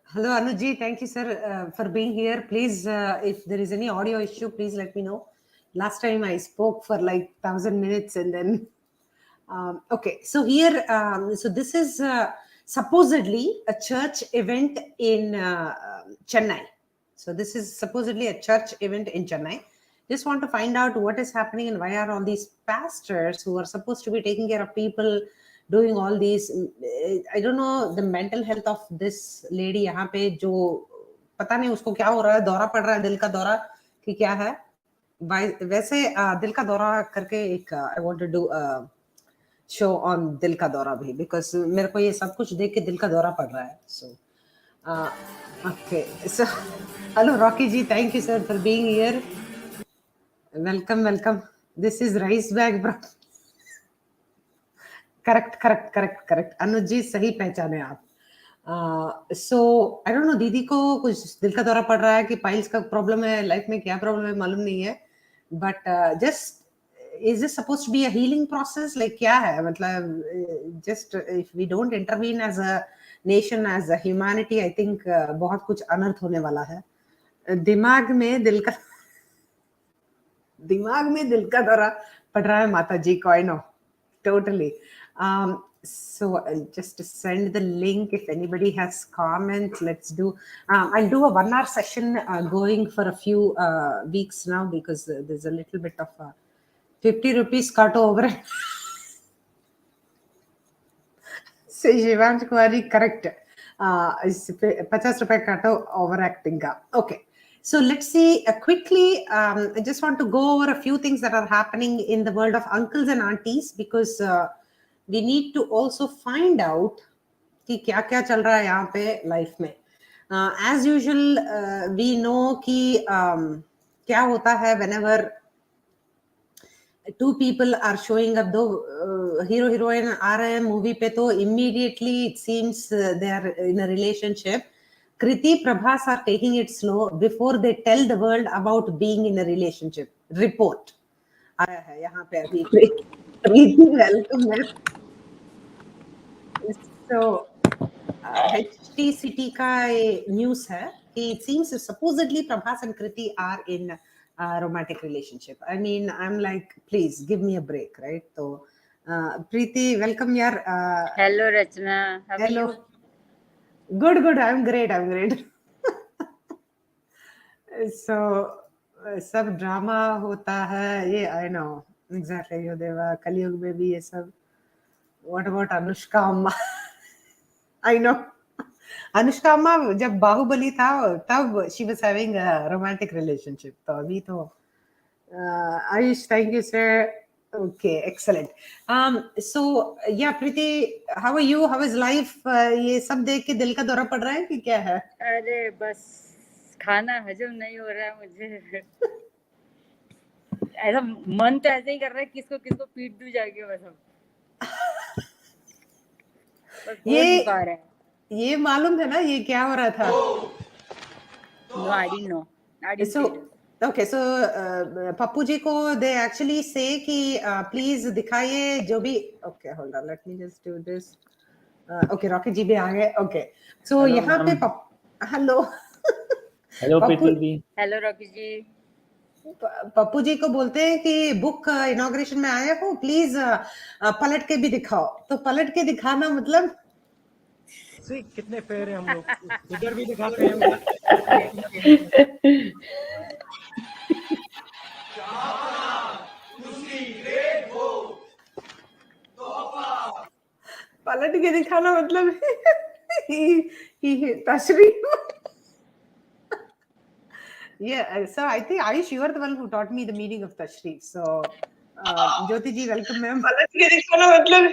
Hello, Anuji. Thank you, sir, for being here. Please, if there is any audio issue, please let me know. Last time I spoke for like 1,000 minutes and then... okay, so here, so this is supposedly a church event in Chennai. So this is supposedly a church event in Chennai. Just want to find out what is happening and why are all these pastors who are supposed to be taking care of people doing all these. I don't know the mental health of this lady यहाँ पे जो पता नहीं उसको क्या हो रहा है, दौरा पड़ रहा है, दिल का दौरा कि क्या है. वैसे दिल का दौरा करके एक I want to do show on दिल का दौरा भी, बिकॉज मेरे को ये सब कुछ देख के दिल का दौरा पड़ रहा है. So okay, so hello Rocky ji, thank you sir for being here. Welcome welcome. This is rice bag bro. Correct Anuj ji, सही पहचाने आप. सो आई डोंट नो दीदी को कुछ दिल का दौरा पड़ रहा है कि पाइल्स का प्रॉब्लम है, लाइफ में क्या प्रॉब्लम है मालूम नहीं है, but just is this supposed to be a healing process? Like क्या है मतलब, just if we don't intervene as a nation, as a humanity, I think बहुत कुछ अनर्थ होने वाला है. दिमाग में दिल का दौरा पड़ रहा है माता जी को. I know, totally. So I'll just send the link if anybody has comments. Let's do I'll do a 1 hour session going for a few weeks now, because there's a little bit of 50 rupees cut over. So Shivansh Kumari, correct. 50 rupees cut over acting ka. Okay. So let's see quickly. I just want to go over a few things that are happening in the world of uncles and aunties, because we need to also find out कि क्या क्या चल रहा है यहाँ पे life में. As usual, we know कि क्या होता है whenever two people are showing up, though hero heroine आ रहे हैं मूवी पे, तो immediately it seems they are in a relationship. Kriti Prabhas are taking it slow before they tell the world about being in a relationship. Report आ रहा है यहाँ पे अभी. Kriti, welcome. So HTCT का न्यूज़ है कि it seems supposedly Prabhas and Kriti are in romantic relationship. I mean, I'm like, please give me a break, right? So Preeti, welcome yaar. Hello Rachna, how are you? Good. I'm great. So सब drama होता है ये, I know exactly. यो देवा कलयुग में भी ये सब. What about अनुष्का अम्मा? I know. अनुष्का अम्मा जब बाहुबली था तब she was having a romantic relationship. तो अभी तो Ayush, thank you sir. Okay, excellent. So yeah, Preeti, how are you? How is life? ये सब देख के दिल का दौरा पड़ रहा है कि क्या है? अरे बस खाना हजम नहीं हो रहा है मुझे. ऐसा मन तो ऐसे ही कर रहा है किसको पीट दूं जाके बस हम. ये मालूम है ना ये क्या हो रहा था? No, I didn't know. Okay, so Pappu ji को they actually say कि please दिखाइए जो भी. Okay, hold on, let me just do this. Okay, Rocky ji भी आ गए. Okay, so यहाँ पे hello Preeti ji. Hello Rocky ji. Pappu ji को बोलते हैं कि बुक इनॉग्रेशन में आया हो, प्लीज पलट के भी दिखाओ. तो पलट के दिखाना मतलब कितने फेयर है हम लोग, इधर भी दिखाते हैं. पलट के दिखाना मतलब तशरीफ. Yeah, so I think Ayush, you are the one who taught me the meaning of tashrif. So, Jyoti ji, welcome, ma'am. पलट के दिखाना मतलब.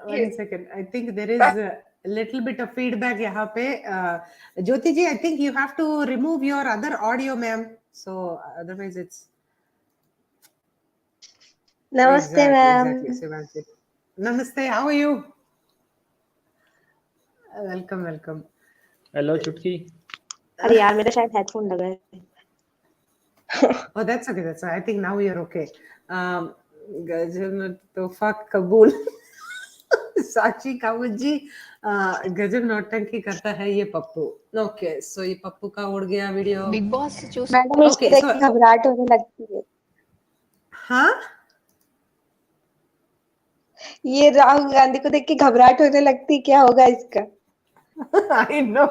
One second. I think there is a little bit of feedback यहाँ पे. Jyoti ji, I think you have to remove your other audio, ma'am. So otherwise it's. Namaste, ma'am. Exactly. Shivanshi. Namaste. How are you? Welcome. Hello चुटकी. अरे यार मेरा शायद headphone लगा है. Oh, that's okay. That's I think now you're okay. गजब तो fuck कबूल. साक्षी कावत जी, गजब नौटंकी करता है ये पप्पू. Okay, so ये पप्पू का उड़ गया video. Big boss choose. Madam इसको देख के घबराहट होने लगती है. हाँ, ये राहुल गांधी को देख के घबराहट होने लगती है. क्या होगा इसका? I know.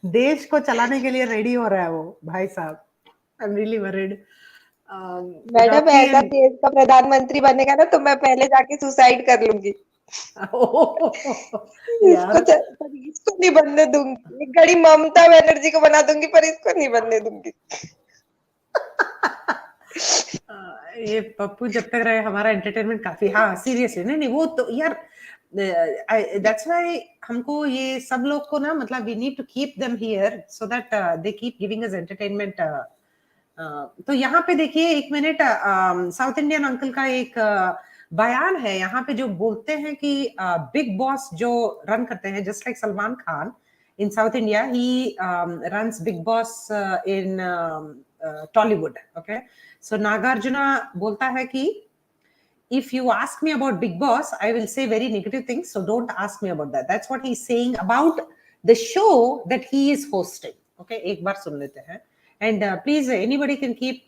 देश को चलाने के लिए रेडी हो रहा है वो भाई साहब. I'm really worried. मैडम ऐसा देश का प्रधानमंत्री बनेगा ना तो मैं पहले जाके सुसाइड कर लूंगी. इसको नहीं बनने दूंगी. एक घड़ी ममता बनर्जी को बना दूंगी पर इसको नहीं बनने दूंगी. ये पप्पू जब तक रहे हमारा एंटरटेनमेंट काफी. हाँ सीरियसली नहीं वो तो यार दैट्स व्हाई हमको ये सब लोग को ना मतलब we need to keep them here so that they keep giving us entertainment. तो यहाँ पे देखिए एक मिनट. साउथ इंडियन अंकल का एक बयान है यहाँ पे जो बोलते हैं कि बिग बॉस जो रन करते हैं just like Salman Khan in south India ही runs Big Boss in Tollywood. Okay, so Nagarjuna बोलता है कि if you ask me about Big Boss, I will say very negative things. So don't ask me about that. That's what he's saying about the show that he is hosting. Okay, एक बार सुन लेते हैं. And please, anybody can keep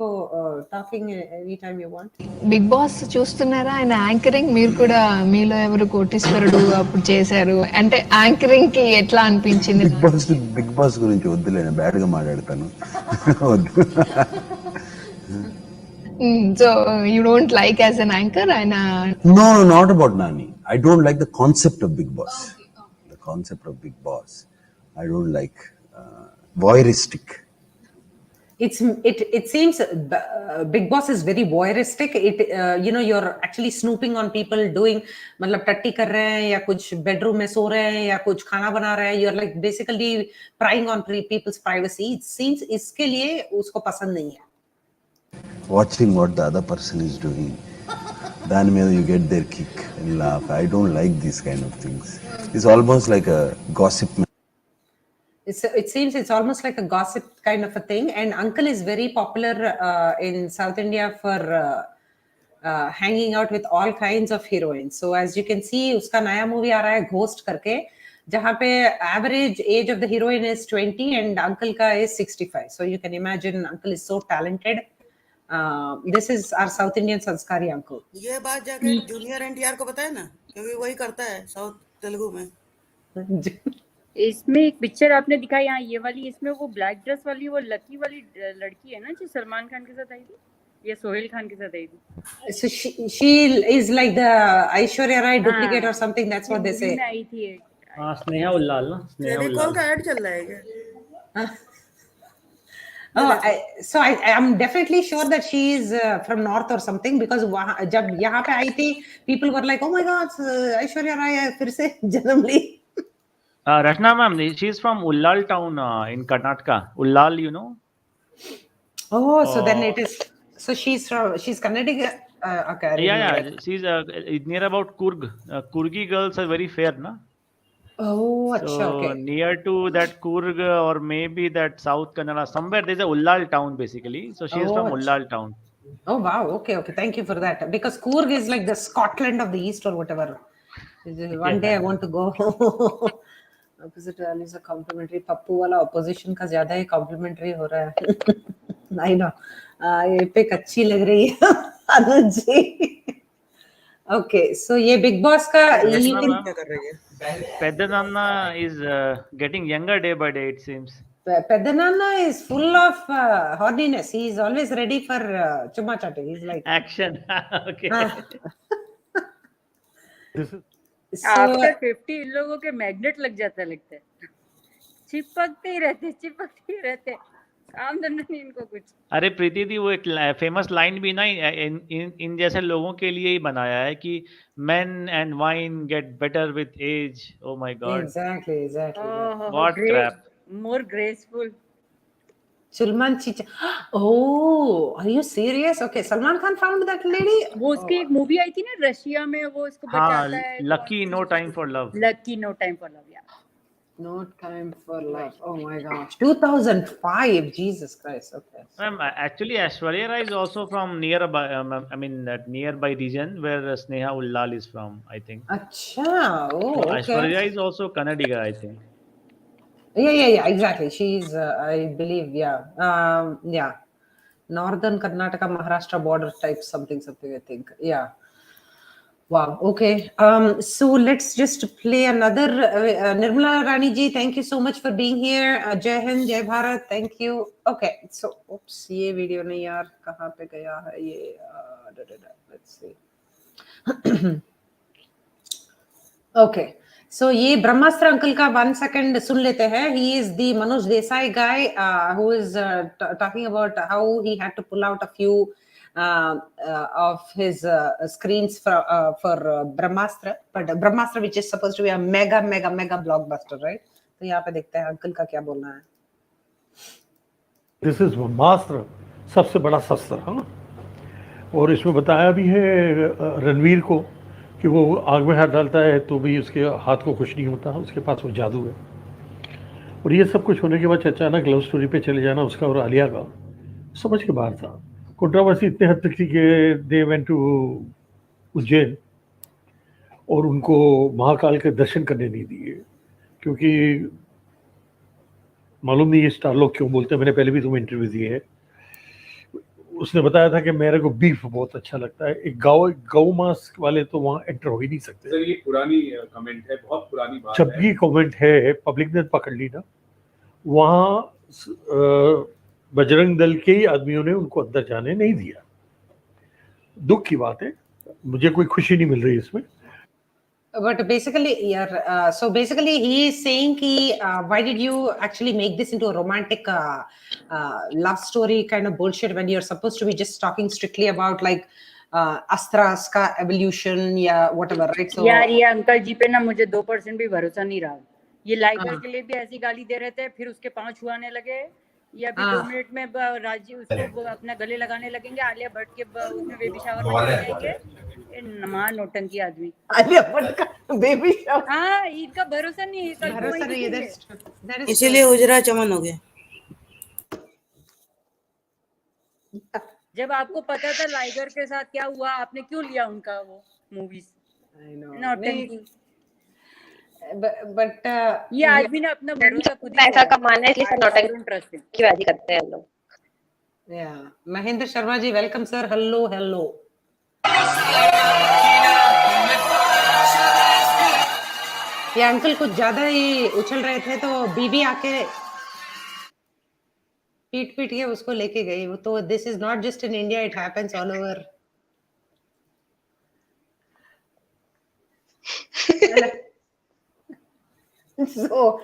talking anytime you want. Bigg Boss చూస్తున్నారా? ఆయన anchoring మీరు కూడా మీలో ఎవరు కోటీశ్వరుడు అప్పుడు చేశారు అంటే యాంకరింగ్ కి ఎట్లా అనిపించింది? బిగ్ బాస్ గురించి వద్దులే, బ్యాడ్ గా మాట్లాడతాను. So you don't like as an anchor? No, not about Nani. I don't like the concept of Big Boss. The concept of Big Boss. I don't like voyeuristic. It seems Big Boss is very voyeuristic. You know, you're actually snooping on people doing मतलब टट्टी कर रहे हैं या कुछ bedroom में सो रहे हैं या कुछ खाना बना रहे हैं. You're like basically prying on people's privacy. It seems इसके लिए उसको पसंद नहीं है. Watching what the other person is doing, then you get their kick and laugh. I don't like these kind of things. It's almost like a gossip. It seems it's almost like a gossip kind of a thing. And Uncle is very popular in South India for hanging out with all kinds of heroines. So as you can see, उसका नया movie आ रहा है Ghost करके, जहाँ पे average age of the heroine is 20 and Uncle का is 65. So you can imagine Uncle is so talented. This is our South Indian संस्कारी Uncle. ये बात जाके जूनियर एनटीआर को बताया ना, क्योंकि वही करता है साउथ तेलुगु में. इसमें एक पिक्चर आपने दिखाई यहाँ ये वाली, इसमें वो ब्लैक ड्रेस वाली वो लकी वाली लड़की है ना जो सलमान खान के साथ आई थी या सोहेल खान के साथ आई थी. So she is like the Aishwarya Rai duplicate or something. That's what they say. आई थी. हाँ स्नेहा उल्लाल ना, स्नेहा टेलीकॉल का उल्लाल. ऐड चल रहा है क्या? So I am definitely sure that she is from North or something because जब यहाँ पे आई थी, people were like, oh my God, Aishwarya Rai फिर से जन्म ली. Rachna ma'am, she is from Ullal town in Karnataka. Ullal, you know? Oh, so then it is. So she's Kannadiga. Okay. Yeah. She's near about Kurg. Kurgi girls are very fair, na? Oh, So okay. near to that Kurg or maybe that South Kannada, somewhere there's a Ullal town basically. So she is from Ullal town. Oh wow. Okay. Thank you for that. Because Kurg is like the Scotland of the East or whatever. One day I want to go. Opposite rally is a complimentary. Pappu वाला opposition का ज़्यादा ही complimentary हो रहा है. I know. ये pick अच्छी लग रही है अनुज जी. Okay, so ये Big Boss का क्या कर रही है? Pedananna is getting younger day by day, it seems. Pedananna is full of horniness. He is always ready for chumma chatte. He's like Action. Okay. So after 50 इन लोगों के magnet लग जाता लगता है, चिपकते ही रहते, काम धंधा नहीं इनको कुछ। अरे प्रीति दी, वो एक फेमस लाइन भी ना इन जैसे लोगों के लिए ही बनाया है कि men and wine get better with age. Oh my god, exactly. what crap. More graceful. Sulman Chicha. Oh, are you serious? Okay, Salman Khan found that lady. वो उसकी एक मूवी आई थी ना रशिया में, वो इसको हाँ, बचाता है। Lucky No Time for Love. Lucky No Time for Love, या No time for love. Oh my gosh, 2005. Jesus Christ. Okay. Actually, Aishwarya Rai is also from nearby. I mean, that nearby region where Sneha Ullal is from, I think. Acha. Oh, So okay. Aishwarya is also Kannadiga, I think. Yeah. Exactly. She's, I believe, yeah. Northern Karnataka, Maharashtra border type, something. I think. Yeah. Wow. Okay. So let's just play another. Nirmala Rani ji, thank you so much for being here. Jai Hind, Jai Bharat. Thank you. Okay. So, oops, ये video नहीं यार, कहाँ पे गया है ये? Let's see. Okay. So ये ब्रह्मास्त्र uncle का 1 second सुन लेते हैं. He is the Manoj Desai guy who is talking about how he had to pull out a few of his screens for Brahmastra, but Brahmastra which is supposed to be a mega blockbuster, right? तो यहाँ पे देखते हैं uncle का क्या बोलना है. This is ब्रह्मास्त्र, सबसे बड़ा शस्त्र, हाँ. और इसमें बताया भी है रणवीर को कि वो आग में हाथ डालता है तो भी उसके हाथ को कुछ नहीं होता, उसके पास वो जादू है. और ये सब कुछ होने के बाद अचानक लव स्टोरी पे चले जाना उसका और आलिया का समझ के बाहर था. कंट्रोवर्सी इतने हद तक थी कि दे वेंट टू उज्जैन और उनको महाकाल के दर्शन करने नहीं दिए, क्योंकि मालूम नहीं ये स्टार लोग क्यों बोलते हैं. मैंने पहले भी तुम्हें इंटरव्यू दिए है. उसने बताया था कि मेरे को बीफ बहुत अच्छा लगता है. एक गौ मांस वाले तो वहाँ एंटर हो ही नहीं सकते. सर ये पुरानी कमेंट है, बहुत पुरानी बात जब ये कमेंट है पब्लिक ने पकड़ ली ना, वहाँ बजरंग दल के ही आदमियों ने उनको अंदर जाने नहीं दिया. दुख की बात है, मुझे कोई खुशी नहीं मिल रही इसमें. But basically, so basically he is saying why did you actually make this into a romantic love story kind of bullshit when you're supposed to be just talking strictly about like astras ka evolution या whatever, right? So यार ये uncle जी पे ना मुझे 2% भी भरोसा नहीं रहा. ये लाइगर के लिए भी ऐसी गाली दे रहे थे, फिर उसके 5 छुआने लगे. ये अभी 2 मिनट में राजीव उसको अपना गले लगाने लगेंगे. आलिया भट्ट के उसमें बेबी शावर में जाएंगे. ये नमान नौटंकी आदमी. आलिया भट्ट का बेबी शावर, हाँ, इनका भरोसा नहीं है. इसीलिए उजरा चमन हो गया. जब आपको पता था लाइगर के साथ क्या हुआ, आपने क्यों लिया उनका वो मूवीज? नौटंकी. but ये आदमी ने अपना भरोसा खुद ही पैसा कमाना है इसलिए नौटंकी की बात करते हैं लोग. Mahendra Sharma ji, welcome sir. Hello. ये अंकल कुछ ज्यादा ही उछल रहे थे तो बीबी आके पीट के उसको लेके गई. वो तो this is not just in India, it happens all over. So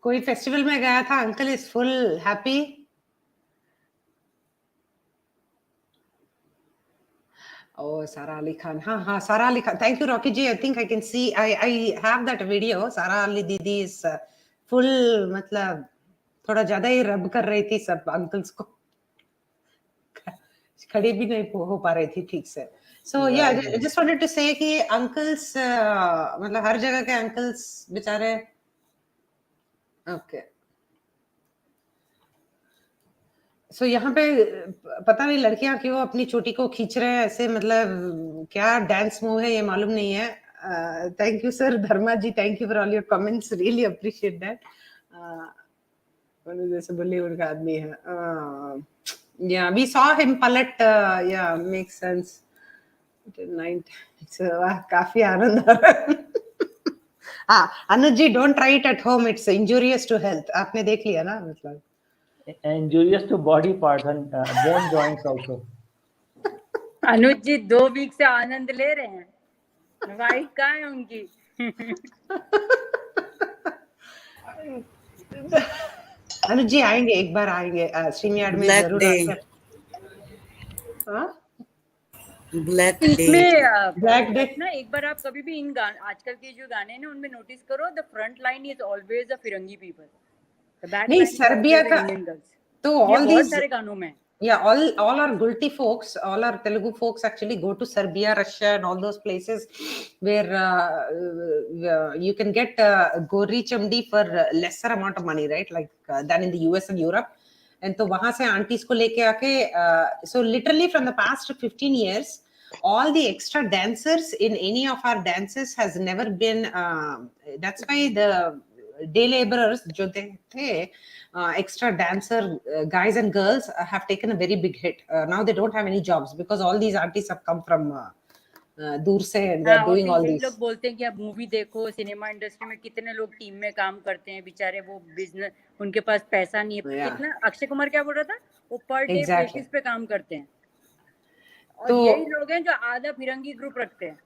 कोई फेस्टिवल में गया था, uncle is full happy. Oh, Sara Ali Khan. हाँ, Sara Ali Khan. Thank you, Rocky ji. I think I can see. I have that video. Sara Ali Didi is full. मतलब थोड़ा ज्यादा ही रब कर रही थी सब अंकल्स को. खड़ी भी नहीं हो पा रही थी ठीक से. So yeah, I just wanted to say कि अंकल्स मतलब हर जगह के अंकल्स बेचारे. Okay. So यहाँ पे पता नहीं लड़कियां क्यों अपनी चोटी को खींच रहे हैं ऐसे, मतलब क्या डांस मूव है ये मालूम नहीं है. Thank you sir. Dharma ji, thank you for all your comments, really appreciate that. जैसे बॉलीवुड का आदमी है. या वी सॉ हिम पलट. या मेक सेंस. काफी आनंद आ रहा है. Anuj ji, don't try it at home, it's injurious to health. आपने देख लिया ना, मतलब Injurious to body parts and bone joints also. Anuj ji 2 week से आनंद ले रहे हैं. वाइट कहाँ है उनकी? अनुज जी आएंगे, एक बार आएंगे स्ट्रीमयार्ड में Black जरूर Day. आपसे। हाँ Black Day. इसमें Black Day. ना एक बार आप कभी भी इन गान आजकल के जो गाने हैं ना उनमें नोटिस करो, the front line is always the फिरंगी पीपल, द बैक नहीं, line is Serbia always the का इंडियन गर्ल्स। तो ये all बहुत these, सारे गानों में। yeah, all our Gulti folks, all our Telugu folks actually go to Serbia, Russia, and all those places where you can get Gori Chamdi for lesser amount of money, right? Like than in the US and Europe. And तो वहां से aunties को लेके आके so literally from the past 15 years, all the extra dancers in any of our dances has never been. That's why the day laborers जो थे extra dancer guys and girls have taken a very big hit. Now they don't have any jobs because all these artists have come from दूर से and they're हाँ, और doing फिर all यही these. लोग बोलते हैं कि अब मूवी देखो, सिनेमा इंडस्ट्री में कितने लोग टीम में काम करते हैं, बेचारे वो बिजनेस, उनके पास पैसा नहीं है। Yeah. कितना अक्षय कुमार क्या बोल रहा था, वो पर डे Exactly. बेसिस पे काम करते हैं, और तो यही लोग हैं जो आधा फिरंगी ग्रुप रखते हैं।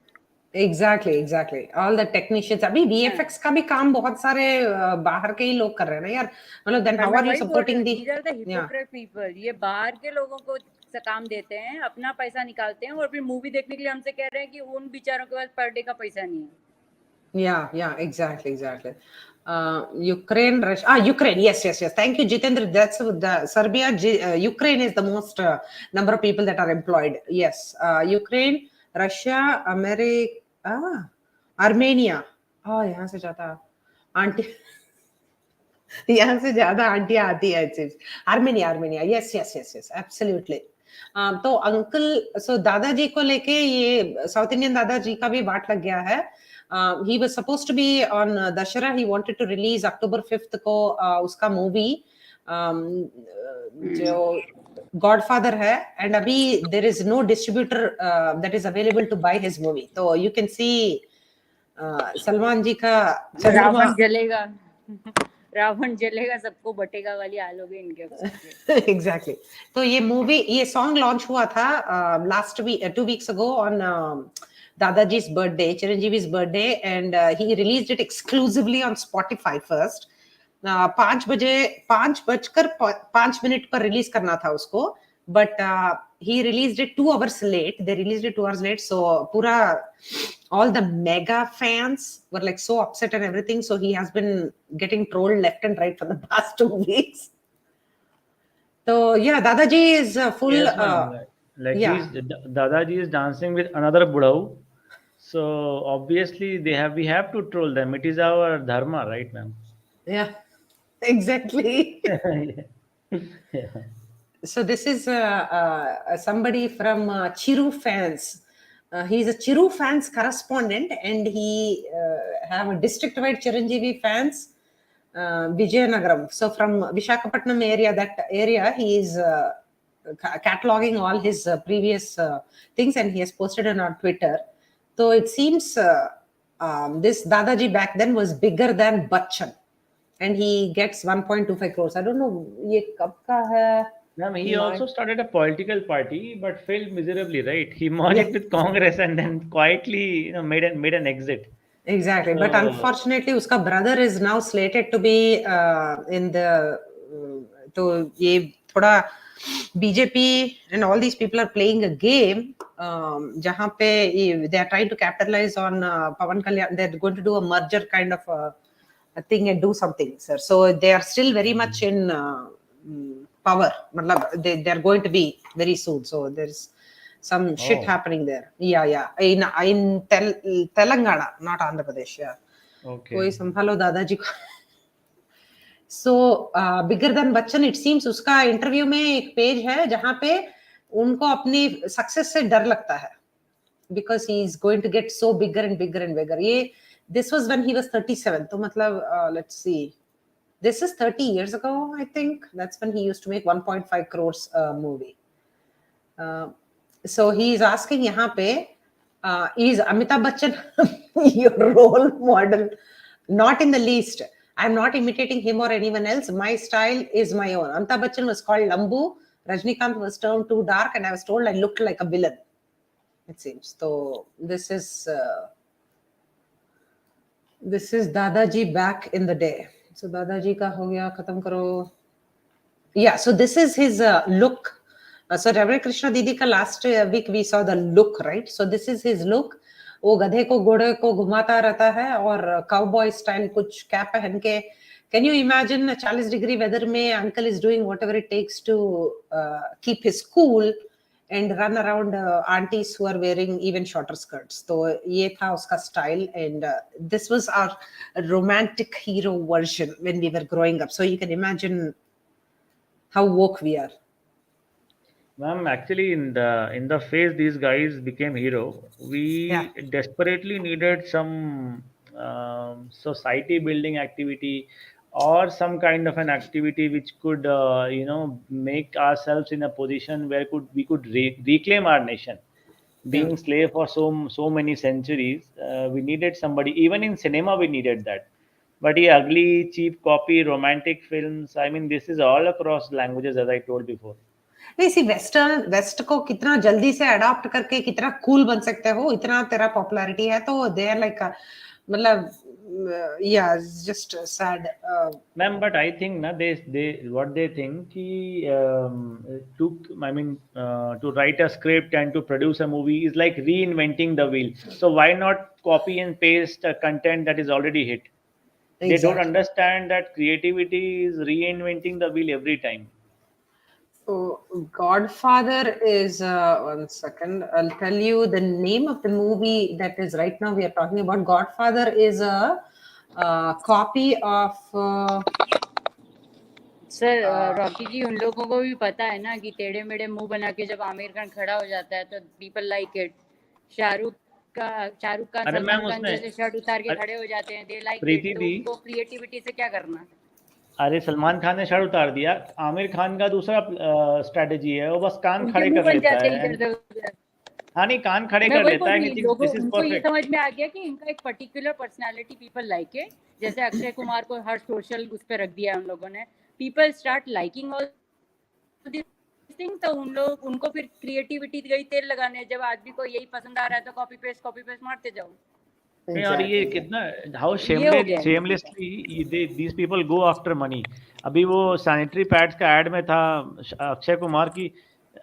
Exactly. All the technicians, अभी VFX का भी काम बहुत सारे बाहर के ही लोग कर रहे हैं ना यार, मतलब then how are you supporting the, these are the hypocrite people, ये बाहर के लोगों को काम देते हैं, अपना पैसा निकालते हैं, और फिर मूवी देखने के लिए हमसे कह रहे हैं कि उन बेचारों के पास पर डे का पैसा नहीं है। Yeah, exactly. Ukraine, Russia. Ukraine. Yes. Thank you, Jitendra. That's the Serbia. Ukraine is the most number of people that are employed. Yes. Ukraine, Russia, America, Armenia. यहाँ से ज़्यादा आंटी, यहाँ से ज़्यादा आंटियाँ आती है चीज। Armenia. Yes. Absolutely. तो अंकल, सो दादाजी को लेके ये साउथ इंडियन दादाजी का भी वाट लग गया है। He was supposed to be on Dashera. He wanted to release October 5th को उसका मूवी जो Godfather है, and अभी there is no distributor that is available to buy his movie. तो you can see सलमान जी का रावण जलेगा, रावण जलेगा, सबको बटेगा वाली हाल हो गई इनके। Exactly. तो ये मूवी, ये सॉन्ग लॉन्च हुआ था last week, 2 weeks ago on Dadaji's birthday, Chiranjeevi's birthday, and he released it exclusively on Spotify first. 5:05 पर रिलीज करना था उसको, but he released it 2 hours late. They released it 2 hours late, so पूरा all the mega fans were like so upset and everything. So he has been getting trolled left and right for the past 2 weeks. So yeah, Dadaji is full. Yes, yeah. Dadaji is dancing with another budau. So obviously we have to troll them. It is our dharma, right, ma'am? Yeah, exactly. Yeah. So this is somebody from Chiru fans. He's a Chiru fans correspondent, and he have a district-wide Chiranjeevi fans, Vijayanagaram. So from Visakhapatnam area, that area, he is cataloging all his previous things, and he has posted it on Twitter. So it seems this Dadaji back then was bigger than Bachchan, and he gets 1.25 crores. I don't know ye kab ka hai. Ma'am, he also started a political party but failed miserably, right? He merged with Congress and then quietly, made an exit. Exactly, but unfortunately, uska brother is now slated to be in the. So ye thoda BJP and all these people are playing a game. Jahan pe they are trying to capitalize on Pawan Kalyan. They're going to do a merger kind of a thing and do something, sir. So they are still very much in power. They are going to be very soon. So there's some shit happening there. Yeah. In Telangana, not Andhra Pradesh. Yeah. Okay. कोई संभालो दादाजी को. So bigger than Bachchan, it seems उसका interview में एक page है जहां पे उनको अपनी सक्सेस से डर लगता है, because he is going to get so bigger and bigger. ये this was when he was 37. तो मतलब let's see, this is 30 years ago, I think. That's when he used to make 1.5 crores movie. So he is asking यहाँ पे, is Amitabh Bachchan your role model? Not in the least. I'm not imitating him or anyone else. My style is my own. Amitabh Bachchan was called Lambu. Rajnikant was termed too dark, and I was told I looked like a villain, it seems. So this is This is Dadaji back in the day. So Dadaji का हो गया, खत्म करो. Yeah, so this is his look. So Ravi Krishna Didi ka last week we saw the look, right? So this is his look. वो गधे को घोड़े को घुमाता रहता है और cowboy style कुछ कैप पहन के. Can you imagine 40 degree weather में uncle is doing whatever it takes to keep his cool and run around aunties who are wearing even shorter skirts. तो ये था उसका style, and this was our romantic hero version when we were growing up. So you can imagine how woke we are. Ma'am, actually, in the phase these guys became hero, we desperately needed some society building activity or some kind of an activity which could make ourselves in a position where we could reclaim our nation. Being slave for so many centuries, we needed somebody. Even in cinema, we needed that. But yeah, ugly, cheap copy, romantic films. I mean, this is all across languages, as I told before. नहीं, सी waste को कितना जल्दी से adopt करके कितना cool बन सकते हो, इतना तेरा पॉपुलैरिटी है, तो दे आर लाइक मतलब yeah, it's just sad. Ma'am, but I think na what they think to write a script and to produce a movie is like reinventing the wheel. So why not copy and paste a content that is already hit? Exactly. They don't understand that creativity is reinventing the wheel every time. So Godfather is one second. I'll tell you the name of the movie that is right now we are talking about. Godfather is a copy of. Sir Rocky ji, उन लोगों को भी पता है ना कि टेढ़े मेढ़े मुंह बना के जब आमिर खान खड़ा हो जाता है तो पीपल लाइक इट. शाहरुख का सलमान खान जैसे शर्ट उतार के खड़े हो जाते हैं, दे लाइक इट. तो उनको क्रिएटिविटी से क्या करना? अरे सलमान खान ने शर्ट उतार दिया. आमिर खान का दूसरा स्ट्रेटेजी है, वो बस कान खड़े कर लेता है. हाँ, नहीं, कान खड़े कर लेता है. उनको ये समझ में आ गया कि इनका एक पर्टिकुलर पर्सनालिटी पीपल लाइक है. जैसे अक्षय कुमार को हर सोशल उस पे रख दिया उन लोगों ने. People start liking all this thing. तो उनको फिर क्रिएटिविटी गई तेल लगाने. जब आदमी को यही पसंद आ रहा है तो कॉपी पेस्ट मारते जाओ. और ये कितना how shamelessly these people go after money. अभी वो सैनिटरी पैड्स का एड में था अक्षय कुमार की,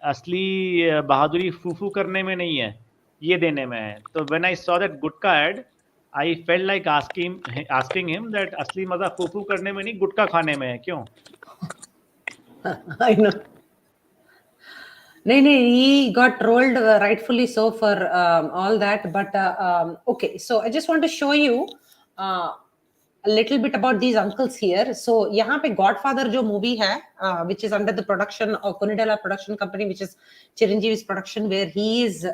असली बहादुरी फूफू करने में नहीं है, ये देने में है. तो when I saw that gutka ad, I felt like asking him that असली मजा फूफू करने में नहीं, गुटका खाने में है. क्यों? I know. No, he got trolled rightfully so for all that. But okay, so I just want to show you a little bit about these uncles here. So यहाँ पे Godfather जो movie है, which is under the production of Kunidala production company, which is Chiranjeevi's production, where he is.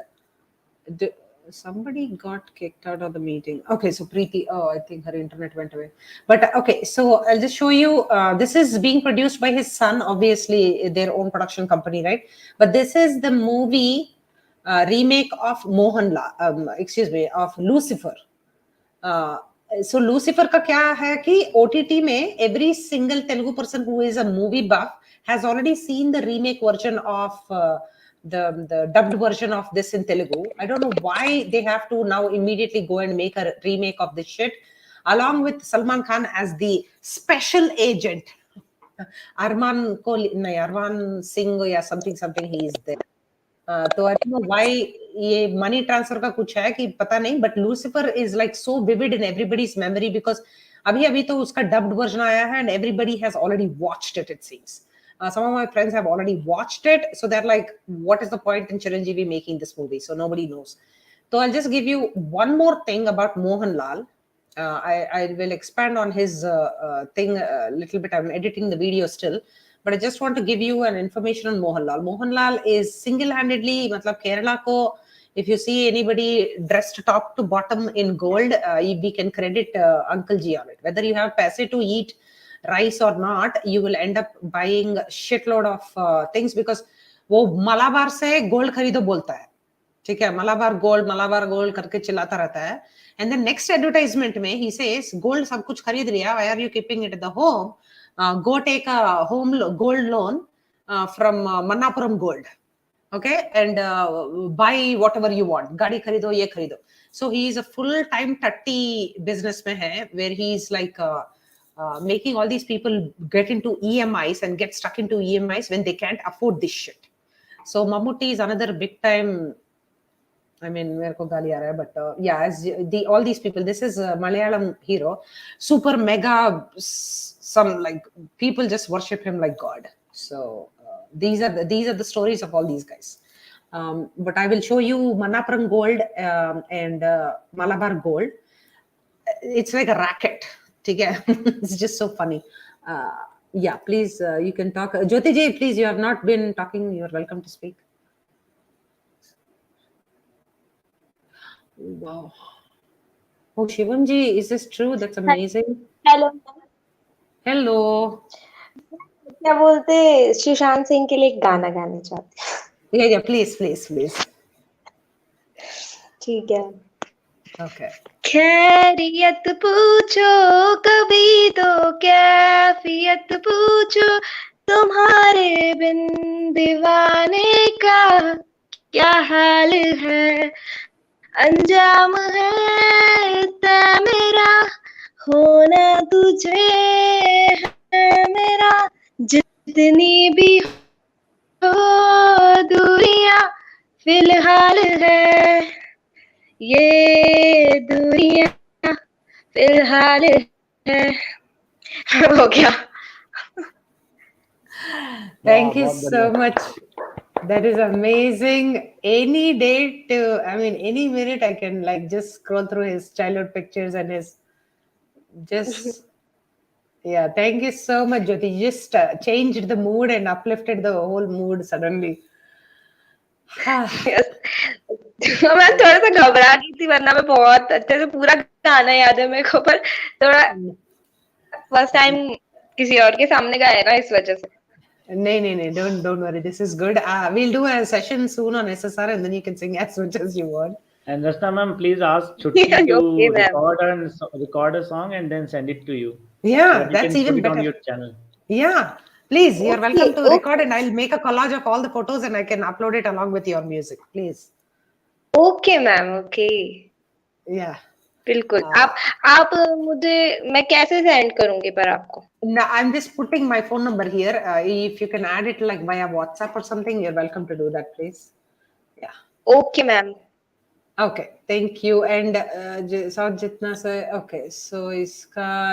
Somebody got kicked out of the meeting. Okay, so Preeti, I think her internet went away. But okay, so I'll just show you. This is being produced by his son, obviously their own production company, right? But this is the movie remake of of Lucifer. So Lucifer का क्या है कि OTT में every single Telugu person who is a movie buff has already seen the remake version of the dubbed version of this in Telugu. I don't know why they have to now immediately go and make a remake of this shit, along with Salman Khan as the special agent. Arman Singh या something he is there. तो I don't know why ये money transfer का कुछ है कि पता नहीं, but Lucifer is like so vivid in everybody's memory because अभी तो उसका dubbed version आया है and everybody has already watched it seems. Some of my friends have already watched it, so they're like, what is the point in Chiranjeevi making this movie? So nobody knows. So I'll just give you one more thing about Mohanlal. I will expand on his thing a little bit. I'm editing the video still, but I just want to give you an information on Mohanlal. Mohanlal is single-handedly, matlab Kerala ko, if you see anybody dressed top to bottom in gold, we can credit Uncle Ji on it. Whether you have paise to eat rice or not, you will end up buying shitload of things because वो मलाबार से gold खरीदो बोलता है, ठीक है, Malabar gold करके चिल्लाता रहता है. And the next advertisement में he says gold सब कुछ खरीद लिया, why are you keeping it at the home? Go take a home gold loan from Manappuram Gold. okay, and buy whatever you want. Gadi kharido, ye kharido. So he is a full-time tatti businessman hai, where he is like making all these people get into EMIs and get stuck into EMIs when they can't afford this shit. So Mammootty is another big time. I mean, मेरे को गाली आ रहा है, but yeah, as all these people, this is a Malayalam hero, super mega, some like people just worship him like God. So these are the stories of all these guys. But I will show you Manappuram Gold and Malabar Gold. It's like a racket. Okay? It's just so funny. Yeah, please, you can talk. Jyoti ji, please, you have not been talking. You are welcome to speak. Wow. Oh, Shivam ji, is this true? That's amazing. Hello, Hello. क्या बोलते, सुशांत सिंह के लिए एक गाना गाना चाहते हैं। Yeah, please. ठीक है। Okay. खैरियत पूछो कभी तो कैफियत पूछो, तुम्हारे बिन दीवाने का क्या हाल है, अंजाम है तय मेरा, होना तुझे है मेरा, जितनी भी हो दूरियां फिलहाल है, ये दूरियां फिलहाल है। हो गया। Thank you so much. That is amazing. Any day any minute I can like just scroll through his childhood pictures and his just yeah. Thank you so much, Jyoti. You just changed the mood and uplifted the whole mood suddenly. मैं थोड़ा सा घबरा गई थी, वरना मैं बहुत अच्छे से पूरा गाना याद है मेरे को, पर थोड़ा फर्स्ट टाइम किसी और के सामने गाया ना, इस वजह से। No, don't worry. This is good. We'll do a session soon on SSR, and then you can sing as much as you want. And Rasta ma'am, please ask Chutti to record a song and then send it to you. Yeah, so that's even better. On your channel. Yeah, please. You're welcome to record, and I'll make a collage of all the photos, and I can upload it along with your music. Please. Okay, ma'am. Okay. Yeah. बिल्कुल। आप मुझे, मैं कैसे send करूंगी पर आपको? No, I'm just putting my phone number here. If you can add it like via WhatsApp or something, you're welcome to do that, please. Yeah. Okay, ma'am. Okay, thank you. And okay, so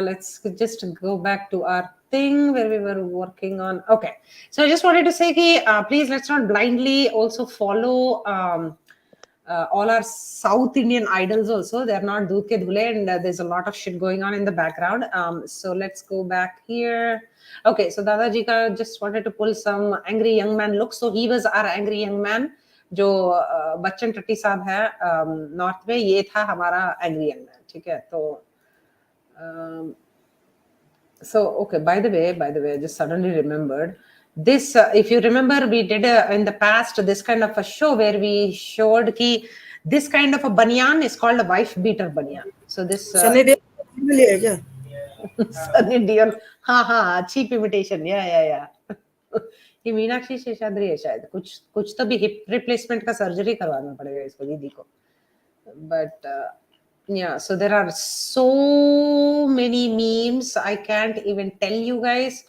let's just go back to our thing where we were working on. Okay, so I just wanted to say, please let's not blindly also follow all our South Indian idols also. They're not Doodh Ke Dhule, and there's a lot of shit going on in the background. So let's go back here. Okay, so Dadaji ka just wanted to pull some angry young man look. So he was our angry young man. जो बच्चन टट्टी साहब है north में, ये था हमारा angry young man, ठीक है। तो so okay, by the way, I just suddenly remembered this. If you remember, we did in the past this kind of a show where we showed ki this kind of a banyan is called a wife beater banyan. So this Sunny Deol Sunny Deol, हाँ, cheap imitation, yeah. ये मीनाक्षी शेषाद्री है शायद, कुछ तो भी hip replacement का surgery करवाना पड़ेगा इसको दीदी को। But yeah, so there are so many memes, I can't even tell you guys.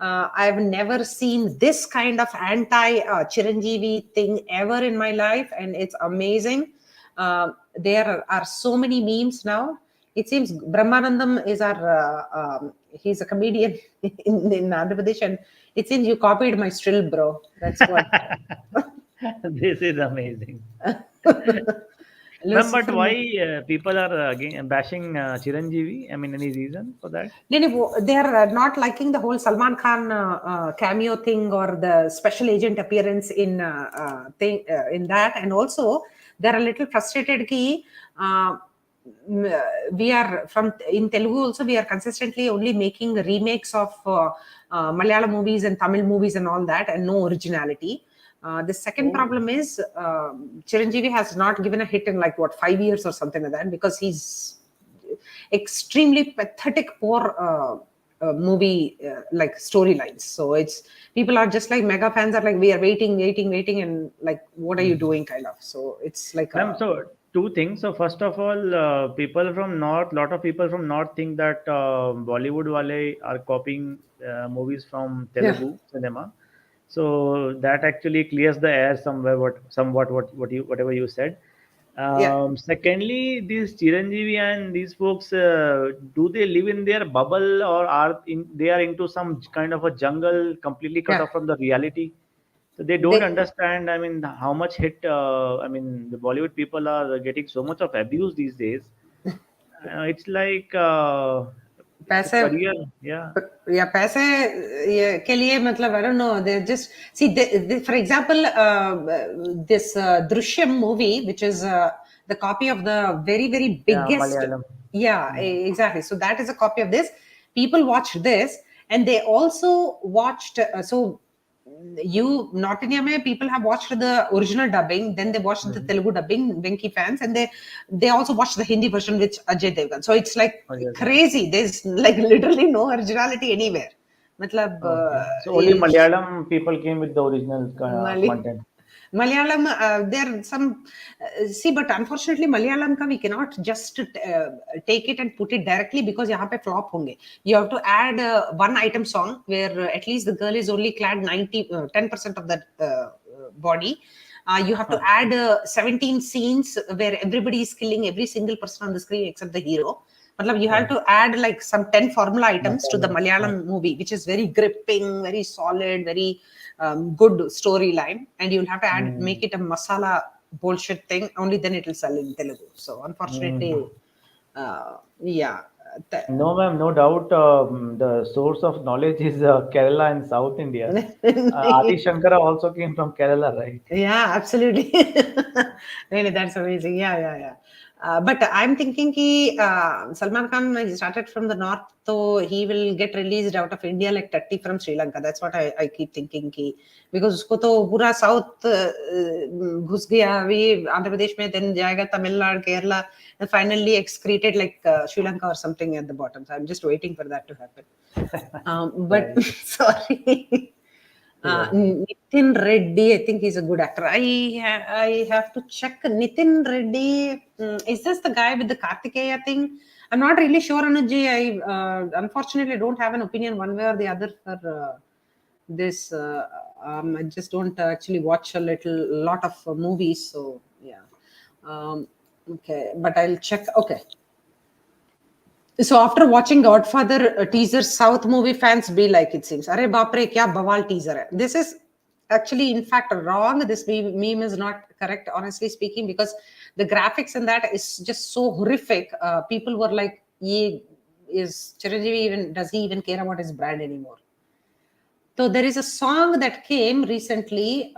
I've never seen this kind of anti Chiranjeevi thing ever in my life, and it's amazing. There are so many memes now. It seems Brahmanandam is our he's a comedian in Andhra Pradesh, and it seems you copied my strill, bro. That's what. This is amazing. Ma'am, but why people are again bashing Chiranjeevi? I mean, any reason for that? No, they are not liking the whole Salman Khan cameo thing or the special agent appearance in in that, and also they're a little frustrated ki we are from in Telugu also, we are consistently only making remakes of Malayalam movies and Tamil movies and all that, and no originality. The second problem is Chiranjeevi has not given a hit in like 5 years or something like that, because he's extremely pathetic, poor movie like storylines. So it's people are just like mega fans are like we are waiting, and like what are you doing kind of. So it's like Ma'am, so two things. So first of all, people from North, lot of people from North think that Bollywood wale are copying movies from Telugu cinema. So that actually clears the air somewhere. Whatever you said. Secondly, these Chiranjeevi and these folks, do they live in their bubble, or they are into some kind of a jungle completely cut off from the reality? So they don't understand. I mean, how much hit. I mean, the Bollywood people are getting so much of abuse these days. It's like it's a पैसे career. Yeah. या पैसे के लिए मतलब I don't know, they just see for example this Drishyam movie, which is the copy of the very biggest Malayalam. Exactly. So that is a copy of this. People watched this and they also watched so you North India mein people have watched the original dubbing, then they watched the Telugu dubbing, Venki fans, and they also watched the Hindi version with Ajay Devgan. So it's like crazy. There's like literally no originality anywhere. Matlab, So only Malayalam people came with the original content. Malayalam, there are some see, but unfortunately Malayalam ka we cannot just take it and put it directly because yahan pe flop honge. You have to add one item song where at least the girl is only clad 10% of the body. You have to add 17 scenes where everybody is killing every single person on the screen except the hero. You have to add like some 10 formula items to the Malayalam movie, which is very gripping, very solid, very good storyline, and you'll have to make it a masala bullshit thing. Only then it will sell in Telugu. So unfortunately, No, ma'am, no doubt. The source of knowledge is Kerala and South India. Adi Shankara also came from Kerala, right? Yeah, absolutely. Really, that's amazing. Yeah. But I'm thinking Salman Khan, he started from the north, so he will get released out of India like Tatti from Sri Lanka. That's what I keep thinking because usko to pura south घुस गया अभी Andhra Pradesh में, then जाएगा Tamil Nadu, Kerala, and finally excreted like Sri Lanka or something at the bottom. So I'm just waiting for that to happen. But sorry. Nitin Reddy, I think he's a good actor. I have to check. Nitin Reddy, is this the guy with the Kartikeya thing? I'm not really sure, Anuji. I unfortunately don't have an opinion one way or the other for this. I just don't actually watch a lot of movies, so yeah. Okay, but I'll check. Okay. So after watching Godfather teaser, South movie fans be like, it seems, "Arey baapre, kya bawal teaser hai." This is actually, in fact, wrong. This meme is not correct, honestly speaking, because the graphics in that is just so horrific. People were like, is Chiranjeevi does he even care about his brand anymore? So there is a song that came recently.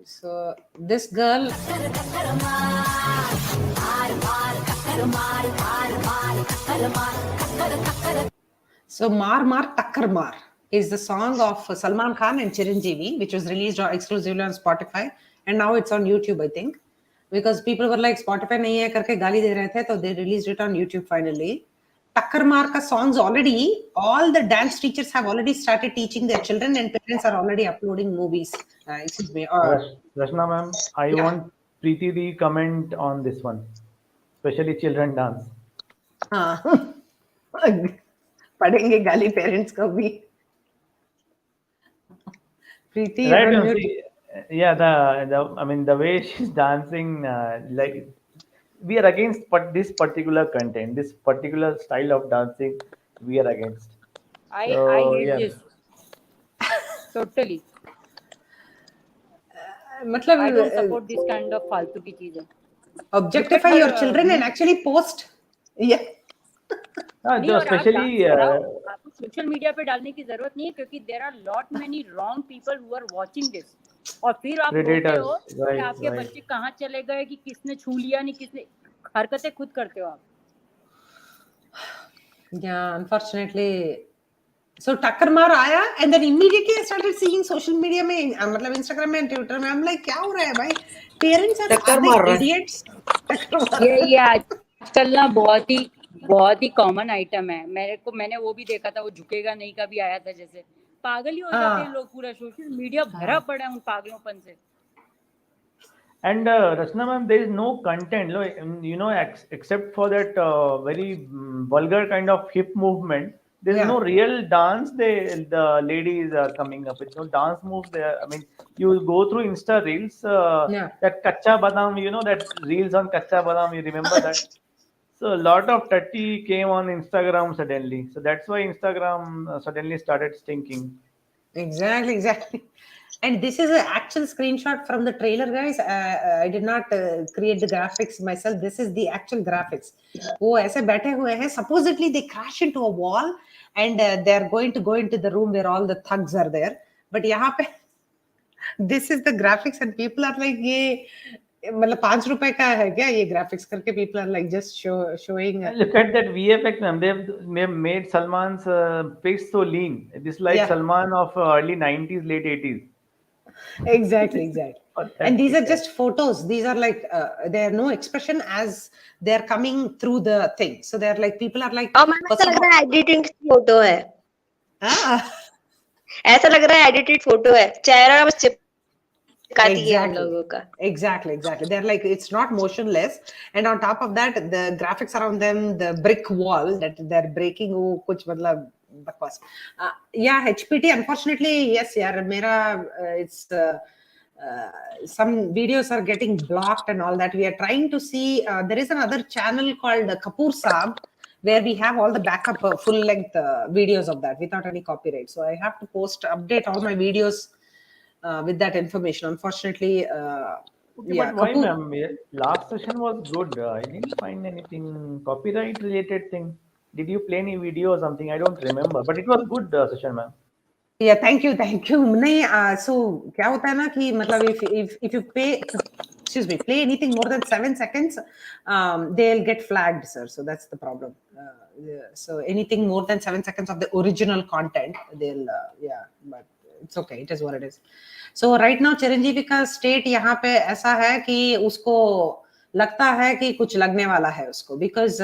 So this girl. So Mar Takkar Mar is the song of Salman Khan and Chiranjeevi, which was released exclusively on Spotify, and now it's on YouTube, I think, because people were like Spotify nahi hai karke gali de rahe the, so they released it on YouTube finally. Takkar Mar ka songs already, all the dance teachers have already started teaching their children, and parents are already uploading movies. Excuse me. Rashna ma'am, I want Preeti Di comment on this one, especially children dance. पढ़ेंगे गाली parents को भी. Preeti, right? I mean the way she's dancing, like we are against this particular content, this particular style of dancing. We are against. I hate this totally. मतलब I don't support this kind of फालतू की चीजें. Objectify your children and actually post. Yeah. जो specially आपको social media पे डालने की जरूरत नहीं है, क्योंकि there are lot many wrong people who are watching this, और फिर आप बोलते हो कि आपके बच्चे कहाँ चले गए, कि किसने छू लिया, नहीं किसने, हरकतें खुद करते हो आप. Yeah, unfortunately. So Takkar Mar आया, and then immediately I started seeing social media में, मतलब Instagram में, Twitter में, I'm like, क्या हो रहा है भाई? Parents are idiots. ये आजकल ना बहुत ही बहुत ही कॉमन आइटम है। मैंने वो भी देखा था, वो झुकेगा नहीं का भी आया था। जैसे पागल ही हो जाते हैं लोग, पूरा सोशल मीडिया भरा पड़ा है उन पागलोंपन से। And Rachna ma'am, there is no content, except for that very vulgar kind of hip movement. There is no real dance. The ladies are coming up with no dance moves. There, I mean, you go through Insta reels. That Kacha Badam, that reels on Kacha Badam. You remember that? So a lot of tutty came on Instagram suddenly. So that's why Instagram suddenly started stinking. Exactly. And this is an actual screenshot from the trailer, guys. I did not create the graphics myself. This is the actual graphics. वो ऐसे बैठे हुए हैं. Supposedly they crash into a wall and they are going to go into the room where all the thugs are there. But यहाँ पे this is the graphics and people are like ये मतलब ₹5 का है क्या ये graphics करके people are like just showing. Look at that VFX, ma'am. They've made Salman's face so lean. This is like Salman of early 90s, late 80s. Exactly. And these are just photos. These are like there are no expression as they're coming through the thing. So they're like people are like. ऐसा लग रहा है editing photo है। ऐसा लग रहा है edited photo है, चेहरा बस चिपका दिया हम लोगों का। Exactly. They're like it's not motionless, and on top of that, the graphics around them, the brick wall that they're breaking, वो कुछ मतलब बकवास। Yeah, HPT. Unfortunately, yes, यार मेरा it's. Some videos are getting blocked and all that. We are trying to see. There is another channel called Kapur Saab, where we have all the backup full-length videos of that without any copyright. So I have to update all my videos with that information. Unfortunately, but why, ma'am? Last session was good. I didn't find anything copyright-related thing. Did you play any video or something? I don't remember, but it was good session, ma'am. Yeah, thank you. नहीं, so क्या होता है ना कि मतलब if you play anything more than 7 seconds, they'll get flagged, sir. So that's the problem. So anything more than 7 seconds of the original content, they'll but it's okay. It is what it is. So right now Chiranjeevi का state यहाँ पे ऐसा है कि उसको लगता है कि कुछ लगने वाला है उसको because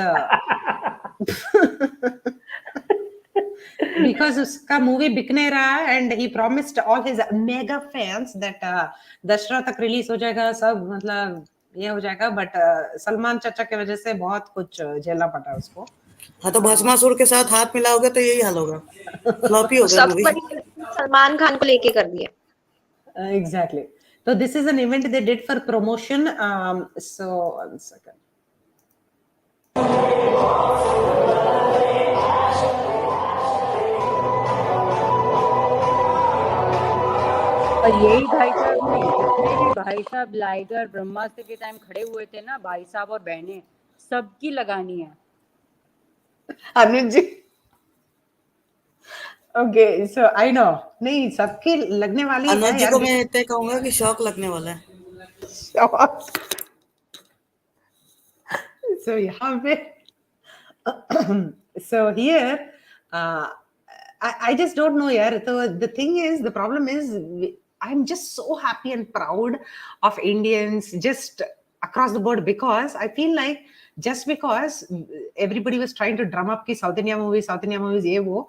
उसका मूवी बिक नहीं रहा है and he promised all his mega fans that Dussehra तक रिलीज हो जाएगा, सब मतलब ये हो जाएगा, बट सलमान चाचा की वजह से बहुत कुछ झेलना पड़ा उसको। हाँ, तो भस्मासुर के साथ हाथ मिलाओगे तो यही हाल होगा, फ्लॉपी होगा मूवी। सलमान खान को लेके कर दिया। Exactly. So this is an event they did for promotion. So 1 second. और यही भाई साहब ने जितने भी भाई साहब लाइगर ब्रह्मास्त्र के टाइम खड़े हुए थे ना, भाई साहब और बहनें, सबकी लगानी है। अनुज जी, ओके, सो आई नो, नहीं सबकी लगने वाली है। अनुज जी को मैं इतना कहूंगा कि शौक लगने वाला है। So यहाँ पे so here I just don't know yaar. So the thing is, the problem is I'm just so happy and proud of Indians just across the board, because I feel like just because everybody was trying to drum up ki South India movies ये वो,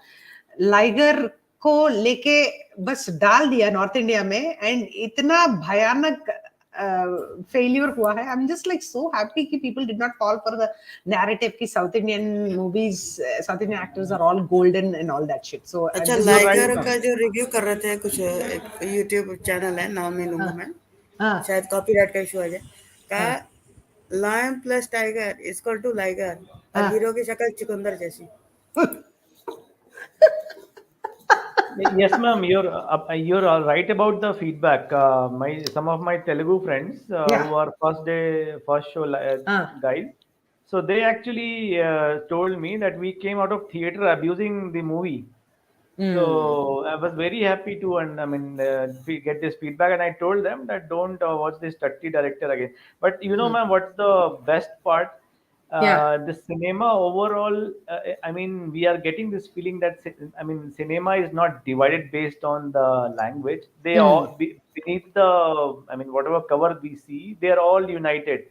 liger को लेके बस डाल दिया north India में and इतना भयानक फेलियर हुआ है। I am just like so happy कि people did not fall for the narrative कि south Indian movies, south Indian actors are all golden and all that shit. So अच्छा, लाइगर का जो रिव्यू कर रहे थे कुछ यूट्यूब चैनल है, नाम नहीं लूंगा मैं, शायद कॉपीराइट का इशू आ जाए, का lion plus tiger equal to liger और हीरो की शक्ल चुकंदर जैसी। Yes, ma'am, you're all right about the feedback. Some of my Telugu friends who are first show guys, so they actually told me that we came out of theater abusing the movie. So I was very happy to get this feedback, and I told them that don't watch this tutty director again. But ma'am, what's the best part? The cinema overall, we are getting this feeling that cinema is not divided based on the language. They all beneath the whatever cover we see, they are all united,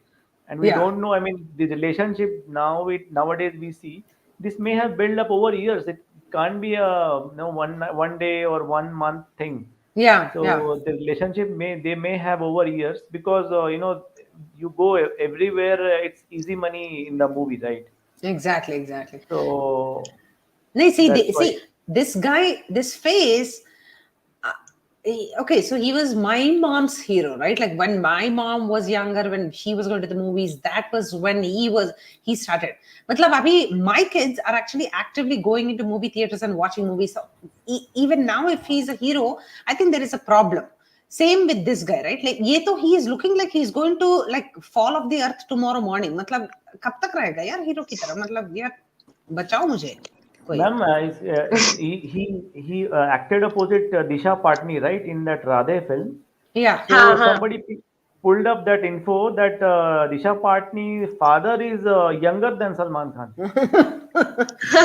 and we Yeah. don't know. I mean, the relationship nowadays we see this may have built up over years. It can't be a one day or 1 month thing. Yeah. So Yeah. the relationship may have over years, because you go everywhere. It's easy money in the movie, right? Exactly. So No, that's why. see, this guy, this face. Okay, so he was my mom's hero, right? Like when my mom was younger, when she was going to the movies, that was when he started. Matlab, abhi, my kids are actually actively going into movie theaters and watching movies. So even now, if he's a hero, I think there is a problem. Same with this guy, right? Like, ye to he is looking like he's going to like fall off the earth tomorrow morning. Matlab, kab tak rahega yaar hero ki tarah? Matlab, yaar, bachao mujhe. Koi. Ma'am, he acted opposite Disha Patni, right, in that Radhe film. Yeah. So हाँ हाँ somebody pulled up that info that Disha Patni's father is younger than Salman Khan.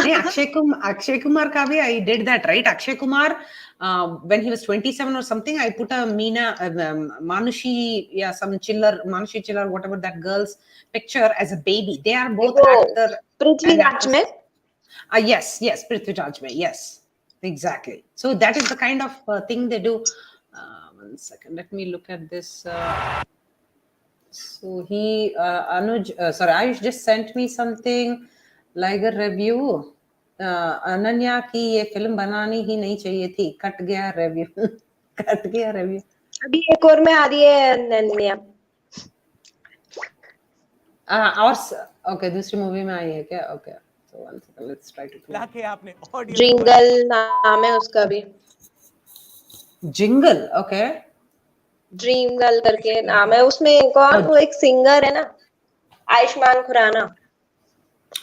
Hey, Akshay Kumar ka bhi, I did that, right? Akshay Kumar, when he was 27 or something, I put a Manushi, yeah, Manushi Chiller, whatever that girl's picture as a baby. They are both वो actor and Prithviraj actress. में Yes, Prithviraj Mein, yes, exactly. So that is the kind of thing they do. 1 second, let me look at this. So Ayush just sent me something like a review. Ananya की ये film बनानी ही नहीं चाहिए थी, cut गया review. Cut गया review. अभी एक और में आ रही है अनन्या. और ओके, दूसरी मूवी में आई है क्या? Okay, so 1 second, let's try to लाके आपने ऑडियंस जिंगल नाम है उसका भी. Jingle, okay. ड्रीम गर्ल करके नाम है. उसमें कौन, वो एक सिंगर है ना, Ayushmann Khurrana.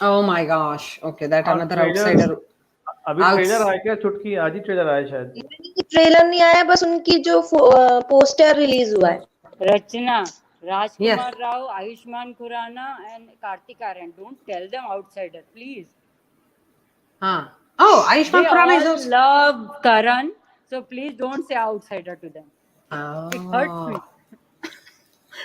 Oh my gosh, okay, that और another ट्रेलर outsider. अभी ट्रेलर आया क्या? चुटकी आज ही ट्रेलर आया शायद. ट्रेलर नहीं आया, बस उनकी जो पोस्टर रिलीज हुआ है. रचना, Yes. Rajkumar Rao, Ayushman Khurrana, and Kartik Aaryan. Don't tell them outsider, please. Oh, Ayushman They Khurrana is all also. love Karan, so please don't say outsider to them. It hurts me.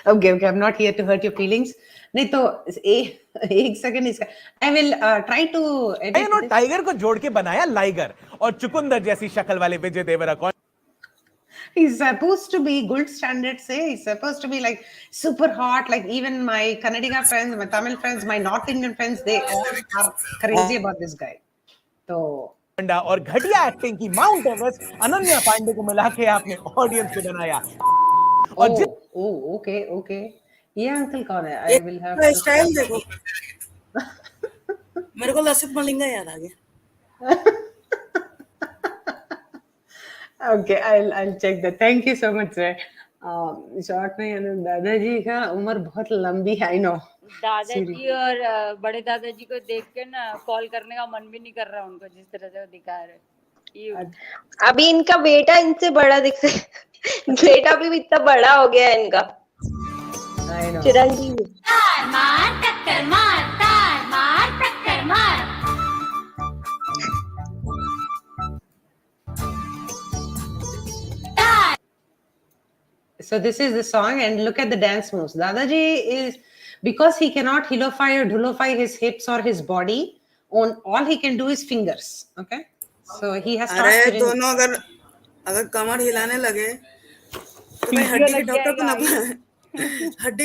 Okay, I'm not here to hurt your feelings. नहीं तो एक second इसका. I will try to edit lion और this. Tiger को जोड़ के बनाया liger, और चुकंदर जैसी शक्ल वाले Vijay Deverakonda. He's supposed to be good standards. He's supposed to be like super hot. Like even my Kannadiga friends, my Tamil friends, my North Indian friends, they all are crazy about this guy. So और घटिया acting की mount Everest Ananya Pandey को मिला के आपने audience को बनाया. okay. ये अंकल कौन है? I will have to. Style देखो. मेरे को लसित मलिंगा याद आ गया. Okay, I'll check that. Thank you so much, sir. Short में दादाजी का उम्र बहुत लंबी है. I know. दादाजी और बड़े दादाजी को देख के ना कॉल करने का मन भी नहीं कर रहा उनको, जिस तरह से वो दिखा रहे. अभी इनका बेटा इनसे बड़ा दिखता है. बेटा भी इतना बड़ा हो गया है इनका. I know. चिरंजीवी. मार टक्कर मार. So this is the song, and look at the dance moves. Dadaji is, because he cannot hilofy or dhulofy his hips or his body, all he can do is fingers. Okay, so he has. अरे दोनों अगर कमर हिलाने लगे तो भाई हड्डी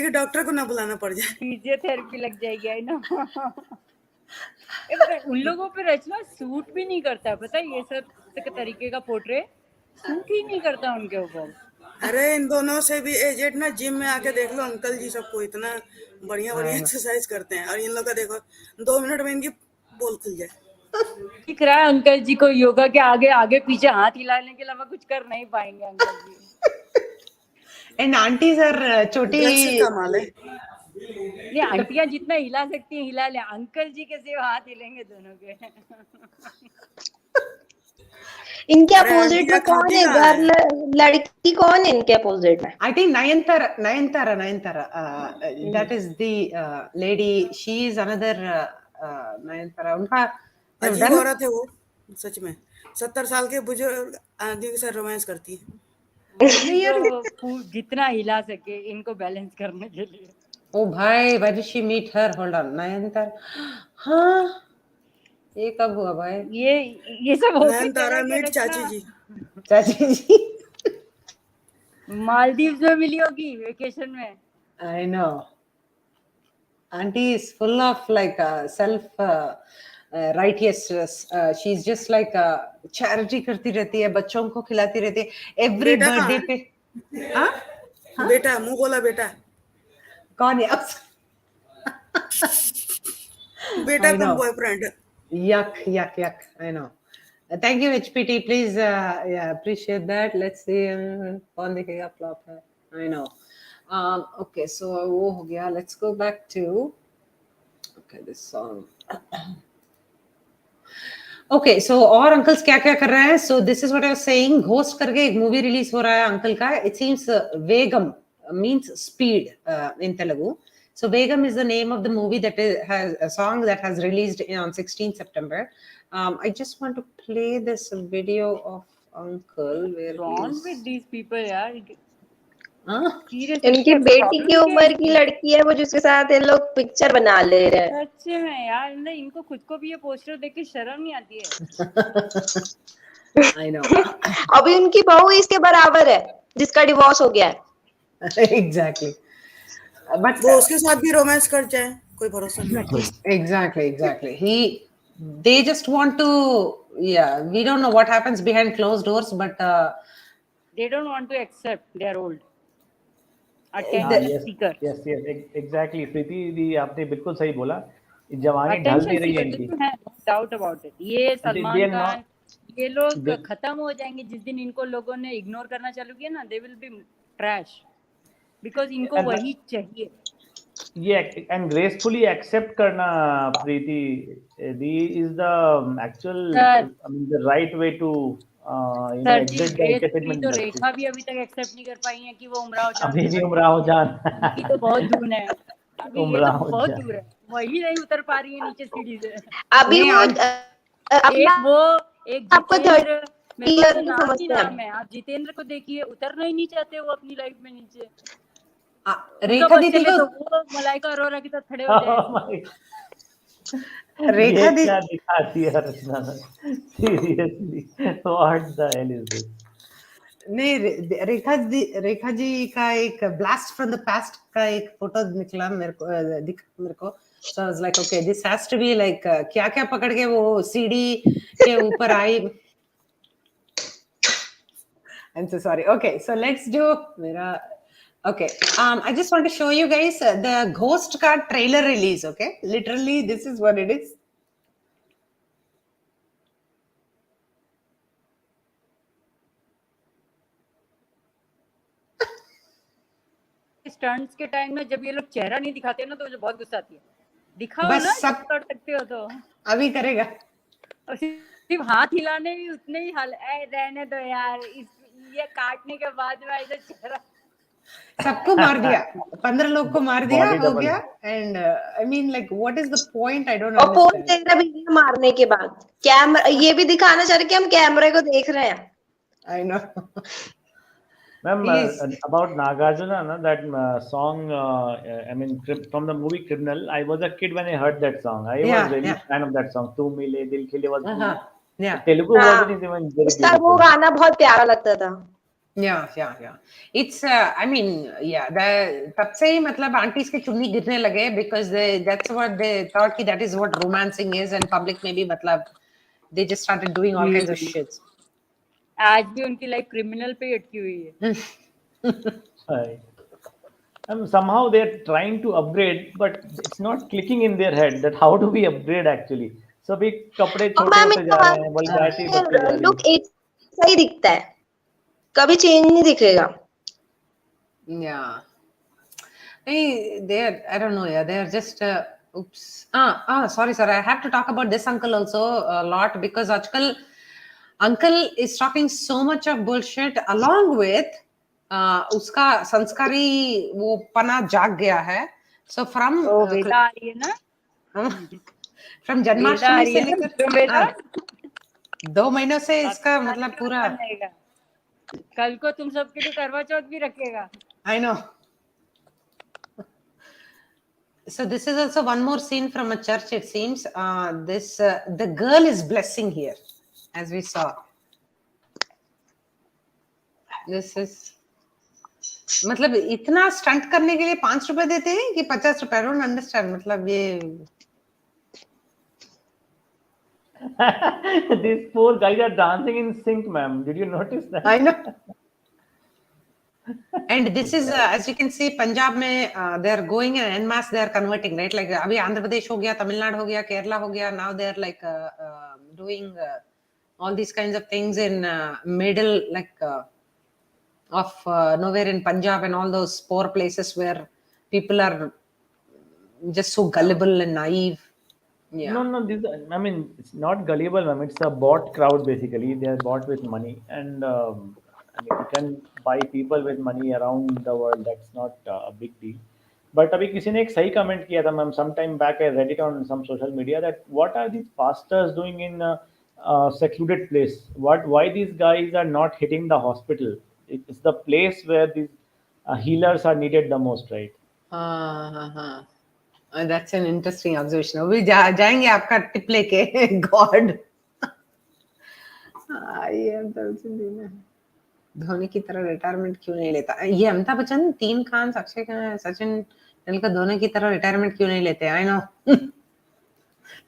के doctor को ना बुलाना पड़ जाए. फिजियोथेरेपी लग जाएगी, है ना. उन लोगों पे रचना सूट भी नहीं करता, पता है. ये सब तरीके का पोर्ट्रेट सूट ही नहीं करता उनके ऊपर. अरे इन दोनों से भी एजेड ना, जिम में आके देख लो अंकल जी सबको इतना बढ़िया एक्सरसाइज करते हैं, और इन लोग का देखो 2 मिनट में इनकी बोल खुल जाए. दिख रहा है अंकल जी को योगा के आगे पीछे हाथ हिलाने के अलावा कुछ कर नहीं पाएंगे uncle ji. And aunty sir छोटी कमाल है. ये आंटियां जितना हिला सकती हैं हिला ले, अंकल जी कैसे हाथ हिलेंगे दोनों के. इनके अपोजिट में कौन है? लड़की कौन है इनके अपोजिट में? I think Nayanthara. That is the lady. She is another Nayanthara. उनका अजीब औरत है वो, सच में. 70 साल के बुजुर्ग आदमी के साथ रोमांस करती है. तो जितना हिला सके इनको बैलेंस करने के लिए. ओ भाई, where did she meet her? Hold on, Nayantara. हाँ, ये कब हुआ भाई? ये सब हो भी नयनतारा जाएगा मीट चाची जी. चाची जी. मालदीव्स में मिली होगी वेकेशन में. I know. Auntie is full of like self righteousness. She's just like charity करती रहती है, बच्चों को खिलाती रहती है. Every बेटा कहाँ birthday है? पे. हाँ? बेटा मुंह बोला बेटा. कौन है? बेटा I come know. Boyfriend. Yuck, yuck, yuck. I know. Thank you, HPT. Please, yeah, appreciate that. Let's see. कौन दिखेगा flop है? I know. Okay, so वो हो गया. Let's go back to this song. Okay, so और uncles क्या क्या कर रहे हैं? So this is what I was saying. Ghost करके एक मूवी रिलीज हो रहा है अंकल का. It seems Begum means speed in Telugu. So Vegam is the name of the movie that has a song that has released on 16th September. I just want to play this video of uncle where Wrong with these people यार. Seriously, इनकी ऐसा बेटी problem की क्या उम्र है की इनकी? लड़की है वो, जिसके साथ ये लोग पिक्चर बना ले रहे हैं. सच में यार, ना इनको खुद को भी ये पोस्टर देख के शर्म नहीं आती है. I know. अभी उनकी बहू इसके बराबर है जिसका डिवोर्स हो गया है. Exactly. But वो उसके साथ भी रोमांस कर जाए, कोई भरोसा नहीं. Exactly. They just want to, yeah, we don't know what happens behind closed doors, but They don't want to accept they are old. yes, exactly. प्रीति दी आपने बिल्कुल सही बोला. जवानी ढल नहीं रही है इनकी. No doubt about it. ये Salman They are Khan, not- ये लोग they- खत्म हो जाएंगे जिस दिन इनको लोगों ने इग्नोर करना चालू किया ना. They will be trash because इनको And- वही चाहिए. ये and gracefully accept करना प्रीति दी is the actual, I mean, the right way to sir ji, exit the entertainment तो industry. रेखा भी अभी तक एक्सेप्ट नहीं कर पाई है कि वो उमराव जान अभी भी उमराव जान की तो बहुत दूर है. अभी ये तो उमराव बहुत जान. दूर है, वही नहीं उतर पा रही है नीचे सीढ़ी से. अभी वो एक आपको जितेंद्र, मेरे को तो नाम ही समझते हैं. नाम है. आप जितेंद्र को देखिए, उतरना ही नहीं चाहते वो अपनी लाइफ में नीचे. रेखा दीदी को तो वो मलाइका अरोरा की तरह खड़े हो जाए. रेखा दी क्या दिखाती है रचना. Seriously, what the hell is this? नहीं, रेखा जी का एक ब्लास्ट फ्रॉम द पास्ट का एक फोटो निकला मेरे को, दिखा मेरे को. So I was like, okay, this has to be like क्या क्या पकड़ के वो सीढ़ी के ऊपर आई. I'm so sorry. Okay, so let's do मेरा. Okay, I just want to show you guys the Ghost का trailer release. Okay, literally this is what it is. Stunts के टाइम में जब ये लोग चेहरा नहीं दिखाते ना तो मुझे बहुत गुस्सा आती है. दिखाओ बस ना, सब कर सकते हो तो. अभी करेगा. और सिर्फ हाथ हिलाने भी उतने ही रहने दो यार. ये काटने के बाद में ऐसा चेहरा. सबको मार दिया, 15 लोग को मार दिया, Body हो double. गया. And I mean, like, what is the point? I don't और फोन understand. देख रहा भी मारने के बाद कैमरा ये भी दिखाना चाह रहे कि हम कैमरे को देख रहे हैं. I know. Ma'am, Yes. about Nagarjuna, that song, I mean, from the movie Criminal, I was a kid when I heard that song. I Yeah, was really yeah. fan of that song. Tu Mile Dil Khile was. Yeah. Telugu हाँ. version is even very उसका वो beautiful. गाना बहुत प्यारा लगता था. Yeah. It's, I mean, yeah, तब से ही मतलब आंटीज के चुन्नी गिरने लगे because that's what they thought कि that is what romancing is, and public में भी मतलब they just started doing all kinds of shit. आज भी उनकी लाइफ क्रिमिनल पे अटकी हुई है. Right. And somehow they're trying to upgrade, but it's not clicking in their head that how do we upgrade actually. सभी कपड़े छोटे होते जा रहे हैं, vulgarity बढ़ती जा रही है. लुक एक सही दिखता है, कभी चेंज नहीं दिखेगा. Yeah. I don't know. Yeah, they're just. Oops. Sorry, sir. I have to talk about this uncle also a lot because आजकल uncle is talking so much of bullshit along with उसका संस्कारी वो पना जाग गया है. So from वेदा आ रही है ना, from जन्माष्टमी से लेकर 2 महीनों से इसका मतलब पूरा. कल को तुम सबके लिए करवा चौथ भी रखेगा. I know. So this is also one more scene from a church. It seems the girl is blessing here, as we saw. This is मतलब इतना स्टंट करने के लिए 5 रुपए देते हैं कि 50 रुपए? I don't understand. मतलब ये These four guys are dancing in sync, ma'am. Did you notice that? I know. And this is as you can see, Punjab में they are going and en masse they are converting, right? Like अभी आंध्र प्रदेश हो गया, तमिलनाडु हो गया, केरला हो गया. Now they are like doing all these kinds of things in middle like of nowhere in Punjab and all those poor places where people are just so gullible and naive. Yeah. No, I mean, it's not gullible, ma'am. It's a bought crowd, basically. They are bought with money. And I mean, you can buy people with money around the world. That's not a big deal. But अभी किसी ने एक सही comment किया था, ma'am. Sometime back, I read it on some social media that what are these pastors doing in a secluded place? Why these guys are not hitting the hospital? It's the place where these healers are needed the most, right? That's an interesting observation. अभी जाएंगे आपका tip लेके. God. Dhoni की तरह retirement क्यों नहीं लेता? ये अमिताभ बच्चन, 3 खान, अक्षय खान, सचिन तेंदुलकर दोनों की तरह रिटायरमेंट क्यों नहीं लेते? I know.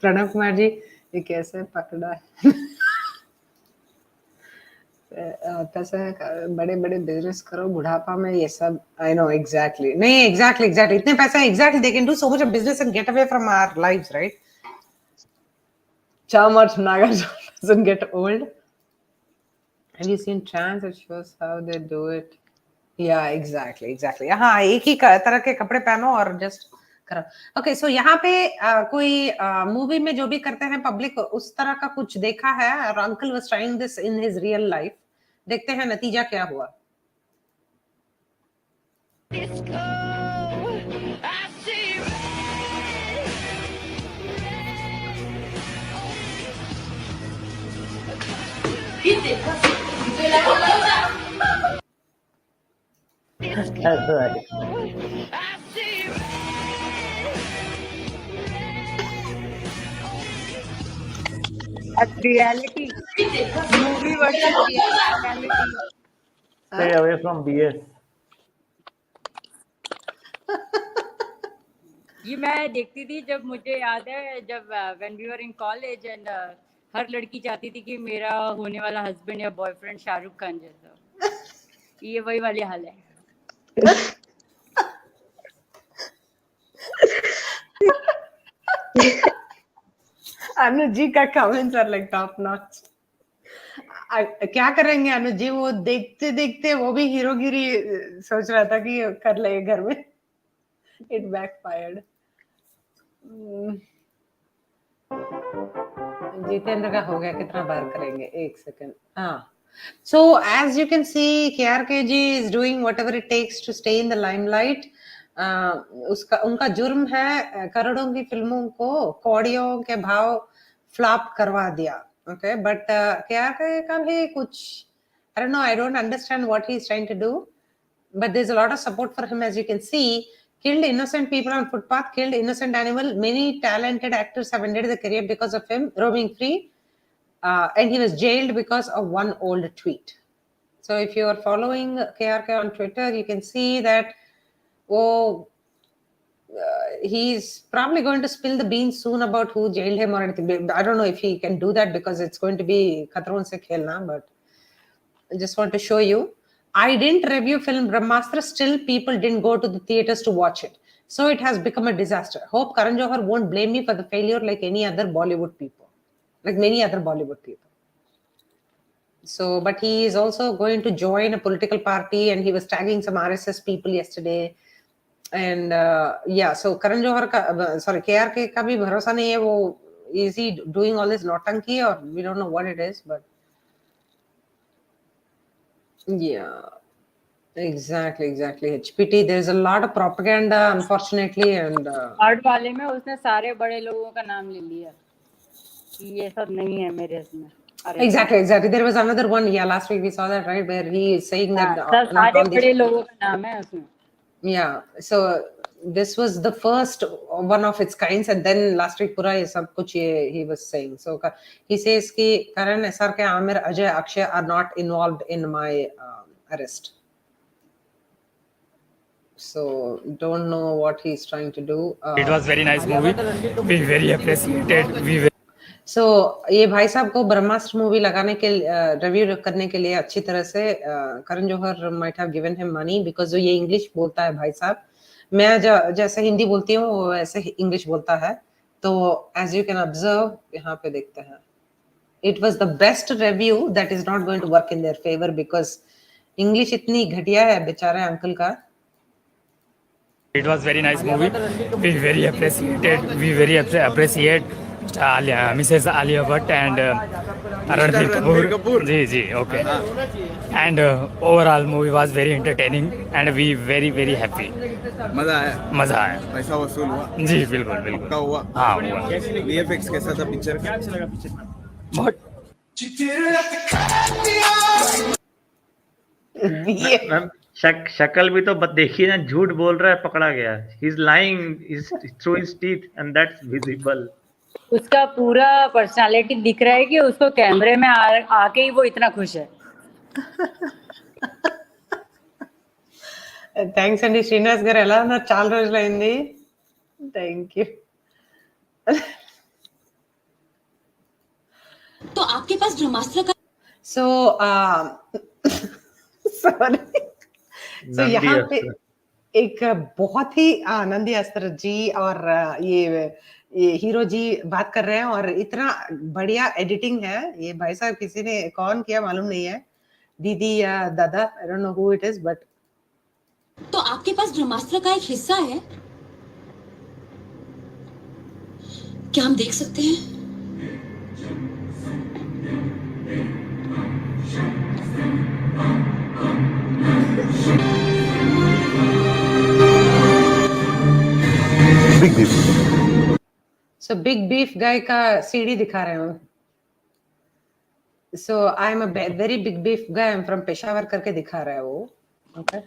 प्रणब कुमार जी ये कैसे पकड़ा है? पैसे बड़े बड़े बिजनेस करो, बुढ़ापा में ये सब. I know exactly. नहीं एग्जैक्टली इतने पैसे exactly they can do so much of business and get away from our lives, right? Charmart Nagarjuna doesn't get old. Have you seen trans? It shows how they do it. Yeah, exactly. हाँ, एक ही तरह के कपड़े पहनो और just करो. Okay, सो यहाँ पे कोई मूवी में जो भी करते हैं पब्लिक, उस तरह का कुछ देखा है और uncle was trying this in his real life. देखते हैं नतीजा क्या हुआ. That's right. reality movie versus reality. Stay away from BS. ये मैं देखती थी जब, मुझे याद है जब when we were in college and हर लड़की चाहती थी कि मेरा होने वाला हस्बैंड या बॉयफ्रेंड शाहरुख खान जैसा. ये वही वाली हाल है. अनुज जी का comments are like top notch. क्या करेंगे अनुज जी, वो देखते देखते वो भी हीरोगिरी सोच रहा था कि कर ले घर में. It backfired. जितेंद्र का हो गया, कितना बार करेंगे? 1 सेकंड. हाँ, so as you can see, KRKG is doing whatever it takes to stay in the limelight. उनका जुर्म है करोड़ों की फिल्मों को कौड़ियों के भाव फ्लॉप करवा दिया. Okay, but KRKG का भी कुछ, I don't know, I don't understand what he's trying to do, but there's a lot of support for him, as you can see. Killed innocent people on footpath, killed innocent animal. Many talented actors have ended their career because of him roaming free. And he was jailed because of one old tweet. So if you are following KRK on Twitter, you can see that he's probably going to spill the beans soon about who jailed him or anything. I don't know if he can do that because it's going to be Khatron se khelna, but I just want to show you. I didn't review film Brahmastra, still people didn't go to the theaters to watch it. So it has become a disaster. Hope Karan Johar won't blame me for the failure like any other Bollywood people. Like many other Bollywood people. So, but he is also going to join a political party and he was tagging some RSS people yesterday. And yeah, so Karan Johar KRK ka bhi bharosa nahi hai. Wo, is he doing all this nautanki or we don't know what it is, but yeah, exactly. HPT, there's a lot of propaganda, unfortunately, and art वाले में उसने सारे बड़े लोगों का नाम ले लिया. ये सब नहीं है मेरे इसमें. Exactly. There was another one. Yeah, last week we saw that, right? Where he is saying that सारे बड़े लोगों का नाम है उसमें. Yeah. So this was the first one of its kinds, and then last week pura ye sab kuch ye he was saying. So he says ki Karan, SRK, Amir, Ajay, Akshay are not involved in my arrest. So don't know what he's trying to do. It was very nice movie. We very appreciated. So ये भाई साहब को ब्रह्मास्त्र movie लगाने के review करने के लिए अच्छी तरह से Karan Johar might have given him money because ये इंग्लिश बोलता है भाई साहब. मैं जैसे हिंदी बोलती हूँ वो वैसे इंग्लिश बोलता है. तो as you can observe यहाँ पे देखते हैं. It was the best review that is not going to work in their favor because English इतनी घटिया है बेचारे अंकल का. It was very nice movie. We very appreciated. We very appreciate Mrs. Alia Bhatt and Ranbir Kapoor. Ji okay. And overall movie was very entertaining and we very happy. मजा आया. पैसा वसूल हुआ? जी बिल्कुल. का हुआ? हाँ हुआ. VFX कैसा था पिक्चर? क्या अच्छा लगा पिक्चर? बहुत. मैम शक्ल भी तो देखिए ना, झूठ बोल रहा है, पकड़ा गया. He is lying through his teeth and that's visible. उसका पूरा पर्सनालिटी दिख रहा है कि उसको कैमरे में आके ही वो इतना खुश है. థ్యాంక్స్ అండి శ్రీనివాస్ గారు, ఎలా ఉన్నారు? చాలా రోజులైంది. Thank you. तो आपके पास ब्रह्मास्त्र का सो सॉरी. सो यहाँ पे एक बहुत ही नंदी अस्त्र जी और ये हीरो जी बात कर रहे हैं और इतना बढ़िया एडिटिंग है. ये भाई साहब किसी ने कौन किया मालूम नहीं है, दीदी या दादा, I don't know who it is, but तो आपके पास ब्रह्मास्त्र का एक हिस्सा है, क्या हम देख सकते हैं? Big beef. So big beef guy का सीडी दिखा रहे हूँ. So I am a very big beef guy, I am from Peshawar करके दिखा रहा है वो. Okay.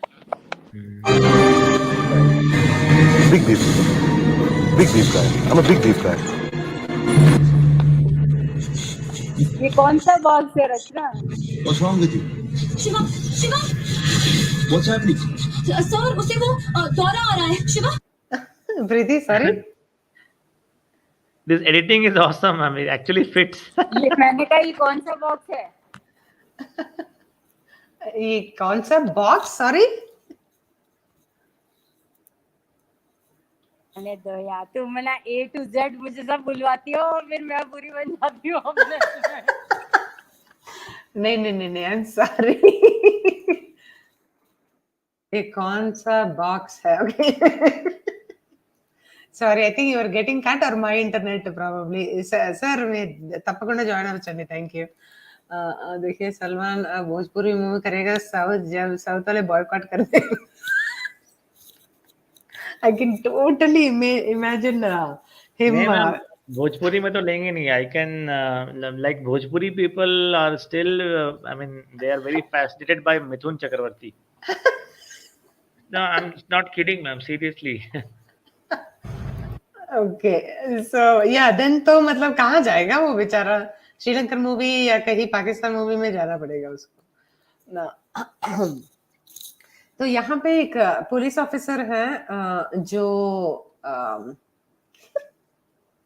Big beef guy. I am a big beef guy. ये कौन सा बॉक्स है Rachna? What's wrong with you? Shiva, What's happening? Sir उसे वो दौरा आ रहा है. Shiva, Preeti sorry. This editing is awesome. I mean, it actually fits. ये मैंने कहा ये कौन सा बॉक्स है? ये कौन सा बॉक्स? सॉरी. मैंने दो यार, तुम ना A to Z मुझे सब बुलवाती हो और फिर मैं बुरी बन जाती हूँ. नहीं, आई एम सॉरी. ये कौन सा बॉक्स है? Okay. Sorry, I think your getting cut or my internet probably. Sir मैं తప్పకుండా జాయిన్ అవ్వచ్చండి. Thank you. देखिए सलमान भोजपुरी मूवी करेगा, साउथ वाले बॉयकॉट कर देंगे. I can totally imagine him. Bhojpuri में तो लेंगे नहीं. I can like Bhojpuri people are still, I mean they are very fascinated by Mithun Chakraborty. No, I'm not kidding, ma'am. Seriously. Okay. So yeah then तो मतलब कहाँ जाएगा वो बेचारा? श्रीलंकन मूवी या कहीं पाकिस्तान मूवी में जाना पड़ेगा उसको ना. तो यहाँ पे एक पुलिस ऑफिसर है जो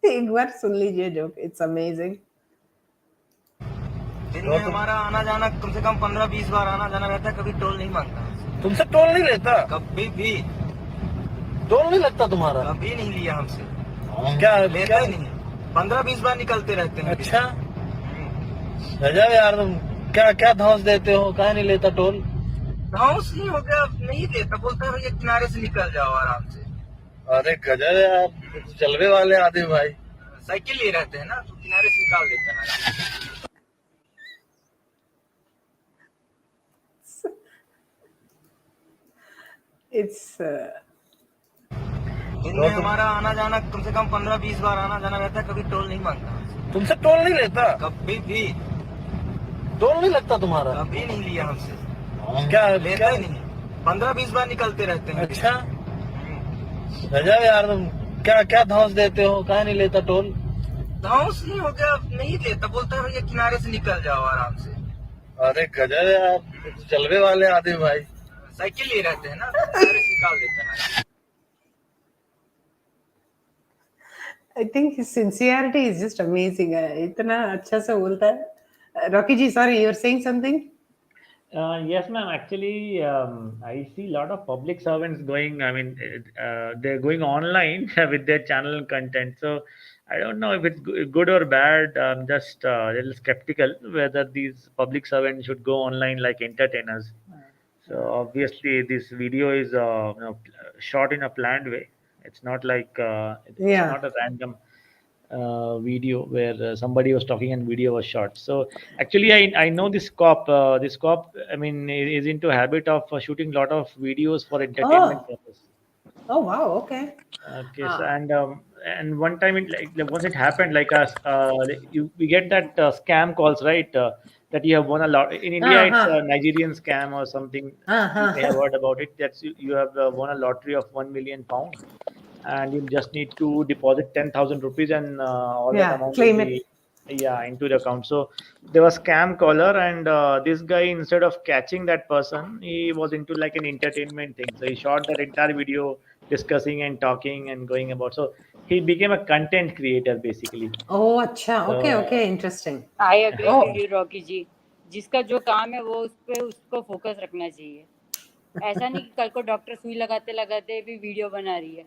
एक बार सुन लीजिए जोक, इट्स अमेजिंग. दिन में हमारा आना जाना कम से कम 15-20 बार आना जाना रहता है. कभी टोल नहीं मांगता. तुमसे टोल नहीं लेता? कभी भी टोल नहीं लगता तुम्हारा? कभी नहीं लिया हमसे. क्या लेता ही नहीं. 15-20 बार निकलते रहते हैं. अच्छा गजब यार, तुम क्या धौंस देते हो? कहाँ नहीं लेता टोल? धौंस नहीं हो गया, नहीं देता. बोलता है भैया किनारे से निकल जाओ आराम से. अरे गजब यार, जलवे वाले आदमी भाई. साइकिल लिए रहते हैं ना, तो किनारे से निकाल देता है. इट्स दिन में हमारा आना जाना कम से कम 15-20 बार आना जाना रहता है. कभी टोल नहीं मांगता. तुमसे टोल नहीं लेता? कभी भी टोल नहीं लगता तुम्हारा? कभी नहीं लिया हमसे. क्या लेता ही नहीं. 15-20 बार निकलते रहते हैं. अच्छा गजब यार, तुम क्या क्या धौंस देते हो, कहाँ नहीं लेता टोल? धौंस नहीं हो गया, नहीं लेता, बोलता है भैया किनारे से निकल जाओ आराम से। अरे गजब यार, जलवे वाले आदमी भाई। साइकिल लिए रहते हैं ना, किनारे से निकाल देता है। I think his sincerity is just amazing. इतना अच्छा से बोलता है. Rocky ji, sorry, you were saying something? Yes, ma'am. Actually, I see a lot of public servants going. I mean, they're going online with their channel content. So I don't know if it's good or bad. I'm just a little skeptical whether these public servants should go online like entertainers. So obviously, this video is shot in a planned way. It's not like it's not a random video where somebody was talking and video was shot. So actually, I know this cop. This cop, I mean, is into habit of shooting a lot of videos for entertainment purpose. Oh wow, okay. Okay, so and one time it like once it happened like us, we get that scam calls, right? That you have won a lot in India. It's a Nigerian scam or something. You may have heard about it. That's you have won a lottery of £1 million, and you just need to deposit 10,000 rupees, and all that amount will claim be it. into the account. So there was scam caller, and this guy, instead of catching that person, he was into like an entertainment thing. So he shot that entire video discussing and talking and going about. So he became a content creator basically. Oh, अच्छा. Okay, okay, interesting. I agree with you, Rocky जी. जिसका जो काम है वो उस पे उसको focus रखना चाहिए. ऐसा नहीं कि कल को डॉक्टर सुई लगाते लगाते भी वीडियो बना रही है.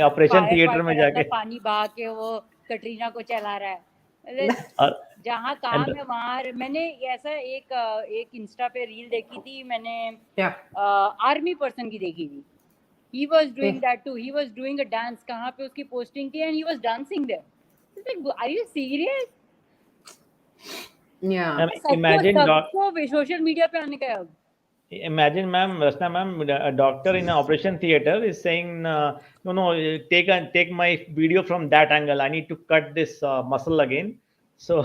ऑपरेशन थिएटर में जाके पानी बहा के वो कटरीना को चला रहा है. जहाँ काम है वहाँ. मैंने ऐसा एक इंस्टा पे रील देखी थी मैंने. आर्मी पर्सन की देखी थी. He was doing that too. He was doing a dance. कहाँ पे उसकी पोस्टिंग थी and he was dancing there. It's like, are you serious? Yeah. Imagine सबको सोशल मीडिया पे आने का है अब. Imagine, ma'am, Rasna ma'am, a doctor in an operation theater is saying, no, take my video from that angle. I need to cut this muscle again. So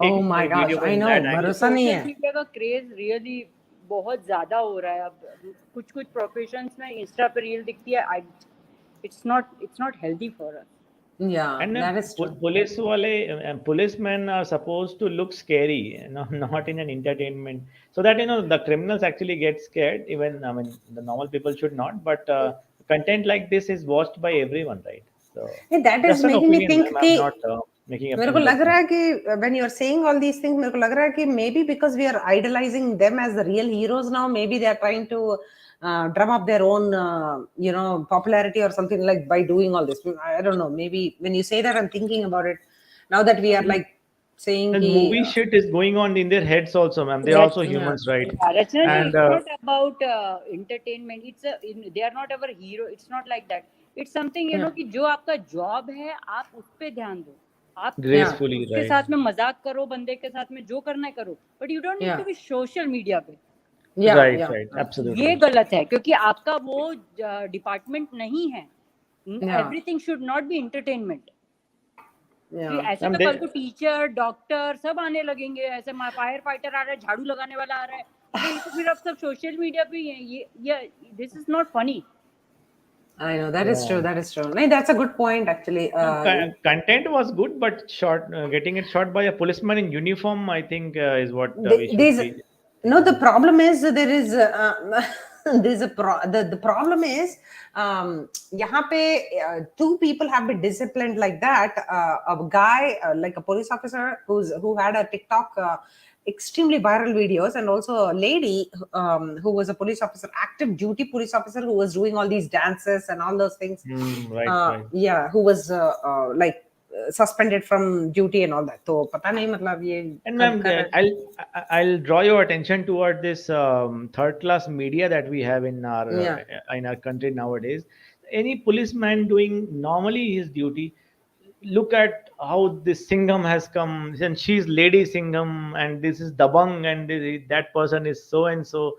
take oh my gosh, I know. भरोसा नहीं है. Social media का craze really बहुत ज्यादा हो रहा है अब. कुछ प्रोफेशंस में इंस्टा पे रील दिखती है. It's not healthy for us. Yeah, and that is true. Policemen are supposed to look scary, not in an entertainment, so that the criminals actually get scared. Even I mean, the normal people should not, but content like this is watched by everyone, right? So that is making me think that मेरे को लग रहा है कि when you are saying all these things, मेरे को लग रहा है कि maybe because we are idolizing them as the real heroes now, maybe they are trying to drum up their own popularity or something, like by doing all this. I don't know, maybe when you say that, I'm thinking about it now that we are like saying the movie shit is going on in their heads also, ma'am. They're also humans, right? It's not about entertainment. They are not our hero. It's not like that. It's something कि जो आपका job है आप उस पे ध्यान दो. आप gracefully उसके साथ में मजाक करो, बंदे के साथ में जो करना है करो, but you don't need to be social media पे. right, absolutely. ये गलत है क्योंकि आपका वो डिपार्टमेंट नहीं है. Everything should not be entertainment. ऐसे तो कल को टीचर डॉक्टर सब आने लगेंगे. ऐसे फायर फाइटर आ रहा है, झाड़ू लगाने वाला आ रहा है, तो फिर अब सब सोशल मीडिया पे ही है. This is not funny. I know, that is true. That is true. No, that's a good point, actually. Content was good, but getting it shot by a policeman in uniform, I think, is what we should be. No, the problem is there is the problem is यहाँ पे two people have been disciplined like that. A guy like a police officer who had a TikTok extremely viral videos, and also a lady who was a police officer, active duty police officer, who was doing all these dances and all those things. Right. Yeah, who was like suspended from duty and all that. So पता नहीं मतलब ये. And ma'am, I'll draw your attention toward this third class media that we have in our country nowadays. Any policeman doing normally his duty, look at how this Singham has come, and she's Lady Singham, and this is Dabang, and that person is so and so.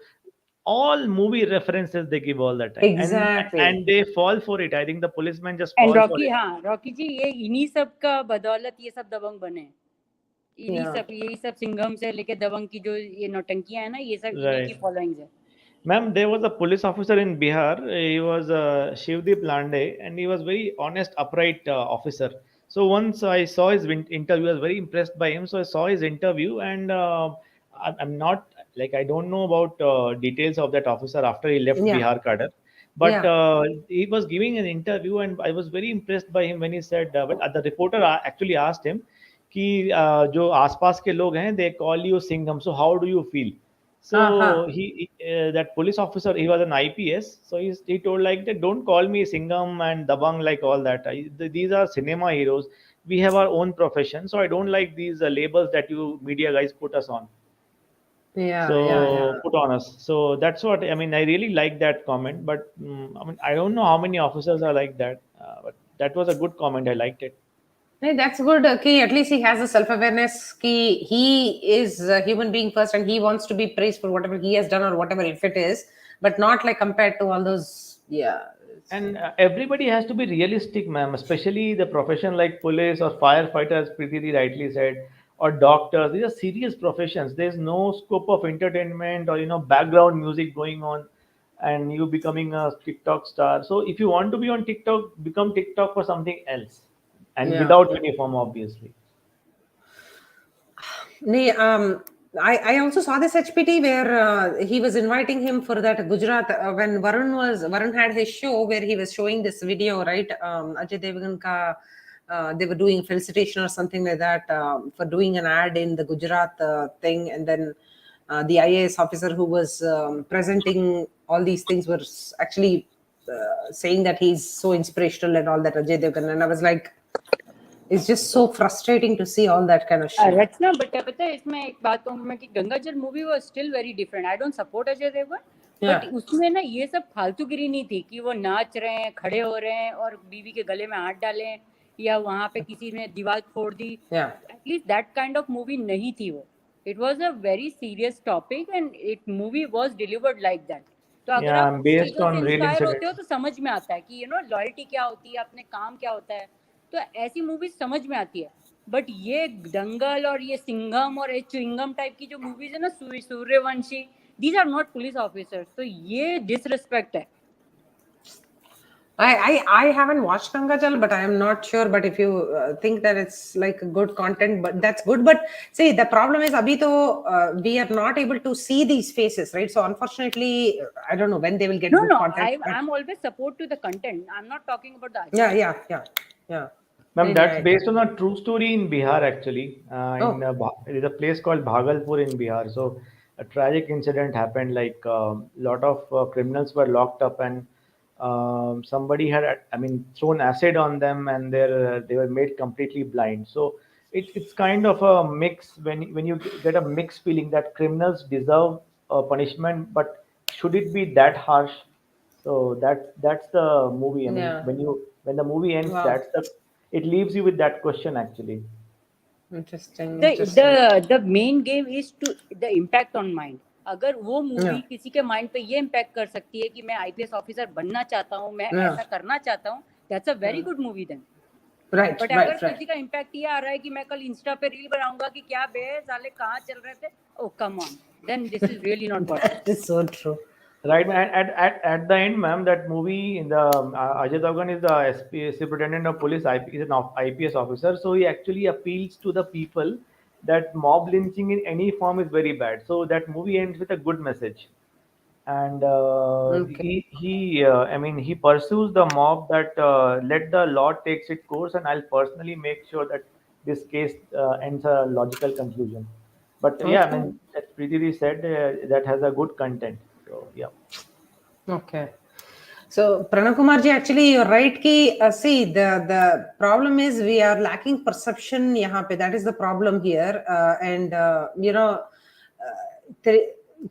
All movie references they give all the time. Exactly. And they fall for it. I think the policemen just fall for it. हाँ, Rocky जी, ये इन्हीं सब का बदौलत ये सब दबंग बने. यही सब सिंघम से लेके दबंग की जो ये नौटंकियां है ना, ये सब इन्हीं की फॉलोइंग्स है. Ma'am, there was a police officer in Bihar. He was Shivdeep Lande, and he was very honest, upright officer. So once I saw his interview, I was very impressed by him. So I saw his interview, and I'm not like I don't know about details of that officer after he left Yeah. Bihar cadre, but Yeah. he was giving an interview, and I was very impressed by him when he said, the reporter actually asked him, कि जो आसपास के लोग हैं, they call you Singham. So how do you feel? So that police officer, he was an IPS. So he told like that, don't call me Singham and Dabang like all that. These are cinema heroes. We have our own profession. So I don't like these labels that you media guys put us on. So put on us. So that's what I mean. I really like that comment. But I mean, I don't know how many officers are like that. But that was a good comment. I liked it. Hey, that's good. Okay, at least he has a self-awareness. He is a human being first, and he wants to be praised for whatever he has done or whatever if it is, but not like compared to all those. Yeah. And everybody has to be realistic, ma'am, especially the profession like police or firefighters, Preeti rightly said, or doctors. These are serious professions. There's no scope of entertainment or background music going on, and you becoming a TikTok star. So if you want to be on TikTok, become TikTok for something else, and Yeah. without uniform, obviously. I also saw this HPT where he was inviting him for that Gujarat when Varun had his show where he was showing this video, right? Ajay Devgan ka they were doing felicitation or something like that for doing an ad in the Gujarat thing, and then the IAS officer who was presenting all these things was actually saying that he's so inspirational and all that, Ajay Devgan, and I was like, it's just so frustrating to see all that kind of shit. Rachna but पता है इसमें एक बात कहूँ मैं कि Gangajal movie was still very different. I don't support Ajay Devgan, but उसमें ना ये सब फालतूगिरी नहीं थी कि वो नाच रहे हैं, खड़े हो रहे हैं और बीवी के गले में हाथ डाले या वहां पे किसी ने दीवार फोड़ दी. At least that kind of movie नहीं थी वो. It was a very serious topic and it movie was delivered like that. तो अगर आप चीजों से इंस्पायर होते हो तो समझ में आता है कि लॉयल्टी क्या होती है, अपने काम क्या होता है, तो ऐसी मूवीज समझ में आती है. बट ये दंगल और ये सिंघम और ये च्युइंगम टाइप की जो मूवीज है ना, Sooryavanshi, these are not police officers. तो ये डिसरिस्पेक्ट है. I haven't watched Gangajal, but I am not sure. But if you think that it's like good content, but that's good. But see, the problem is, abhi to we are not able to see these faces, right? So unfortunately, I don't know when they will get good content. I'm always support to the content. I'm not talking about the yeah. Ma'am, that's based on a true story in Bihar actually. There is a place called Bhagalpur in Bihar. So a tragic incident happened. Like lot of criminals were locked up, and somebody had, thrown acid on them, and they were made completely blind. So it's kind of a mix when you get a mixed feeling that criminals deserve a punishment, but should it be that harsh? So that's the movie. I mean, when the movie ends, it leaves you with that question actually. Interesting. The main game is to the impact on mind. अगर वो movie किसी के mind पे ये impact कर सकती है कि मैं आईपीएस ऑफिसर बनना चाहता हूँ, मैं ऐसा करना चाहता हूँ, that's a very good movie then. Right. But अगर किसी का इम्पैक्ट ये आ रहा है कि मैं कल इंस्टा पे रील बनाऊंगा कि क्या बे साले कहाँ चल रहे थे, oh come on, then this is really not possible. This is so true. Right, at the end, ma'am, that movie in the Ajay Devgan is the superintendent of police, is an IPS officer. So he actually appeals to the people that mob lynching in any form is very bad. So that movie ends with a good message, and he pursues the mob that let the law takes its course, and I'll personally make sure that this case ends a logical conclusion. But yeah, I mean, as Preeti said, that has a good content. So yeah. Okay. So Pranav Kumar ji, actually you're right ki see the problem is we are lacking perception yahan pe. That is the problem here, and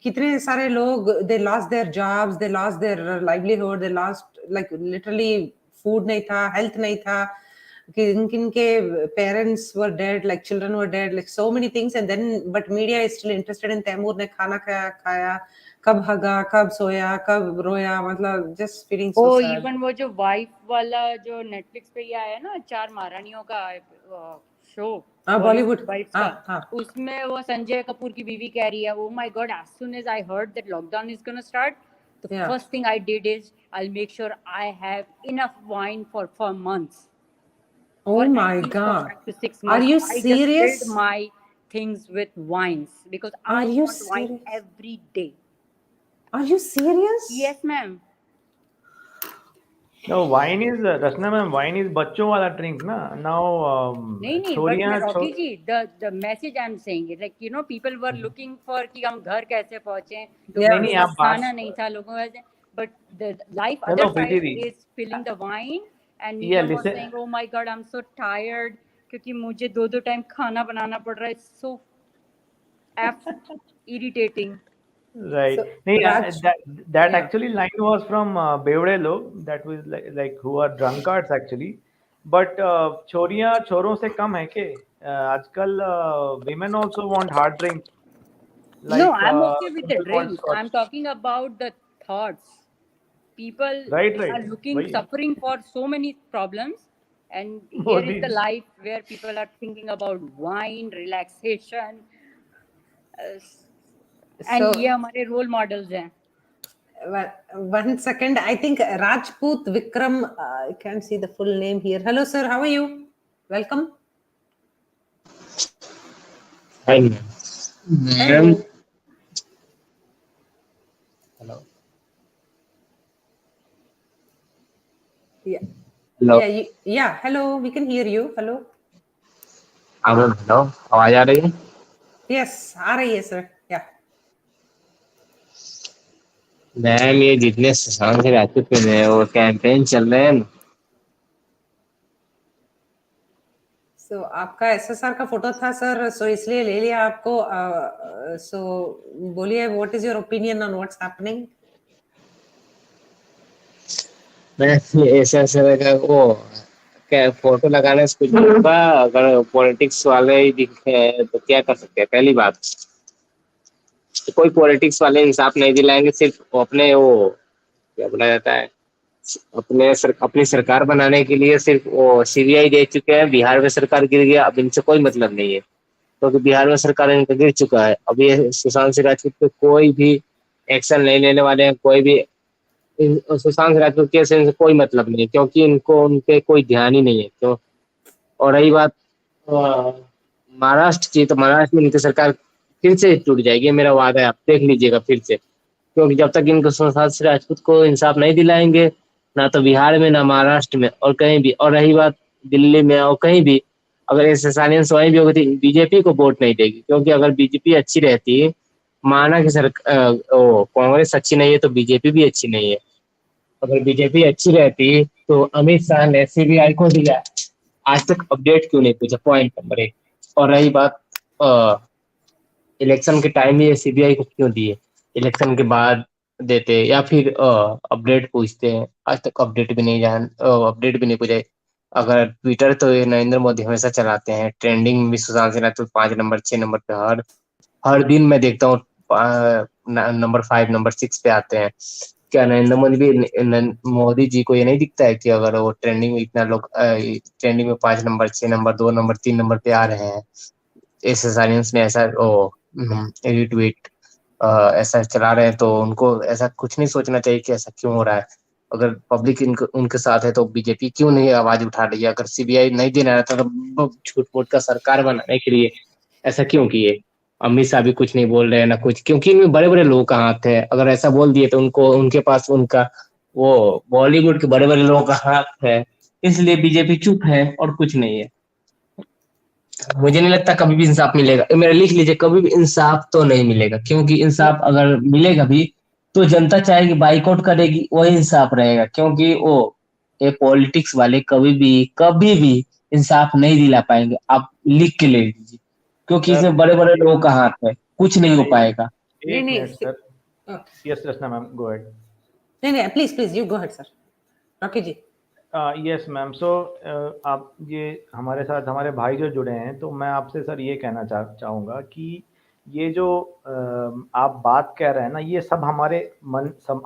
kitne sare log, they lost their jobs, they lost their livelihood, they lost like literally food nahi tha, health nahi tha, kinke parents were dead, like children were dead, like so many things, and then but media is still interested in Taimur ne khana khaya. कब हगा, कब सोया, कब रोया, मतलब just feeling so ओ sad. Even वो जो wife वाला जो Netflix पे ये आया ना 4 महारानियों का शो, हाँ बॉलीवुड बॉलीवुड, वाइफ्स हाँ का, हाँ उसमें वो संजय कपूर की बीवी कह रही है, oh my god, as soon as I heard that lockdown is gonna start, the Yeah. First thing I did is I make sure I have enough wine for months, Oh for my at least for God. 5 to 6 Are months. you I just serious? filled my things with wines because I Are you want wine serious? every day. Are you serious? Yes, ma'am. No, wine is Rachna ma'am. Wine is बच्चों वाला drink ना. Now नहीं, but Chhoriyan Rocky ji, the message I'm saying is like, you know, people were looking for कि हम घर कैसे पहुँचे, लोगों के पास खाना नहीं था, लोगों को ऐसे, but the life other no, side Preeti is filling the wine and yeah, Neelam was listen. saying, oh my God, I'm so tired क्योंकि मुझे 2-2 टाइम खाना बनाना पड़ रहा है, it's so irritating. Right. So, नहीं, Raj, that yeah. actually line was from बेवड़े लोग, that was like who are drunkards actually. But Chhoriyan छोरों से कम है के? आजकल women also want hard drink. No, Like I'm okay with the people want drinks. scotch. I'm talking about the thoughts. People Right. are looking, वही suffering for so many problems, and here Modi is the life where people are thinking about wine, relaxation, and So, ये हमारे role models हैं. one second. I think Rajput Vikram. I can't see the full name here. Hello, sir. How are you? Welcome. Hi, Hello. ma'am. Hello. Yeah. Hello. Yeah. Hello. We can hear you. Hello. हाँ ma'am, hello, आवाज आ रही है? Yes. आ रही है sir. Yeah. Ma'am ये जितने सुशांत सिंह राजपूत पे हैं वो कैंपेन चल रहे हैं। So आपका SSR का फोटो था सर, so इसलिए ले लिया आपको. So बोलिए, what is your opinion on what's happening? मैं ऐसा ऐसा लगा वो क्या फोटो लगाने से कुछ नहीं होगा, अगर पॉलिटिक्स वाले ही दिखे तो क्या कर सकते हैं? पहली बात, कोई पॉलिटिक्स वाले इंसाफ नहीं दिलाएंगे, सिर्फ वो अपने वो क्या बोला जाता है, अपनी सरकार बनाने के लिए सिर्फ वो सीबीआई दे चुके हैं। बिहार में सरकार गिर गया, अब इनसे कोई मतलब नहीं है क्योंकि बिहार में सरकार इनका गिर चुका है। अब ये सुशांत सिंह राजपूत पे कोई भी एक्शन नहीं लेने वाले हैं, कोई भी सुशांत सिंह राजपूत केस से इनसे कोई मतलब नहीं है क्योंकि इनको उनपे कोई ध्यान ही नहीं है। क्यों? और रही बात महाराष्ट्र की, तो महाराष्ट्र में इनकी सरकार फिर से टूट जाएगी, मेरा वादा है, आप देख लीजिएगा फिर से, क्योंकि जब तक इनको सुशांत सिंह राजपूत को इंसाफ नहीं दिलाएंगे, ना तो बिहार में ना महाराष्ट्र में और कहीं भी, और रही बात दिल्ली में और कहीं भी, अगर ऐसे साइलेंस वहीं भी होगी तो बीजेपी को वोट नहीं देगी, क्योंकि अगर बीजेपी अच्छी रहती, माना कि कांग्रेस अच्छी नहीं है तो बीजेपी भी अच्छी नहीं है। अगर बीजेपी अच्छी रहती तो अमित शाह ने सीबीआई को दिया, आज तक अपडेट क्यों नहीं पूछा? Point number 1। और रही बात इलेक्शन के टाइम ये सीबीआई को क्यों दिए? इलेक्शन के बाद देते या फिर अपडेट पूछते हैं, आज तक अपडेट भी नहीं अपडेट भी नहीं पूछे। अगर ट्विटर तो ये नरेंद्र मोदी हमेशा चलाते हैं, ट्रेंडिंग भी सुशांत सिंह राजपूत 5 नंबर 6 नंबर पे हर दिन मैं देखता हूँ, नंबर 5 नंबर 6 पे आते हैं। क्या नरेंद्र मोदी जी को ये नहीं दिखता है कि अगर वो ट्रेंडिंग में इतना लोग ट्रेंडिंग में 5 नंबर 6 नंबर 2 नंबर 3 नंबर पे आ रहे हैं, ऐसे साइलेंस में ऐसा रिट्वीट ऐसा चला रहे हैं, तो उनको ऐसा कुछ नहीं सोचना चाहिए कि ऐसा क्यों हो रहा है। अगर पब्लिक उनके साथ है तो बीजेपी क्यों नहीं आवाज उठा रही है? अगर सीबीआई नहीं देना रहता तो झूठ मूठ का सरकार बनाने के लिए ऐसा क्यों किए? अमित शाह भी कुछ नहीं बोल रहे हैं ना कुछ, क्योंकि इनमें बड़े बड़े लोगों का हाथ है। अगर ऐसा बोल दिए तो उनको उनके पास उनका वो बॉलीवुड के बड़े बड़े लोगों का हाथ है, इसलिए बीजेपी चुप है और कुछ नहीं है। मुझे नहीं लगता कभी भी इंसाफ मिलेगा, मेरा लिख लीजिए, कभी भी इंसाफ तो नहीं मिलेगा, क्योंकि इंसाफ अगर मिलेगा भी तो जनता चाहेगी, बाइकआउट करेगी, वही इंसाफ रहेगा। क्योंकि वो ये पॉलिटिक्स वाले कभी भी इंसाफ नहीं दिला पाएंगे, आप लिख के ले लीजिए, क्योंकि इसमें बड़े बड़े लोगों का हाथ है, कुछ नहीं हो पाएगा। नहीं नहीं sir, yes Rachna ma'am, go ahead. नहीं please you go ahead sir, Rocky ji. Yes ma'am, so आप ये हमारे साथ हमारे भाई जो जुड़े हैं, तो मैं आपसे सर ये कहना चाहूँगा कि ये जो आप बात कह रहे हैं ना, ये सब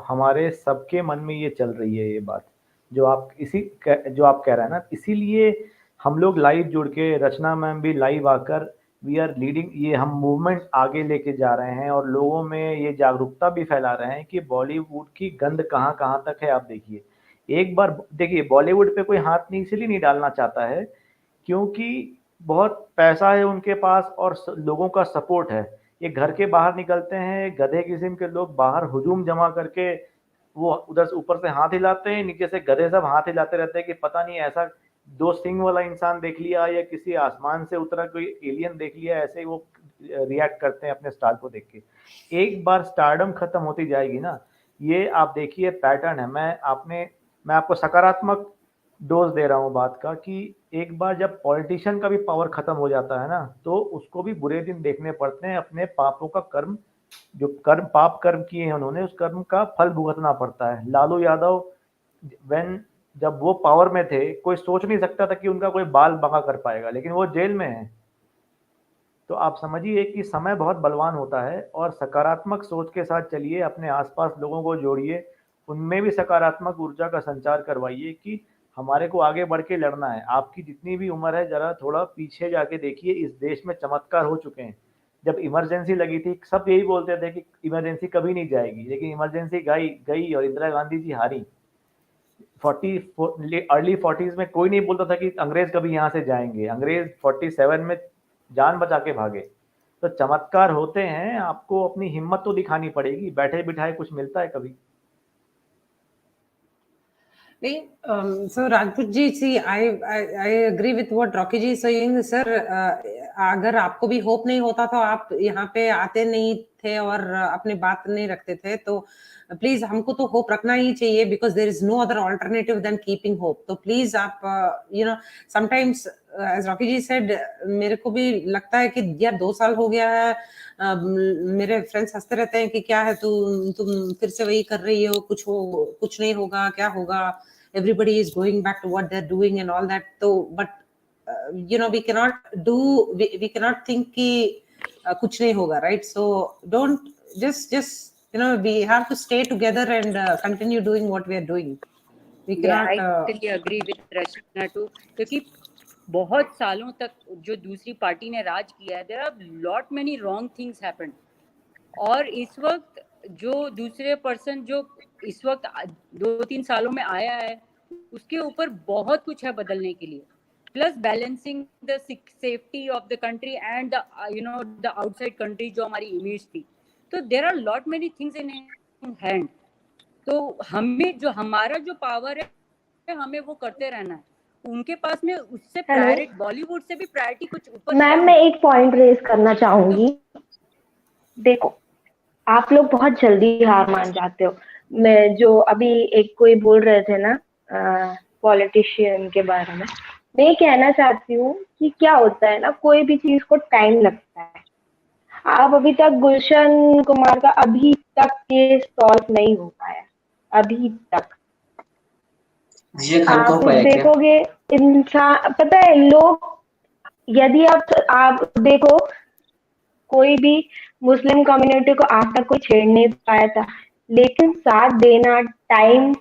हमारे सबके मन में ये चल रही है ये बात जो आप कह रहे हैं ना। इसीलिए हम लोग लाइव जुड़ के, रचना मैम भी लाइव आकर, वी आर लीडिंग, ये हम मूवमेंट आगे लेके जा रहे हैं और लोगों में ये जागरूकता भी फैला रहे हैं कि बॉलीवुड की गंद कहाँ कहाँ तक है। आप देखिए, एक बार देखिए, बॉलीवुड पे कोई हाथ नहीं इसलिए नहीं डालना चाहता है क्योंकि बहुत पैसा है उनके पास और लोगों का सपोर्ट है। ये घर के बाहर निकलते हैं, गधे किस्म के लोग बाहर हुजूम जमा करके वो उधर से ऊपर से हाथ हिलाते हैं, नीचे से गधे सब हाथ हिलाते रहते हैं कि पता नहीं ऐसा दो सिंग वाला इंसान देख लिया या किसी आसमान से उतरा कोई एलियन देख लिया, ऐसे ही वो रिएक्ट करते हैं अपने स्टार को देख के। एक बार स्टारडम खत्म होती जाएगी ना, ये आप देखिए पैटर्न है। मैं आपको सकारात्मक डोज दे रहा हूँ बात का कि एक बार जब पॉलिटिशियन का भी पावर खत्म हो जाता है ना, तो उसको भी बुरे दिन देखने पड़ते हैं। अपने पापों का कर्म, जो पाप कर्म किए हैं उन्होंने, उस कर्म का फल भुगतना पड़ता है। लालू यादव जब वो पावर में थे, कोई सोच नहीं सकता था कि उनका कोई बाल बांका कर पाएगा, लेकिन वो जेल में है। तो आप समझिए कि समय बहुत बलवान होता है और सकारात्मक सोच के साथ चलिए, अपने आसपास लोगों को जोड़िए, उनमें भी सकारात्मक ऊर्जा का संचार करवाइए कि हमारे को आगे बढ़ के लड़ना है। आपकी जितनी भी उम्र है, जरा थोड़ा पीछे जाके देखिए, इस देश में चमत्कार हो चुके हैं। जब इमरजेंसी लगी थी, सब यही बोलते थे कि इमरजेंसी कभी नहीं जाएगी, लेकिन इमरजेंसी गई और इंदिरा गांधी जी हारी। अर्ली 40s में कोई नहीं बोलता था कि अंग्रेज कभी यहाँ से जाएंगे। अंग्रेज 47 में जान बचा के भागे। तो चमत्कार होते हैं, आपको अपनी हिम्मत तो दिखानी पड़ेगी। बैठे बिठाए कुछ मिलता है कभी नहीं? So Rajput ji, see, I agree with what Rocky ji is saying, sir. अगर आपको भी होप नहीं होता तो आप यहाँ पे आते नहीं थे और अपनी बात नहीं रखते थे। तो प्लीज हमको तो होप रखना ही चाहिए, because there is no other alternative than keeping hope. तो प्लीज आप sometimes as Rocky ji said, मेरे को भी लगता है कि यार 2 साल हो गया है। मेरे फ्रेंड्स हंसते रहते हैं कि क्या है तुम फिर से वही कर रही हो, कुछ नहीं होगा, क्या होगा, everybody is going back to what they're doing and all that. So but we cannot think ki kuch nahi hoga, right? So don't just we have to stay together and continue doing what we are doing. We cannot I totally agree with Rachna too, क्योंकि बहुत सालों तक जो दूसरी party ने राज किया है, there are lot many wrong things happened, और इस वक्त जो दूसरे पर्सन जो इस वक्त 2-3 सालों में आया है, उसके ऊपर बहुत कुछ है बदलने के लिए। Plus balancing the safety of the country and the outside country जो हमारी इमेज थी। तो there are lot many things in hand. तो हमें जो हमारा जो पावर है, हमें वो करते रहना है। उनके पास में उससे प्रायोरिटी, बॉलीवुड से भी प्रायोरिटी कुछ ऊपर। मैम, मैं एक पॉइंट रेज करना चाहूंगी। देखो, आप लोग बहुत जल्दी हार मान जाते हो। मैं जो अभी एक कोई बोल रहे थे ना पॉलिटिशियन के बारे में, मैं कहना चाहती हूँ कि क्या होता है ना, कोई भी चीज को टाइम लगता है। आप अभी तक गुलशन कुमार का अभी तक केस सॉल्व नहीं हो पाया, अभी तक। आप देखोगे इंसान, पता है लोग, यदि आप देखो, कोई भी मुस्लिम कम्युनिटी को आज तक कोई छेड़ नहीं पाया था, लेकिन साथ देना टाइम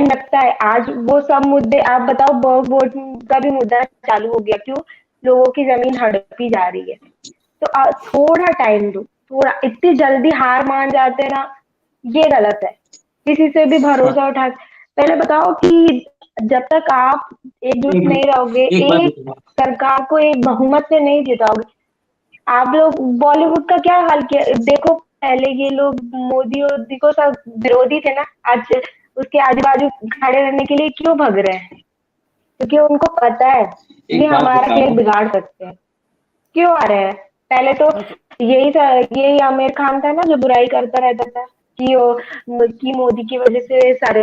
लगता है। आज वो सब मुद्दे, आप बताओ, वोट का भी मुद्दा चालू हो गया, क्यों? लोगों की जमीन हड़पी जा रही है। तो थोड़ा टाइम दो, थोड़ा। इतनी जल्दी हार मान जाते ना, ये गलत है। किसी से भी भरोसा उठा, पहले बताओ कि जब तक आप एकजुट नहीं रहोगे, एक सरकार को एक बहुमत से नहीं जिताओगे। आप लोग बॉलीवुड का क्या हाल किया देखो। पहले ये लोग मोदी को सब विरोधी थे ना, आज उसके आजू बाजू खड़े रहने के लिए क्यों भग रहे हैं? क्योंकि उनको पता है कि हमारा खेल बिगाड़ सकते हैं। क्यों आ रहे हैं? पहले तो यही आमिर खान था ना, जो बुराई करता रहता था कि मोदी की वजह से सारे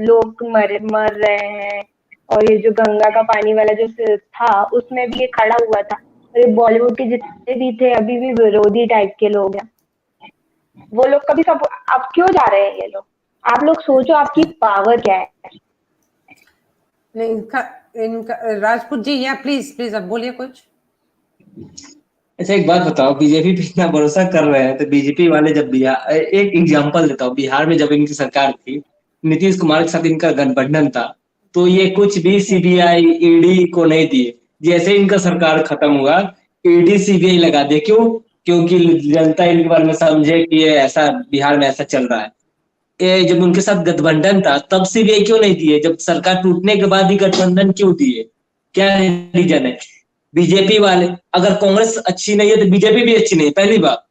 लोग मर रहे हैं। और ये जो गंगा का पानी वाला जो था, उसमें भी ये खड़ा हुआ था। बॉलीवुड के जितने भी थे, अभी भी विरोधी टाइप के लोग हैं। वो लोग कभी सब, अब क्यों जा रहे हैं ये लोग? आप लोग सोचो, आपकी पावर क्या है? इनका राजपूत जी, या प्लीज आप बोलिए कुछ। अच्छा एक बात बताओ, बीजेपी पे इतना भरोसा कर रहे हैं तो बीजेपी वाले जब बिहार, एक एग्जांपल देता हूँ, बिहार में जब इनकी सरकार थी, नीतीश कुमार के साथ इनका गठबंधन था, तो ये कुछ भी सीबीआई ईडी को नहीं दिए। जैसे इनका सरकार खत्म हुआ, ईडी सीबीआई लगा दे। क्यों? क्योंकि जनता इनके बारे में समझे कि ये ऐसा बिहार में ऐसा चल रहा है। जब उनके साथ गठबंधन था तब सीबीआई क्यों नहीं दिए? जब सरकार टूटने के बाद ही गठबंधन क्यों दिए? क्या रीजन है? बीजेपी वाले, अगर कांग्रेस अच्छी नहीं है तो बीजेपी भी अच्छी नहीं है, पहली बात।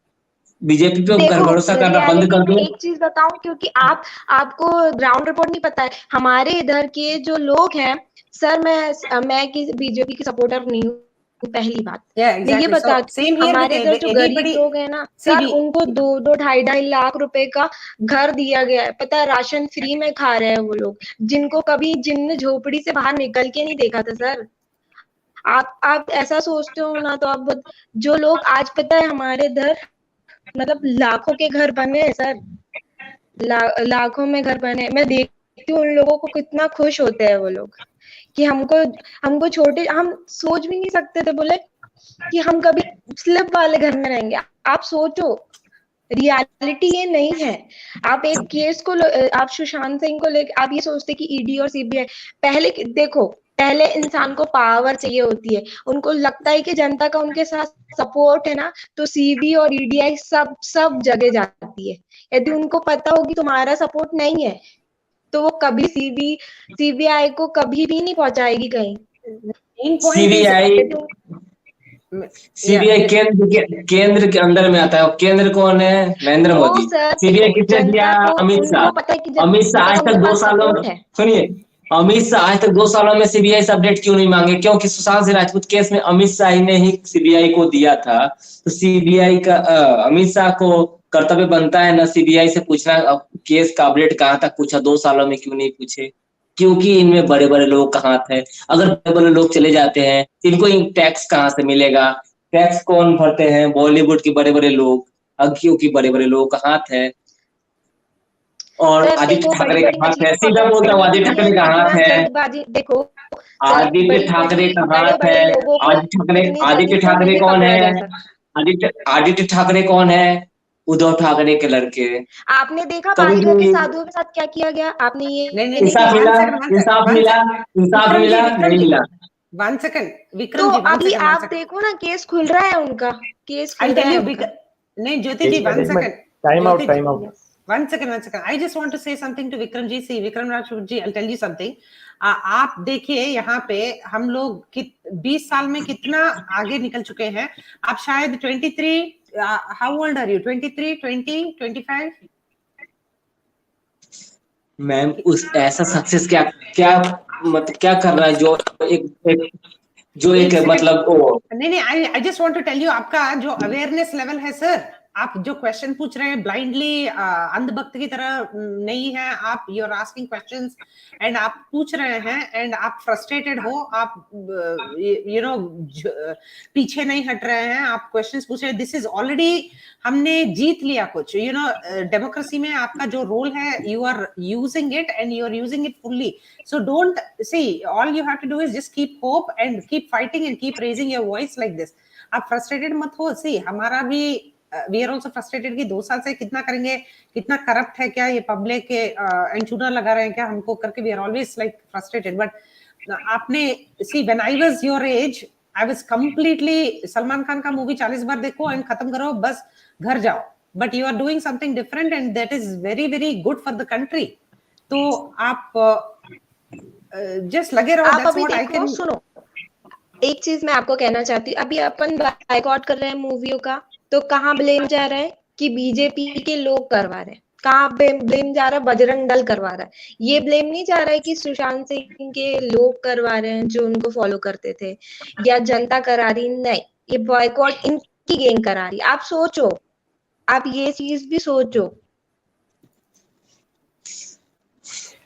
बीजेपी पे देखो भरोसा करना बंद रियलिटी कर में दो। एक चीज बताऊं, क्योंकि आपको ग्राउंड रिपोर्ट नहीं पता है। हमारे इधर के जो लोग हैं सर, मैं बीजेपी की सपोर्टर नहीं हूँ, पहली बात। Yeah, मैं ये exactly. So बता, same here with हमारे इधर जो गरीब anybody. लोग हैं ना See, सर, उनको 2-2 2.5 लाख रुपए का घर दिया गया है। पता है, राशन फ्री में खा रहे हैं वो लोग, जिनको कभी जिनने झोपड़ी से बाहर निकल के नहीं देखा था सर। आप ऐसा सोचते हो ना, तो आप जो लोग आज, पता है हमारे इधर मतलब लाखों के घर बने हैं सर, लाखों में घर बने। मैं देखती हूँ उन लोगों को, कितना खुश होते हैं वो लोग कि हमको छोटे, हम सोच भी नहीं सकते थे, बोले कि हम कभी स्लैब वाले घर में रहेंगे। आप सोचो, रियलिटी ये नहीं है। आप एक केस को आप सुशांत सिंह को लेकर आप ये सोचते कि ईडी और सीबीआई, पहले देखो, पहले इंसान को पावर चाहिए होती है। उनको लगता है कि जनता का उनके साथ सपोर्ट है ना, तो सीबी और ईडीआई सब जगह जाती है। यदि उनको पता होगी तुम्हारा सपोर्ट नहीं है, तो वो कभी सीबीआई को कभी भी नहीं पहुंचाएगी कहीं। Main point is CBI CBI केंद्र के अंदर में आता है। और केंद्र कौन है? नरेंद्र तो मोदी। सर सीबीआई देखो, किसने दिया? जनता को, अमित उनको पता है कि शाह। अमित शाह जनता आज का तक उनके 2 पास सालों सपोर्ट है। सुनिए, अमित शाह आज तक 2 सालों में सीबीआई से अपडेट क्यों नहीं मांगे? क्योंकि सुशांत सिंह राजपूत केस में अमित शाह ही ने ही सीबीआई को दिया था। तो सीबीआई का अमित शाह को कर्तव्य बनता है ना सीबीआई से पूछना केस का अपडेट कहाँ तक पूछा, 2 सालों में क्यों नहीं पूछे? क्योंकि इनमें बड़े बड़े लोग का हाथ है। अगर बड़े बड़े लोग चले जाते हैं तो इनको टैक्स कहाँ से मिलेगा? टैक्स कौन भरते हैं? बॉलीवुड के बड़े बड़े लोग। अब क्योंकि बड़े बड़े लोगों का हाथ है। और सर आदित्य देखो, ठाकरे बड़ी-बड़ी का हाथ है, मछलियों को सीधा बोलता हूँ, पकड़ने आदित्य के लिए ठाकरे का हाथ इतना है। जल्दबाजी, देखो सर, आदित्य ठाकरे का हाथ बड़े-बड़े है। लोगों को इतनी आदित्य जल्दी तो ठाकरे नहीं कौन पकड़ा है? जा सकता। आदित्य ठाकरे कौन है? उद्धव ठाकरे के लड़के। आपने देखा कभी बालियों के भी साधुओं के साथ क्या किया गया? आपने नहीं ये नहीं नहीं नहीं, इंसाफ देखा? मिला? one second, इंसाफ one मिला? second. इंसाफ विक्रम मिला? जी, विक्रम नहीं जी, मिला। 1 second. तो विक्रम जी, 1 अभी second, 1 आप second. देखो ना, केस खुल रहा है उनका, केस खुल I'll रहा tell है you, उनका। नहीं ज्योति जी, 1 एक minute, second. Time out, Jyoti ji, time out. 1 second, 1 second. I just want to say something to Vikram ji. See, Vikram Rajput ji, I'll tell you something. आप देखिए यहाँ पे हम लोग 20 साल में कितना आगे निकल चुके हैं। आप शायद 23, how old are you? 23, 20, 25? Ma'am उस ऐसा सक्सेस क्या क्या मतलब क्या कर रहा है जो एक एक मतलब नहीं नहीं, I just want to tell you, आपका जो अवेयरनेस लेवल है सर, आप जो क्वेश्चन पूछ रहे हैं ब्लाइंडली अंधभक्त की तरह नहीं है। आप you are asking questions and आप पूछ रहे हैं एंड आप फ्रस्ट्रेटेड हो, आप यू नो पीछे नहीं हट रहे हैं, आप क्वेश्चंस पूछ रहे हैं। दिस इज ऑलरेडी, हमने जीत लिया कुछ। यू नो डेमोक्रेसी में आपका जो रोल है, you are using it and you are using it fully. So don't see, all you have to do is just keep hope and keep fighting and keep raising your voice like this. आप frustrated मत हो। See, हमारा भी we are also frustrated कि 2 साल से कितना करेंगे, कितना करप्ट है क्या ये पब्लिक के एंचूना लगा रहे हैं क्या हमको करके। we are always like frustrated, but आपने see, when I was your age, I was completely Salman Khan का मूवी 40 बार देखो एंड खत्म करो, बस घर जाओ। but you are doing something different and that is very very good for the country. तो आप जस्ट लगे रहो। आप that's अभी what I देखो, can... सुनो, एक चीज मैं आपको कहना चाहती हूँ। अभी अपन बायकॉट कर रहे हैं मूवियों का, तो कहाँ ब्लेम जा रहा है कि बीजेपी के लोग करवा रहे हैं? कहाँ ब्लेम जा रहा है? बजरंग दल करवा रहा है। ये ब्लेम नहीं जा रहा है कि सुशांत सिंह के लोग करवा रहे हैं जो उनको फॉलो करते थे, या जनता करा रही। नहीं, ये बॉयकॉट इनकी गैंग करा रही। आप सोचो, आप ये चीज भी सोचो।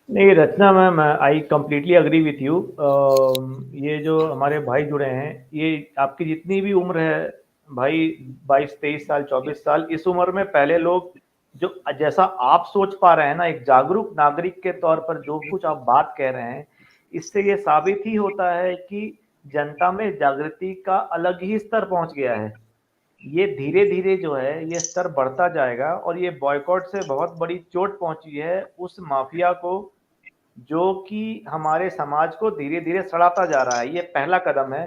नहीं Rachna ma'am, I completely agree with you. ये जो हमारे भाई जुड़े हैं, ये आपकी जितनी भी उम्र है भाई, 22, 23 साल, 24 साल, इस उम्र में पहले लोग जो जैसा आप सोच पा रहे हैं ना, एक जागरूक नागरिक के तौर पर जो कुछ आप बात कह रहे हैं, इससे ये साबित ही होता है कि जनता में जागृति का अलग ही स्तर पहुंच गया है। ये धीरे धीरे जो है ये स्तर बढ़ता जाएगा और ये बॉयकॉट से बहुत बड़ी चोट पहुंची है उस माफिया को जो कि हमारे समाज को धीरे धीरे सड़ाता जा रहा है। ये पहला कदम है।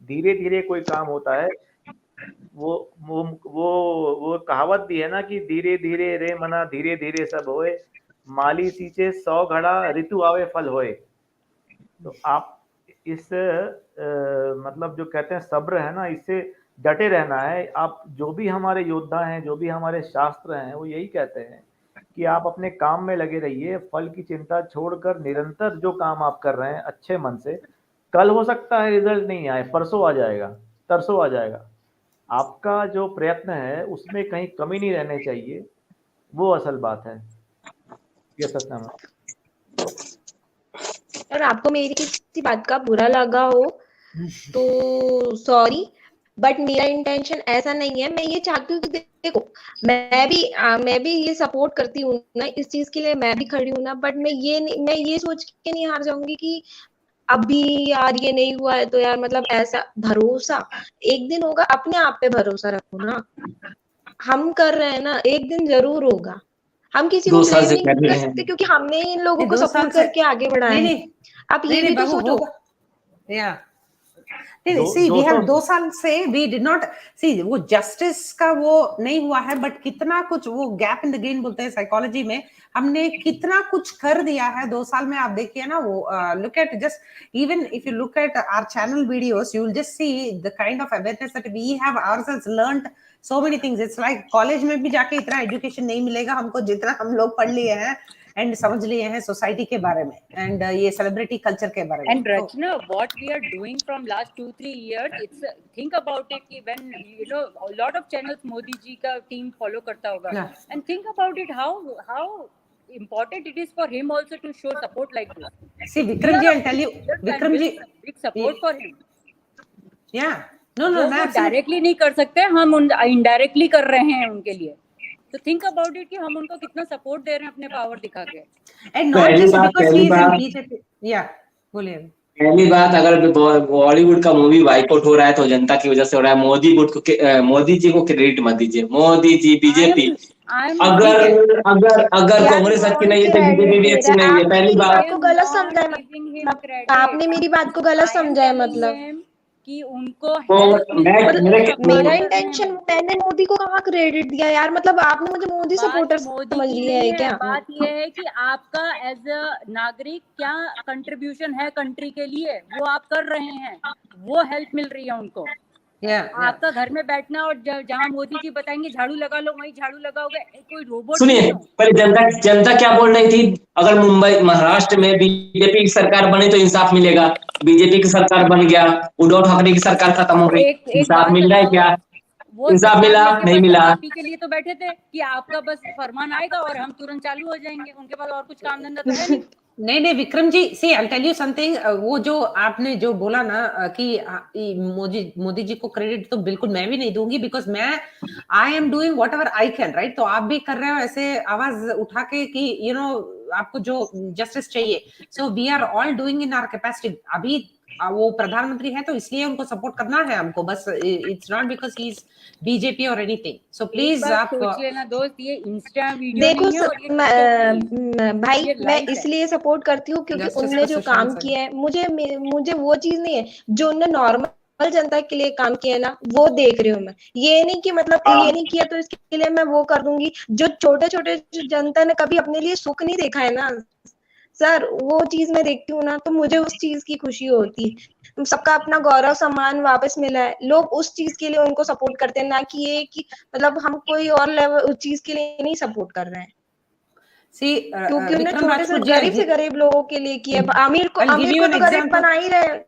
धीरे धीरे कोई काम होता है। वो वो कहावत भी है ना कि धीरे धीरे रे मना धीरे धीरे सब होए, माली सींचे 100 घड़ा ऋतु आवे फल होए। तो आप इस मतलब जो कहते हैं सब्र है ना, इससे डटे रहना है। आप जो भी हमारे योद्धा हैं, जो भी हमारे शास्त्र हैं, वो यही कहते हैं कि आप अपने काम में लगे रहिए, फल की चिंता छोड़कर निरंतर जो काम आप कर रहे हैं अच्छे मन से, कल हो सकता है रिजल्ट नहीं आए, परसों आ जाएगा, तरसों आ जाएगा। आपका जो प्रयत्न है उसमें कहीं कमी नहीं रहनी चाहिए, वो असल बात है। ये सत्यनारायण। और आपको मेरी किसी बात का बुरा लगा हो तो सॉरी, बट मेरा इंटेंशन ऐसा नहीं है। मैं ये चाहती हूँ कि देखो, मैं भी ये सपोर्ट करती हूँ ना, इस चीज के लिए मैं भी खड़ी हूँ ना, बट मैं ये सोच के नहीं हार जाऊंगी कि अभी यार ये नहीं हुआ है तो यार मतलब ऐसा। भरोसा एक दिन होगा, अपने आप पे भरोसा रखो ना। हम कर रहे हैं ना, एक दिन जरूर होगा। हम किसी को 2 साल ब्लेम से नहीं कर कर रहे हैं। सकते क्योंकि हमने इन लोगों को 2 साल सपोर्ट से करके आगे बढ़ाया नहीं है। नहीं आप ये नहीं भी नहीं तो बाबू सोचो। होगा। या नहीं, सी वी हैव 2 साल से वी डिड नॉट सी, वो जस्टिस का वो नहीं हुआ है, बट कितना कुछ वो गैप इन द गेम बोलते हैं साइकोलॉजी में, हमने कितना कुछ कर दिया है 2 साल में। आप देखिए ना, वो look at just even if you look at our channel videos, you will just see the kind of awareness that we have ourselves learned so many things. It's like college में भी जाके इतना एजुकेशन नहीं मिलेगा हमको जितना हम लोग पढ़ लिए हैं एंड समझ लिए हैं सोसाइटी के बारे में एंड ये सेलिब्रिटी कल्चर के बारे में। And Rachna, what we are doing from last 2-3 years, it's think about it कि when you know a lot of channels Modi ji का team follow करता होगा, and think about it how important it is for him also to show support like this. See Vikram ji, I'll tell you, Vikram ji, big support for him. Yeah, no, जो वो directly नहीं कर सकते, हम indirectly कर रहे हैं उनके लिए। तो थिंक अबाउट इट कि हम उनको कितना सपोर्ट दे रहे हैं अपने पावर दिखा के। And not just because he is in BJP. या बोलिए। पहली बात, अगर बॉलीवुड का मूवी बाइकआउट हो रहा है तो जनता की वजह से हो रहा है। मोदी जी को क्रेडिट मत दीजिए। मोदी जी, बीजेपी, अगर कांग्रेस अच्छी नहीं है तो बीजेपी भी अच्छी नहीं है। पहली बात आपको गलत समझा है, आपने मेरी बात को गलत समझा है। मतलब कि उनको मेरा इंटेंशन, मैंने मोदी को कहाँ क्रेडिट दिया यार? मतलब आपने मुझे मोदी सपोर्टर समझ लिया है क्या? बात ये है कि आपका एज अ नागरिक क्या कंट्रीब्यूशन है कंट्री के लिए, वो आप कर रहे हैं, वो हेल्प मिल रही है उनको। आपका घर में बैठना और जहाँ मोदी जी बताएंगे झाड़ू लगा लो वहीं झाड़ू लगाओगे, कोई रोबोट। सुनिए, पहले जनता क्या बोल रही थी? अगर मुंबई महाराष्ट्र में बीजेपी की सरकार बने तो इंसाफ मिलेगा। बीजेपी की सरकार बन गया, उद्धव ठाकरे की सरकार खत्म हो गई, इंसाफ मिल रहा है क्या? इंसाफ मिला? नहीं मिला। के लिए तो बैठे थे कि आपका बस फरमान आएगा और हम तुरंत चालू हो जाएंगे, उनके पास और कुछ काम धंधा तो है नहीं। नहीं विक्रम जी, सी आई टेल यू समथिंग, वो जो आपने जो बोला ना कि मोदी जी को क्रेडिट, तो बिल्कुल मैं भी नहीं दूंगी, बिकॉज मैं I am doing what ever I can, right? तो आप भी कर रहे हो ऐसे आवाज उठा के कि यू नो आपको जो जस्टिस चाहिए, so we are all doing in our capacity. अभी वो प्रधानमंत्री है तो इसलिए उनको सपोर्ट करना है हमको, बस it's not because he is BJP और एनीथिंग। सो प्लीज आप सोच लेना दोस्त, ये इंस्टा वीडियो देखो भाई, मैं है। इसलिए सपोर्ट करती हूँ क्योंकि उनने जो काम किया है, मुझे वो चीज नहीं है जो उनने नॉर्मल जनता के लिए काम किया है ना, वो देख रही हूँ मैं। ये नहीं कि मतलब ये नहीं किया तो इसके लिए मैं वो कर दूंगी। जो छोटे छोटे जनता ने कभी अपने लिए सुख नहीं देखा है ना सर, वो चीज मैं देखती हूँ ना, तो मुझे उस चीज की खुशी होती है। सबका अपना गौरव सम्मान वापस मिला है, लोग उस चीज के लिए उनको सपोर्ट करते हैं, ना कि ये कि मतलब हम कोई और लेवल उस चीज के लिए नहीं सपोर्ट कर रहे हैं। क्योंकि उन्हें छोटे से गरीब लोगों के लिए किया, अमीर को तो गरीब बना ही रहे।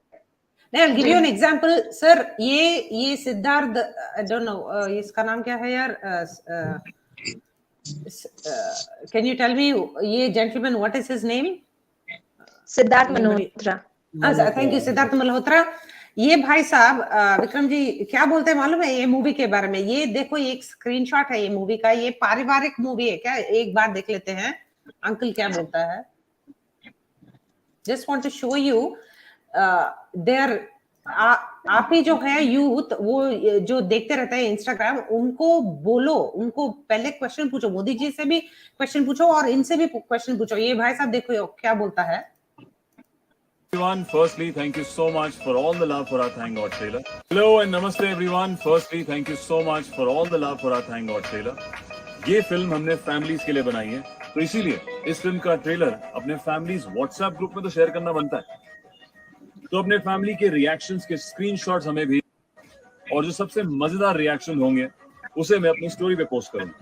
I'll give you an example, sir. ये सिद्धार्थ, I don't know, इसका नाम क्या है यार? Can you tell me ये gentleman what is his name? Siddharth Malhotra. Thank you, Siddharth Malhotra. ये भाई साहब, विक्रम जी क्या बोलते हैं मालूम है ये मूवी के बारे में? ये देखो, एक स्क्रीनशॉट है ये मूवी का। ये पारिवारिक मूवी है क्या? एक बार देख लेते हैं अंकल क्या बोलता है। Just want to show you their आप ही जो है यूथ, वो जो देखते रहते हैं इंस्टाग्राम, उनको बोलो, उनको पहले क्वेश्चन पूछो, मोदी जी से भी क्वेश्चन पूछो और इनसे भी क्वेश्चन पूछो। ये भाई साहब देखो क्या बोलता है। Everyone, firstly, thank you so much for all the love for our Thank God trailer. Hello and namaste everyone. Firstly, thank you so much for all the love for our Thank God trailer. ये film हमने families के लिए बनाई है, तो इसीलिए इस film का ट्रेलर अपने फैमिलीज व्हाट्सएप ग्रुप में तो शेयर करना बनता है। तो अपने फैमिली के रिएक्शंस के स्क्रीनशॉट्स हमें भी, और जो सबसे मजेदार रिएक्शन होंगे उसे मैं अपनी स्टोरी पे पोस्ट करूंगा,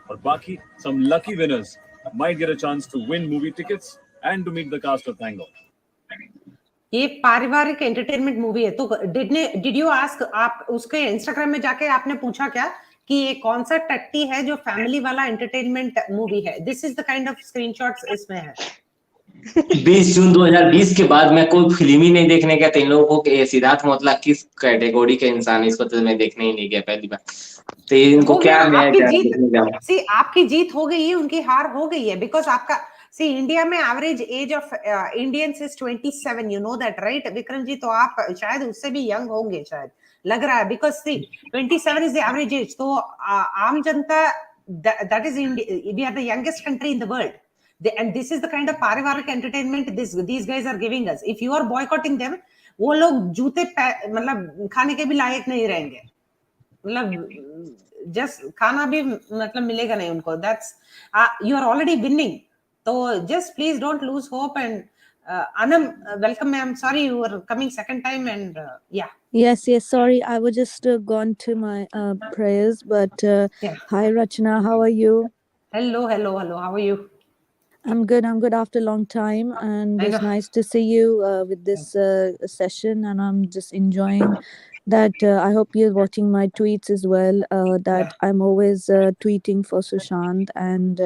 और बाकी some lucky winners might get a chance to win movie tickets and to meet the cast of Thank God. ये पारिवारिक एंटरटेनमेंट मूवी है, तो डिड यू आस्क, आप उसके इंस्टाग्राम में जाके आपने पूछा क्या कि ये कौन सा टट्टी है जो फैमिली वाला एंटरटेनमेंट मूवी है? This is the kind of screenshots इसमें है। 20 जून 2020 के बाद मैं कोई फिल्म ही नहीं देखने गया। तो इन लोगों को सिद्धार्थ मोतला किस कैटेगरी के इंसान है, इसको तो मैं देखने ही नहीं गया पहली बार। तो इनको क्या आपकी जीत हो गई है, उनकी हार हो गई है, बिकॉज आपका इंडिया में average age of Indians is 27, you know that right Vikram ji? तो आप शायद उससे भी यंग होंगे, शायद लग रहा है, because 27 is the average age. तो आम जनता, that is we are the youngest country in the world, and this is the kind of पारिवारिक entertainment these guys are giving us. If you are boycotting them, वो लोग जूते मतलब खाने के भी लायक नहीं रहेंगे, मतलब जस्ट खाना भी मतलब मिलेगा नहीं उनको। That's you are already winning, so just please don't lose hope. And Anam, welcome ma'am. Sorry you were coming second time, and yeah. Yes, sorry, I was just gone to my prayers, but hi Rachna, how are you? Hello, how are you? I'm good after a long time, and it's nice to see you with this session, and I'm just enjoying that. I hope you're watching my tweets as well, that I'm always tweeting for Sushant, and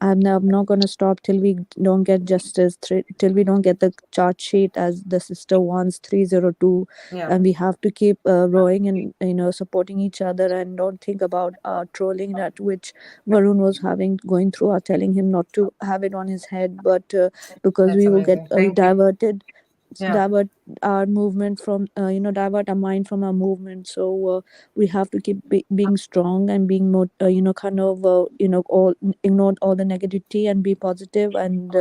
I'm not going to stop till we don't get justice, till we don't get the charge sheet as the sister wants, 302. And we have to keep rowing and supporting each other, and don't think about trolling that which Varun was going through, or telling him not to have it on his head, but because we will get diverted, divert our movement from divert our mind from our movement. So we have to keep being strong and being more ignore all the negativity and be positive, and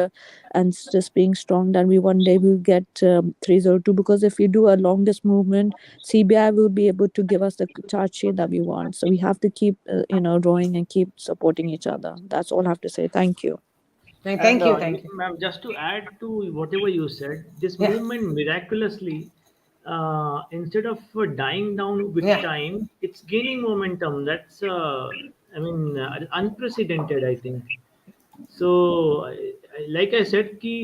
just being strong, that we one day will get 302, because if we do a longest movement, CBI will be able to give us the charge sheet that we want. So we have to keep rowing and keep supporting each other. That's all I have to say. Thank you. Thank you. Ma'am, just to add to whatever you said, this movement miraculously, instead of dying down with time, it's gaining momentum. That's unprecedented, I think. So like I said कि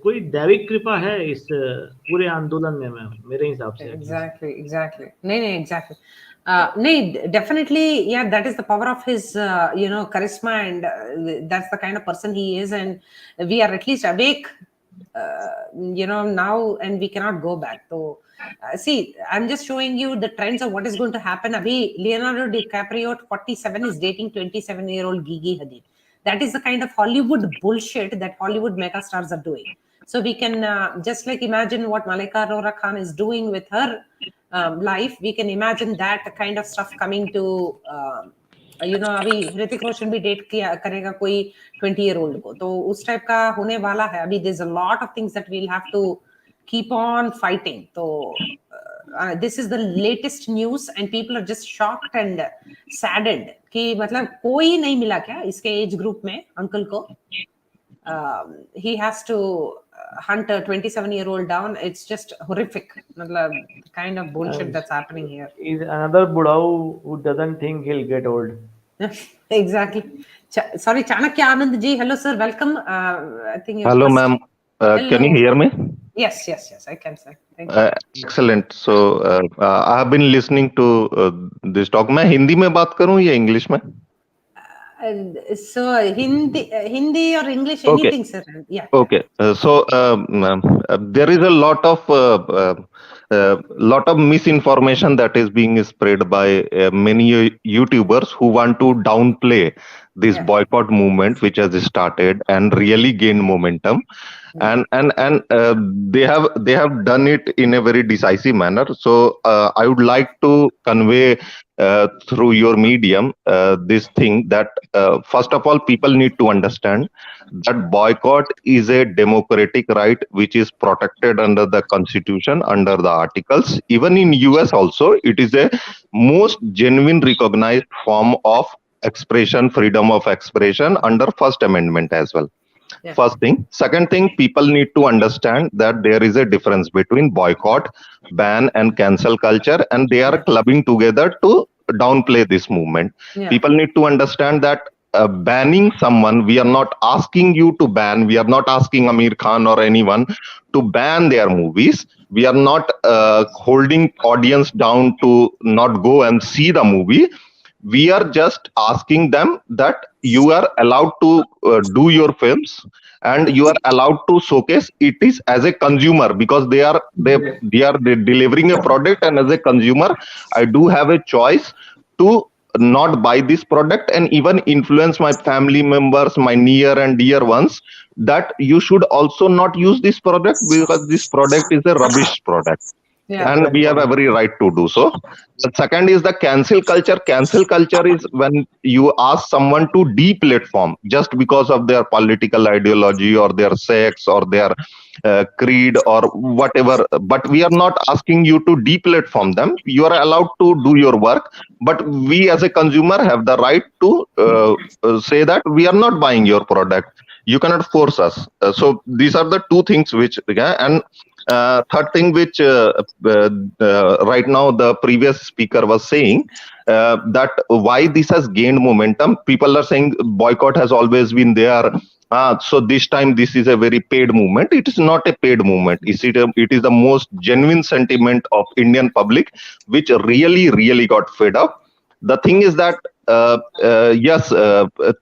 कोई दैविक कृपा है इस पूरे आंदोलन में, ma'am, मेरे हिसाब से। Exactly. नहीं, exactly. Definitely, yeah, that is the power of his charisma, and that's the kind of person he is, and we are at least awake now, and we cannot go back. So see, I'm just showing you the trends of what is going to happen. Abhi Leonardo DiCaprio 47 is dating 27-year-old Gigi Hadid. That is the kind of Hollywood bullshit that Hollywood megastars are doing. So we can just like imagine what Malika Arora Khan is doing with her life. We can imagine that kind of stuff coming to अभी ऋतिक रोशन भी date करेगा कोई 20-year-old को, तो उस type का होने वाला है। अभी there's a lot of things that we'll have to keep on fighting. So this is the latest news, and people are just shocked and saddened कि मतलब कोई नहीं मिला क्या इसके एज ग्रुप में अंकल को? He has to hunt a 27-year-old down. It's just horrific. मतलब kind of bullshit that's happening here. Is another Budao who doesn't think he'll get old. Exactly. Sorry, Chanakya Anand ji. Hello, sir. Welcome. I think. Hello, ma'am. Can you hear me? Yes, I can, sir. Thank you. Excellent. So I have been listening to this talk. मैं हिंदी में बात करूं या English में? So Hindi or English, anything, sir. Yeah. Okay. So there is a lot of misinformation that is being spread by many YouTubers who want to downplay this boycott movement which has started and really gain momentum. and they have done it in a very decisive manner. So I would like to convey through your medium this thing that first of all, people need to understand that boycott is a democratic right which is protected under the constitution, under the articles. Even in US also, it is a most genuine recognized form of expression, freedom of expression under First Amendment as well. First thing. Second thing, people need to understand that there is a difference between boycott, ban, and cancel culture, and they are clubbing together to downplay this movement. People need to understand that banning someone, we are not asking you to ban, we are not asking Amir Khan or anyone to ban their movies. We are not holding audience down to not go and see the movie. We are just asking them that you are allowed to do your films and you are allowed to showcase it is as a consumer, because they are delivering a product, and as a consumer I do have a choice to not buy this product and even influence my family members, my near and dear ones, that you should also not use this product because this product is a rubbish product. And we have every right to do so. The second is the cancel culture. Cancel culture is when you ask someone to deplatform just because of their political ideology or their sex or their creed or whatever. But we are not asking you to deplatform them. You are allowed to do your work. But we as a consumer have the right to say that we are not buying your product. You cannot force us. So these are the two things which, and third thing which right now the previous speaker was saying, that why this has gained momentum. People are saying boycott has always been there. So this time this is a very paid movement. It is not a paid movement. It is the most genuine sentiment of Indian public, which really got fed up. The thing is that yes,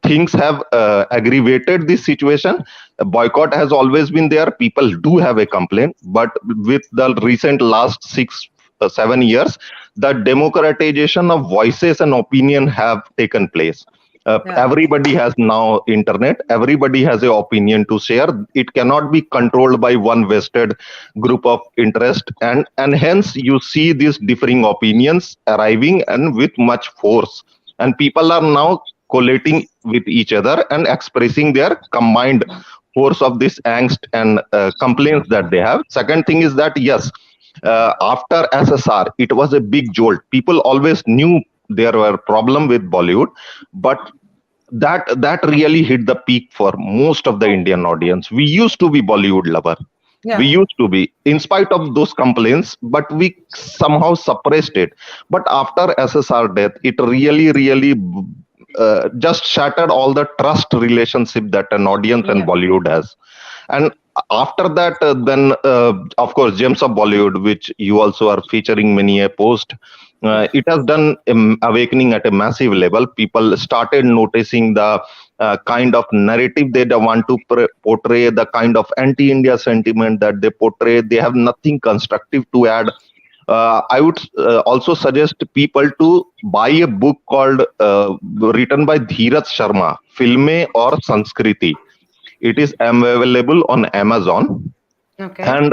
things have aggravated this situation. Boycott has always been there. People do have a complaint, but with the recent last 6-7 years, the democratization of voices and opinion have taken place. Everybody has now internet. Everybody has an opinion to share. It cannot be controlled by one vested group of interest, and hence you see these differing opinions arriving and with much force. And people are now collating with each other and expressing their combined force of this angst and complaints that they have. Second thing is that yes, after SSR, it was a big jolt. People always knew there were problem with Bollywood, but that really hit the peak for most of the Indian audience. We used to be Bollywood lover. We used to be, in spite of those complaints, but we somehow suppressed it. But after SSR death, it really just shattered all the trust relationship that an audience and Bollywood has. And after that, then of course, Gems of Bollywood, which you also are featuring many a post, it has done awakening at a massive level. People started noticing the kind of narrative they want to portray, the kind of anti-India sentiment that they portray. They have nothing constructive to add. I would also suggest people to buy a book called written by Dheeraj Sharma, Filme or Sanskriti. It is available on Amazon. Okay.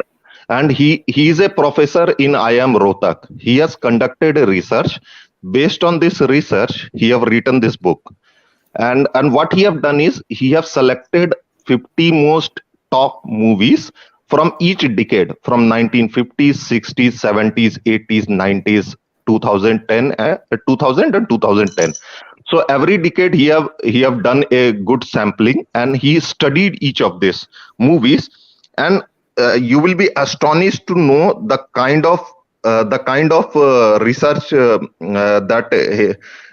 And he is a professor in IIM Rohtak. He has conducted a research. Based on this research, he have written this book. And what he have done is he have selected 50 most top movies from each decade, from 1950s, 60s, 70s, 80s, 90s, 2010, 2000 and 2010. So every decade he have done a good sampling, and he studied each of these movies, and you will be astonished to know the kind of research that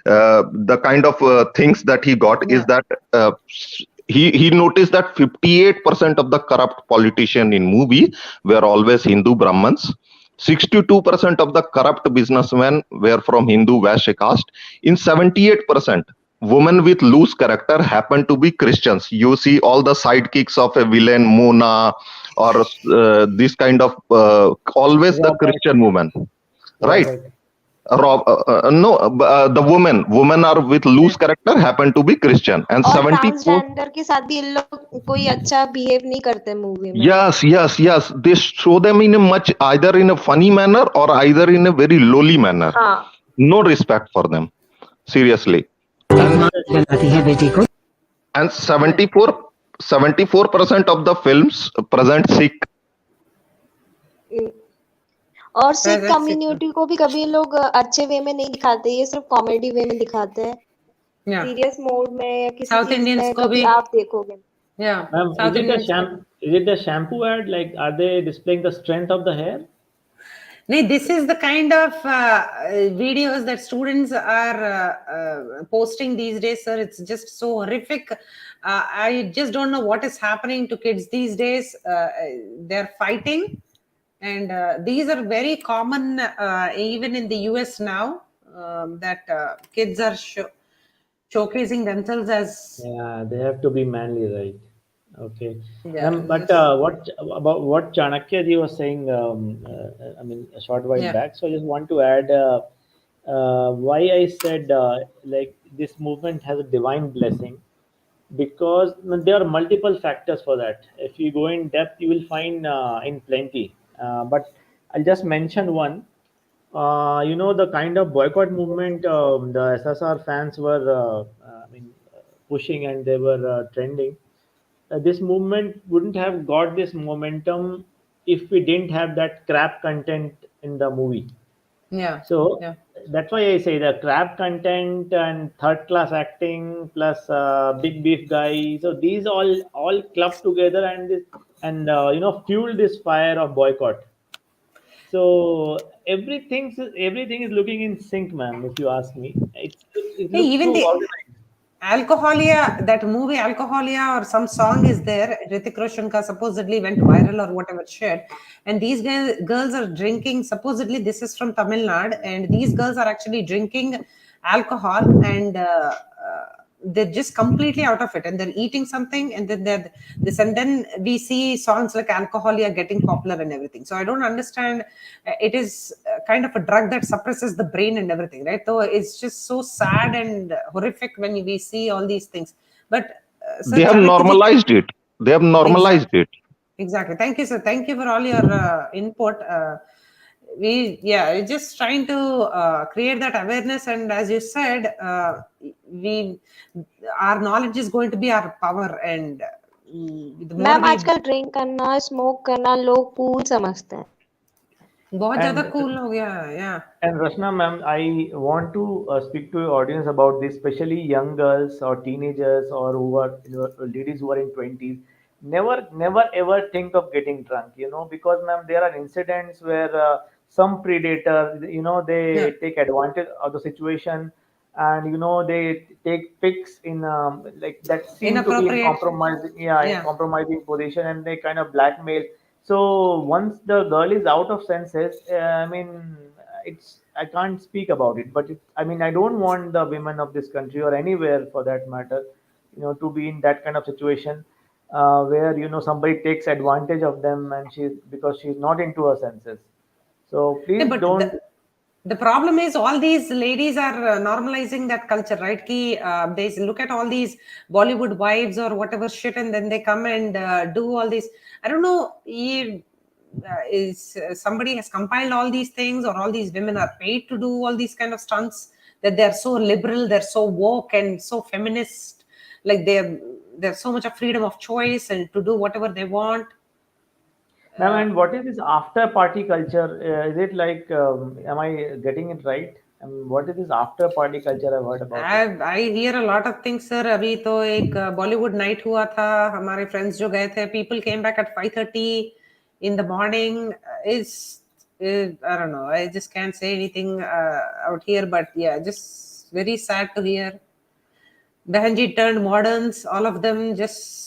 the kind of things that he got is that he noticed that 58% of the corrupt politician in movie were always Hindu Brahmins. 62% of the corrupt businessmen were from Hindu Vaishya caste. In 78%, women with loose character happen to be Christians. You see all the sidekicks of a villain, Mona, or this kind of always the Christian woman, right? The women are with loose character happen to be Christian, and और 74. Transgender के साथ भी ये लोग कोई अच्छा behave नहीं करते मूवी में. Yes. They show them in a much either in a funny manner or either in a very lowly manner. हाँ. No respect for them. Seriously. And 74% of the films present Sikh. और Sikh community को भी कभी लोग अच्छे वे में नहीं दिखाते, ये सिर्फ कॉमेडी वे में दिखाते हैं. सीरियस मोड में या किसी South चीज Indians में को कभी भी आप देखोगे. Yeah. Ma'am, South Indians. is it the shampoo ad? Like, are they displaying the strength of the hair? No, this is the kind of videos that students are posting these days, sir. It's just so horrific. I just don't know what is happening to kids these days. They're fighting, and these are very common even in the US now, that kids are showcasing themselves as. Yeah, they have to be manly, right? Okay. Yeah, But what Chanakya ji was saying, I mean, a short while back. So I just want to add why I said like this movement has a divine blessing, because there are multiple factors for that. If you go in depth, you will find in plenty. But I'll just mention one. The kind of boycott movement the SSR fans were, pushing, and they were trending. This movement wouldn't have got this momentum if we didn't have that crap content in the movie. Yeah. So yeah. that's why I say the crap content and third class acting plus big beef guy. So these all clubbed together and fuel this fire of boycott. So everything is looking in sync, ma'am. If you ask me, it looks Even so the organized. Alcoholia, that movie Alcoholia or some song is there. Hrithik Roshan ka supposedly went viral or whatever shit. And these girls are drinking, supposedly this is from Tamil Nadu, and these girls are actually drinking alcohol, and they're just completely out of it, and they're eating something, and then they're this, and then we see songs like Alcoholia getting popular and everything. So I don't understand. It is kind of a drug that suppresses the brain and everything, right? So it's just so sad and horrific when we see all these things. But They have normalized it. They have normalized it. Exactly. Thank you, sir. Thank you for all your input. We're just trying to create that awareness, and as you said, our knowledge is going to be our power, and ma'am आजकल drink करना, smoke करना लोग cool समझते हैं. बहुत ज्यादा cool हो गया. Yeah. And Rashna ma'am, I want to speak to your audience about this, especially young girls or teenagers or who are ladies who are in 20s. Never ever think of getting drunk, because ma'am, there are incidents where some predators, they take advantage of the situation, and they take pics in like that seem to be in compromising position, and they kind of blackmail. So once the girl is out of senses, I can't speak about it, but I don't want the women of this country or anywhere for that matter, to be in that kind of situation where somebody takes advantage of them, and because she's not into her senses. So please don't. The problem is all these ladies are normalizing that culture, right? They look at all these Bollywood wives or whatever shit, and then they come and do all these. I don't know if somebody has compiled all these things, or all these women are paid to do all these kind of stunts, that they're so liberal, they're so woke and so feminist, like there's so much of freedom of choice and to do whatever they want. Ma'am, and what is this after party culture? Is it like, am I getting it right? What is this after party culture I've heard about? I hear a lot of things, sir. अभी तो एक Bollywood night हुआ था, हमारे friends जो गए थे, people came back at 5:30 in the morning. I don't know. I just can't say anything out here, but yeah, just very sad to hear. Behanji turned moderns, all of them just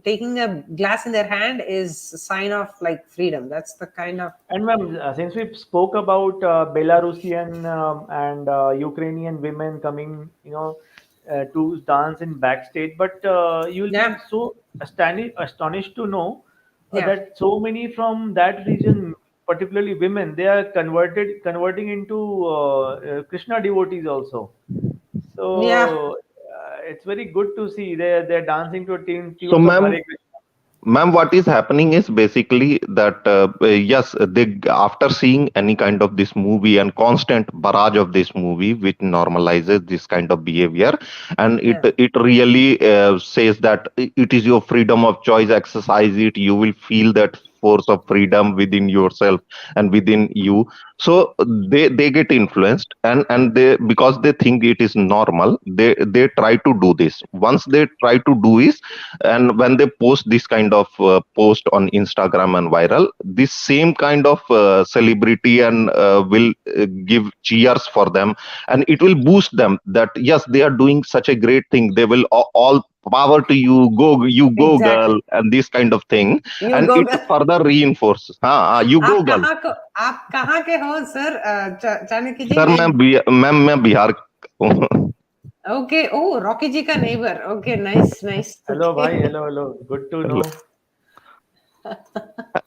taking a glass in their hand is a sign of like freedom. That's the kind of. And ma'am, since we spoke about Belarusian and Ukrainian women coming, to dance in backstage, but you'll be so astonished to know that so many from that region particularly women, they are converting into Krishna devotees also. Yeah. So it's very good to see they're dancing to a So, tunes of Hare Krishna. ma'am, what is happening is basically that yes, they after seeing any kind of this movie and constant barrage of this movie, which normalizes this kind of behavior, and Yeah. it really says that it is your freedom of choice. Exercise it, you will feel that force of freedom within yourself and within you. So they get influenced, and they, because they think it is normal, they try to do this. Once they try to do is, and when they post this kind of post on Instagram and viral, this same kind of celebrity and will give cheers for them, and it will boost them that yes, they are doing such a great thing. They will all power to you, go, you go Exactly. girl, and this kind of thing, You and go it girl. further reinforces, you go girl. आप कहाँ के हो sir Chanakya जी? Sir मैं Bihar okay, ओ Rocky जी का neighbour. Okay, nice nice. Hello, bhai. Hello. Good to know.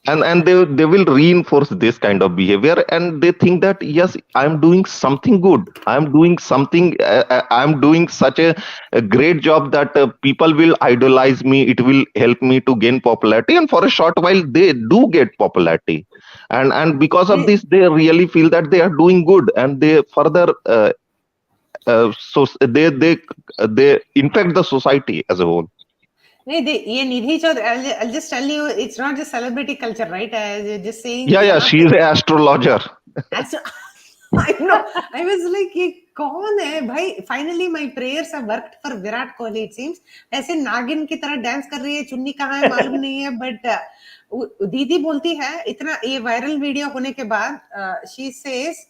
and they will reinforce this kind of behavior, and they think that yes, I'm doing something good, I'm doing something, I'm doing such a great job that people will idolize me, it will help me to gain popularity, and for a short while they do get popularity, and because of this they really feel that they are doing good, and they further so they infect the society as a whole. ये निधि Chaudhary, I'll just tell you, it's not just celebrity culture, right? Just saying. Yeah, she is an astrologer. I know. I was like, ये कौन है भाई? Finally, my prayers have worked for Virat Kohli. It seems ऐसे नागिन की तरह dance कर रही है, चुन्नी कहाँ है मालूम नहीं है, but दीदी बोलती है इतना ये वायरल वीडियो होने के बाद, she says,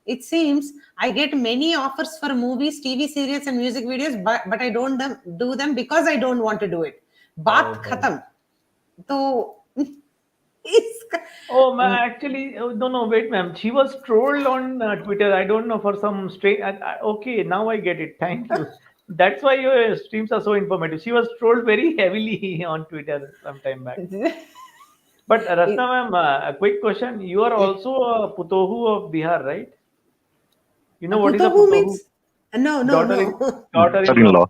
it seems I get many offers for movies, TV serials and music videos, but I don't do them because I don't want to do it. बात खत्म. तो Oh, ma'am, actually, no, wait, ma'am. She was trolled on Twitter. I don't know, for some strange. Okay, now I get it. Thank you. That's why your streams are so informative. She was trolled very heavily on Twitter some time back. But Rasna, ma'am, a quick question. You are also a Putohu of Bihar, right? You know what is a Putohu? Means? No. Daughter-in-law.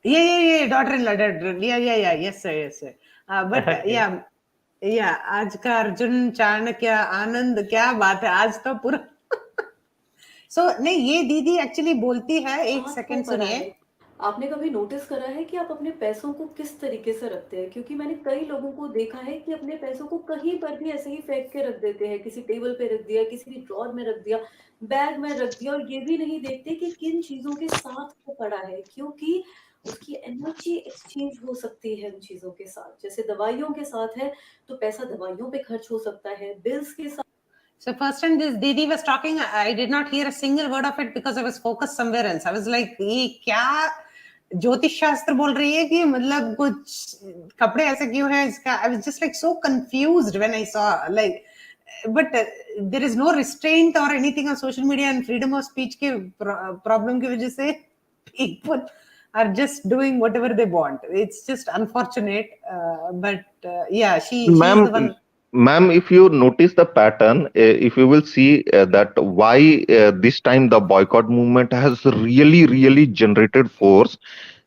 Yeah, daughter-in-law. Yeah. Yes, sir. But okay. Yeah, आज का अर्जुन चाणक्य आनंद क्या बात है आज तो पूरा. So नहीं, ये दीदी एक्चुअली बोलती है, एक सेकंड सुनिए. आपने कभी नोटिस करा है कि आप अपने पैसों को किस तरीके से रखते हैं? क्योंकि मैंने कई लोगों को देखा है कि अपने पैसों को कहीं पर भी ऐसे ही फेंक के रख देते हैं, किसी टेबल पे रख दिया, किसी भी ड्रॉर में रख दिया, बैग में रख दिया, और ये भी नहीं देखते कि किन चीजों के साथ वो पड़ा है, क्योंकि उसकी एनर्जी एक्सचेंज हो सकती है उन चीजों के साथ. जैसे दवाइयों के साथ है तो पैसा दवाइयों पे खर्च हो सकता है, बिल्स के साथ. So first time this Didi was talking, I did not hear a single word of it because I was focused somewhere else. I was like, ये क्या ज्योतिष शास्त्र बोल रही है कि मतलब कुछ कपड़े ऐसे क्यों हैं इसका? I was just like so confused when I saw, like, but there is no restraint or anything on social media, and freedom of speech के problem की वजह से people are just doing whatever they want. It's just unfortunate, but yeah, she's the one. Ma'am, if you notice the pattern, if you will see that why this time the boycott movement has really generated force,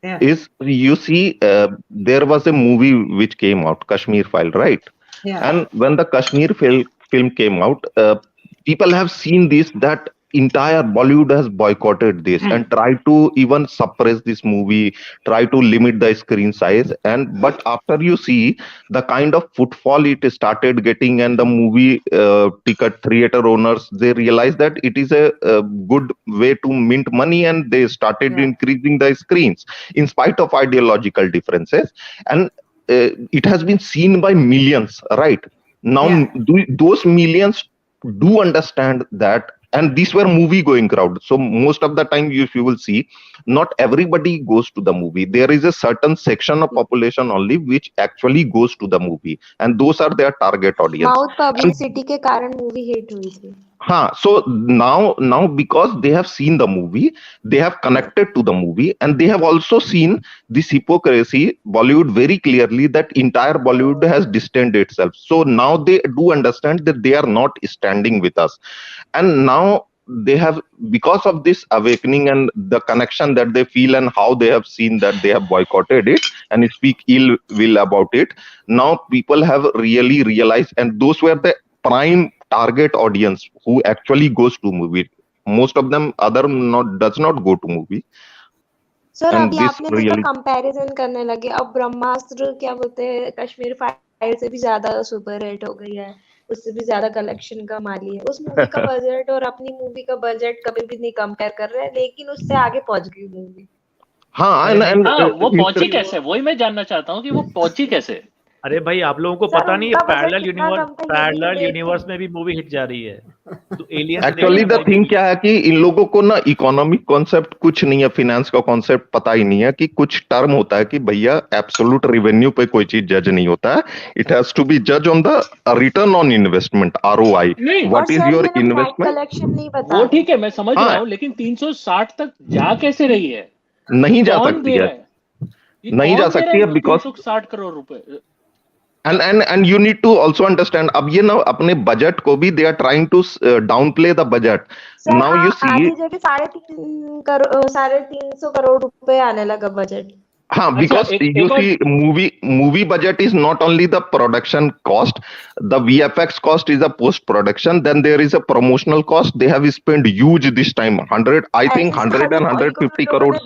is you see there was a movie which came out, Kashmir File, right? Yeah. And when the Kashmir film came out, people have seen this, that entire Bollywood has boycotted this and tried to even suppress this movie, try to limit the screen size. And but after you see the kind of footfall it started getting, and the movie ticket theater owners, they realized that it is a good way to mint money, and they started increasing the screens in spite of ideological differences. And it has been seen by millions, right? Now those millions do understand that, and these were movie going crowd. So most of the time you will see not everybody goes to the movie. There is a certain section of population only which actually goes to the movie, and those are their target audience. Mouth publicity के कारण movie hit हुई थी. So now because they have seen the movie, they have connected to the movie, and they have also seen this hypocrisy Bollywood very clearly, that entire Bollywood has distanced itself. So now they do understand that they are not standing with us, and now they have, because of this awakening and the connection that they feel and how they have seen that they have boycotted it and speak ill will about it. Now people have really realized, and those were the prime target audience who actually goes to movie. Most of them other not does not go to movie. Sir And अभी this आपने देखा really, comparison करने लगे, अब ब्रह्मास्त्र क्या बोलते हैं, Kashmir file से भी ज्यादा सुपर हिट हो गई है, उससे भी ज्यादा कलेक्शन कमा ली है। उस मूवी का बजट और अपनी मूवी का बजट कभी भी नहीं कंपेयर कर रहे हैं, लेकिन उससे आगे पहुंच गई मूवी। हाँ, and हाँ, वो पहुंची कैसे, वही मैं जानना चाहता हूँ कि वो पहुंची कैसे। अरे भाई आप लोगों को सर पता नहीं है, उनका बजट पैरेलल कितना यूनिवर्स, कम था ये भी तो पैरेलल देखें। यूनिवर्स में भी मूवी हिट जा रही है। तो एलियंस एक्चुअली द थिंग क्या है कि इन लोगों को ना इकोनॉमिक कॉन्सेप्ट कुछ नहीं है, फिनेंस का कॉन्सेप्ट पता ही नहीं है कि कुछ टर्म होता है कि भैया एब्सोल्यूट रेवेन्यू पे कोई चीज जज नहीं होता है, इट हैज टू बी जज on the return on investment, ROI, what is your investment. Collection नहीं बता वो ठीक है, मैं समझ रहा हूँ, लेकिन 360 तक जा कैसे रही है? नहीं जा कौन सकती दे है, रहा है? ये नहीं कौन जा दे रहा सकती है, वो बिकॉज 360 करोड़ रुपए? and you need to also understand, अब ये ना अपने बजट को भी they are trying to downplay the budget. Now you see, आधी जगह 350 करोड़ रुपए आने लगा बजट। हाँ, because you see movie budget is not only the production cost, the VFX cost is a post production, then there is a promotional cost. They have spent huge this time, 100 I think 100 and 150 crores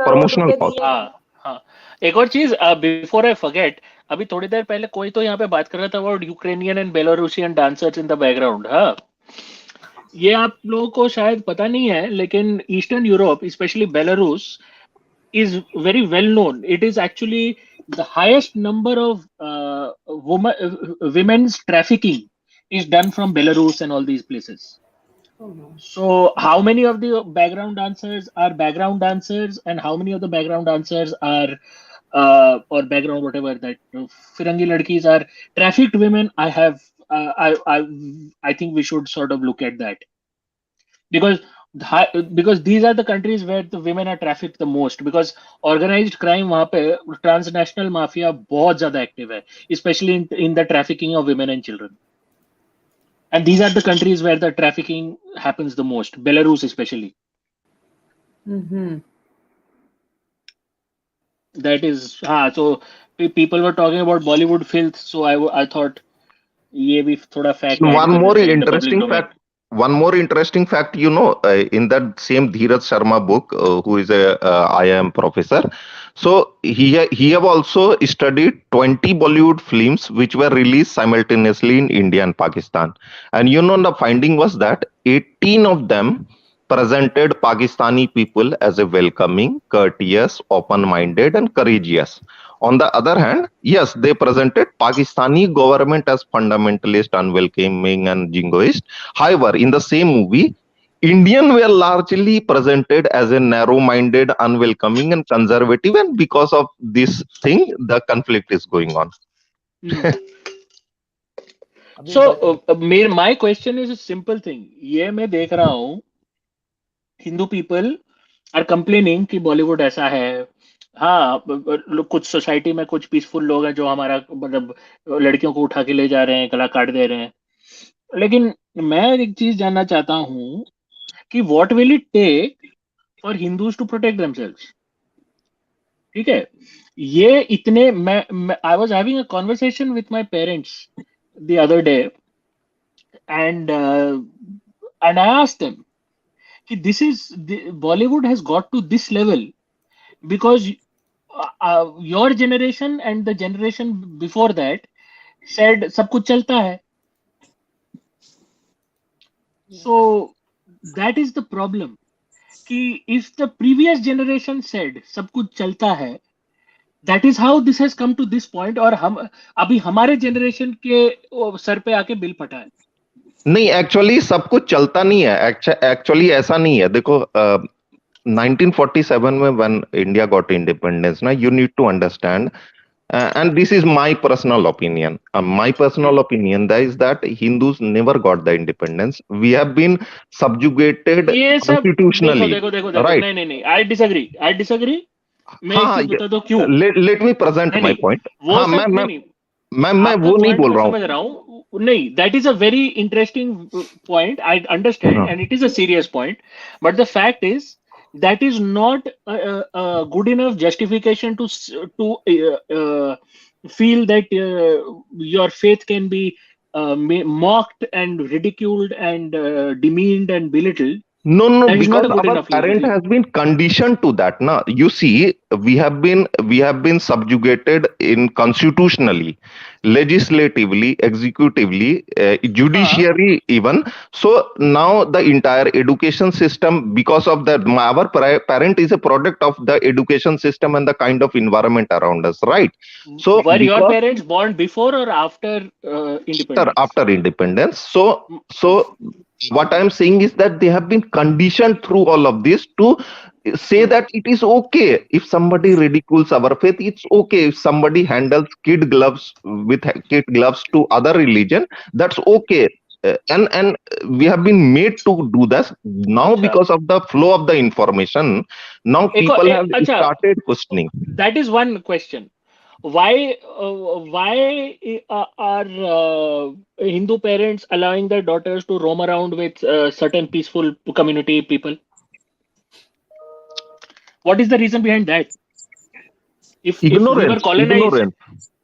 promotional cost. हाँ, एक और चीज before I forget, अभी थोड़ी देर पहले कोई तो यहाँ पे बात कर रहा था about Ukrainian and Belarusian dancers in the background. हाँ, ये आप लोगों को शायद पता नहीं है, लेकिन eastern Europe specially Belarus is very well known. It is actually the highest number of women's trafficking is done from Belarus and all these places. Oh, no. So how many of the background dancers are background dancers, and how many of the background dancers are or background whatever that Firangi ladkis are trafficked women? I have I think we should sort of look at that, because these are the countries where the women are trafficked the most, because organized crime वहाँ पे transnational mafia बहुत ज़्यादा active है, especially in the trafficking of women and children. And these are the countries where the trafficking happens the most, Belarus especially. Mm-hmm. That is, so people were talking about Bollywood filth, so I thought ये भी थोड़ा fact. One more interesting fact. One more interesting fact, in that same Dheeraj Sharma book, who is a IIM professor, so he have also studied 20 Bollywood films which were released simultaneously in India and Pakistan, and the finding was that 18 of them presented Pakistani people as a welcoming, courteous, open-minded, and courageous. On the other hand, yes, they presented Pakistani government as fundamentalist, unwelcoming, and jingoist. However, in the same movie, Indian were largely presented as a narrow-minded, unwelcoming, and conservative, and because of this thing, the conflict is going on. So, my question is a simple thing. ये मैं देख रहा हूँ, Hindu people are complaining कि Bollywood ऐसा है। हाँ, कुछ सोसाइटी में कुछ पीसफुल लोग हैं जो हमारा मतलब लड़कियों को उठा के ले जा रहे हैं, गला काट दे रहे हैं, लेकिन मैं एक चीज जानना चाहता हूँ कि what will it take for Hindus to protect themselves. ठीक है, ये इतने मैं I was having a conversation with my parents the other day, and I asked them कि this is Bollywood has got to this level because your generation and the generation before that said सब कुछ चलता है. So that is the problem कि if the previous generation said सब कुछ चलता है, that is how this has come to this point, और हम अभी हमारे generation के सर पे आके बिल फटा है. नहीं, एक्चुअली सब कुछ चलता नहीं है, एक्चुअली ऐसा नहीं है। देखो 1947 में when India got independence, now you need to understand And this is my personal opinion. My personal opinion that is that Hindus never got the independence. We have been subjugated ये सब देखो constitutionally, देखो देखो देखो right? नहीं I disagree मैं एक हाँ, चीज बता दो क्यों let me present नहीं my नहीं point. वो हाँ, सब मैं नहीं मैं आपका वो नहीं पॉइंट बोल मैं रहा समझ रहा हूँ नहीं that is a very interesting point I understand हूँ. And it is a serious point but the fact is that is not good enough justification to feel that your faith can be mocked and ridiculed and demeaned and belittled. No, That is not because a good our enough parent reason. has been conditioned to that. Now, you see, we have been subjugated in constitutionally, legislatively, executively, judiciary even. So now the entire education system, because of that, our parent is a product of the education system and the kind of environment around us, right? So Were your because parents born before or after independence? after independence, so what I'm saying is that they have been conditioned through all of this to say that it is okay if somebody ridicules our faith. It's okay if somebody handles kid gloves with kid gloves to other religion. That's okay. And we have been made to do this now अच्छा because of the flow of the information. Now people have अच्छा started questioning. that is one question. Why are Hindu parents allowing their daughters to roam around with certain peaceful community people? What is the reason behind that? If we were Ignorance. colonized,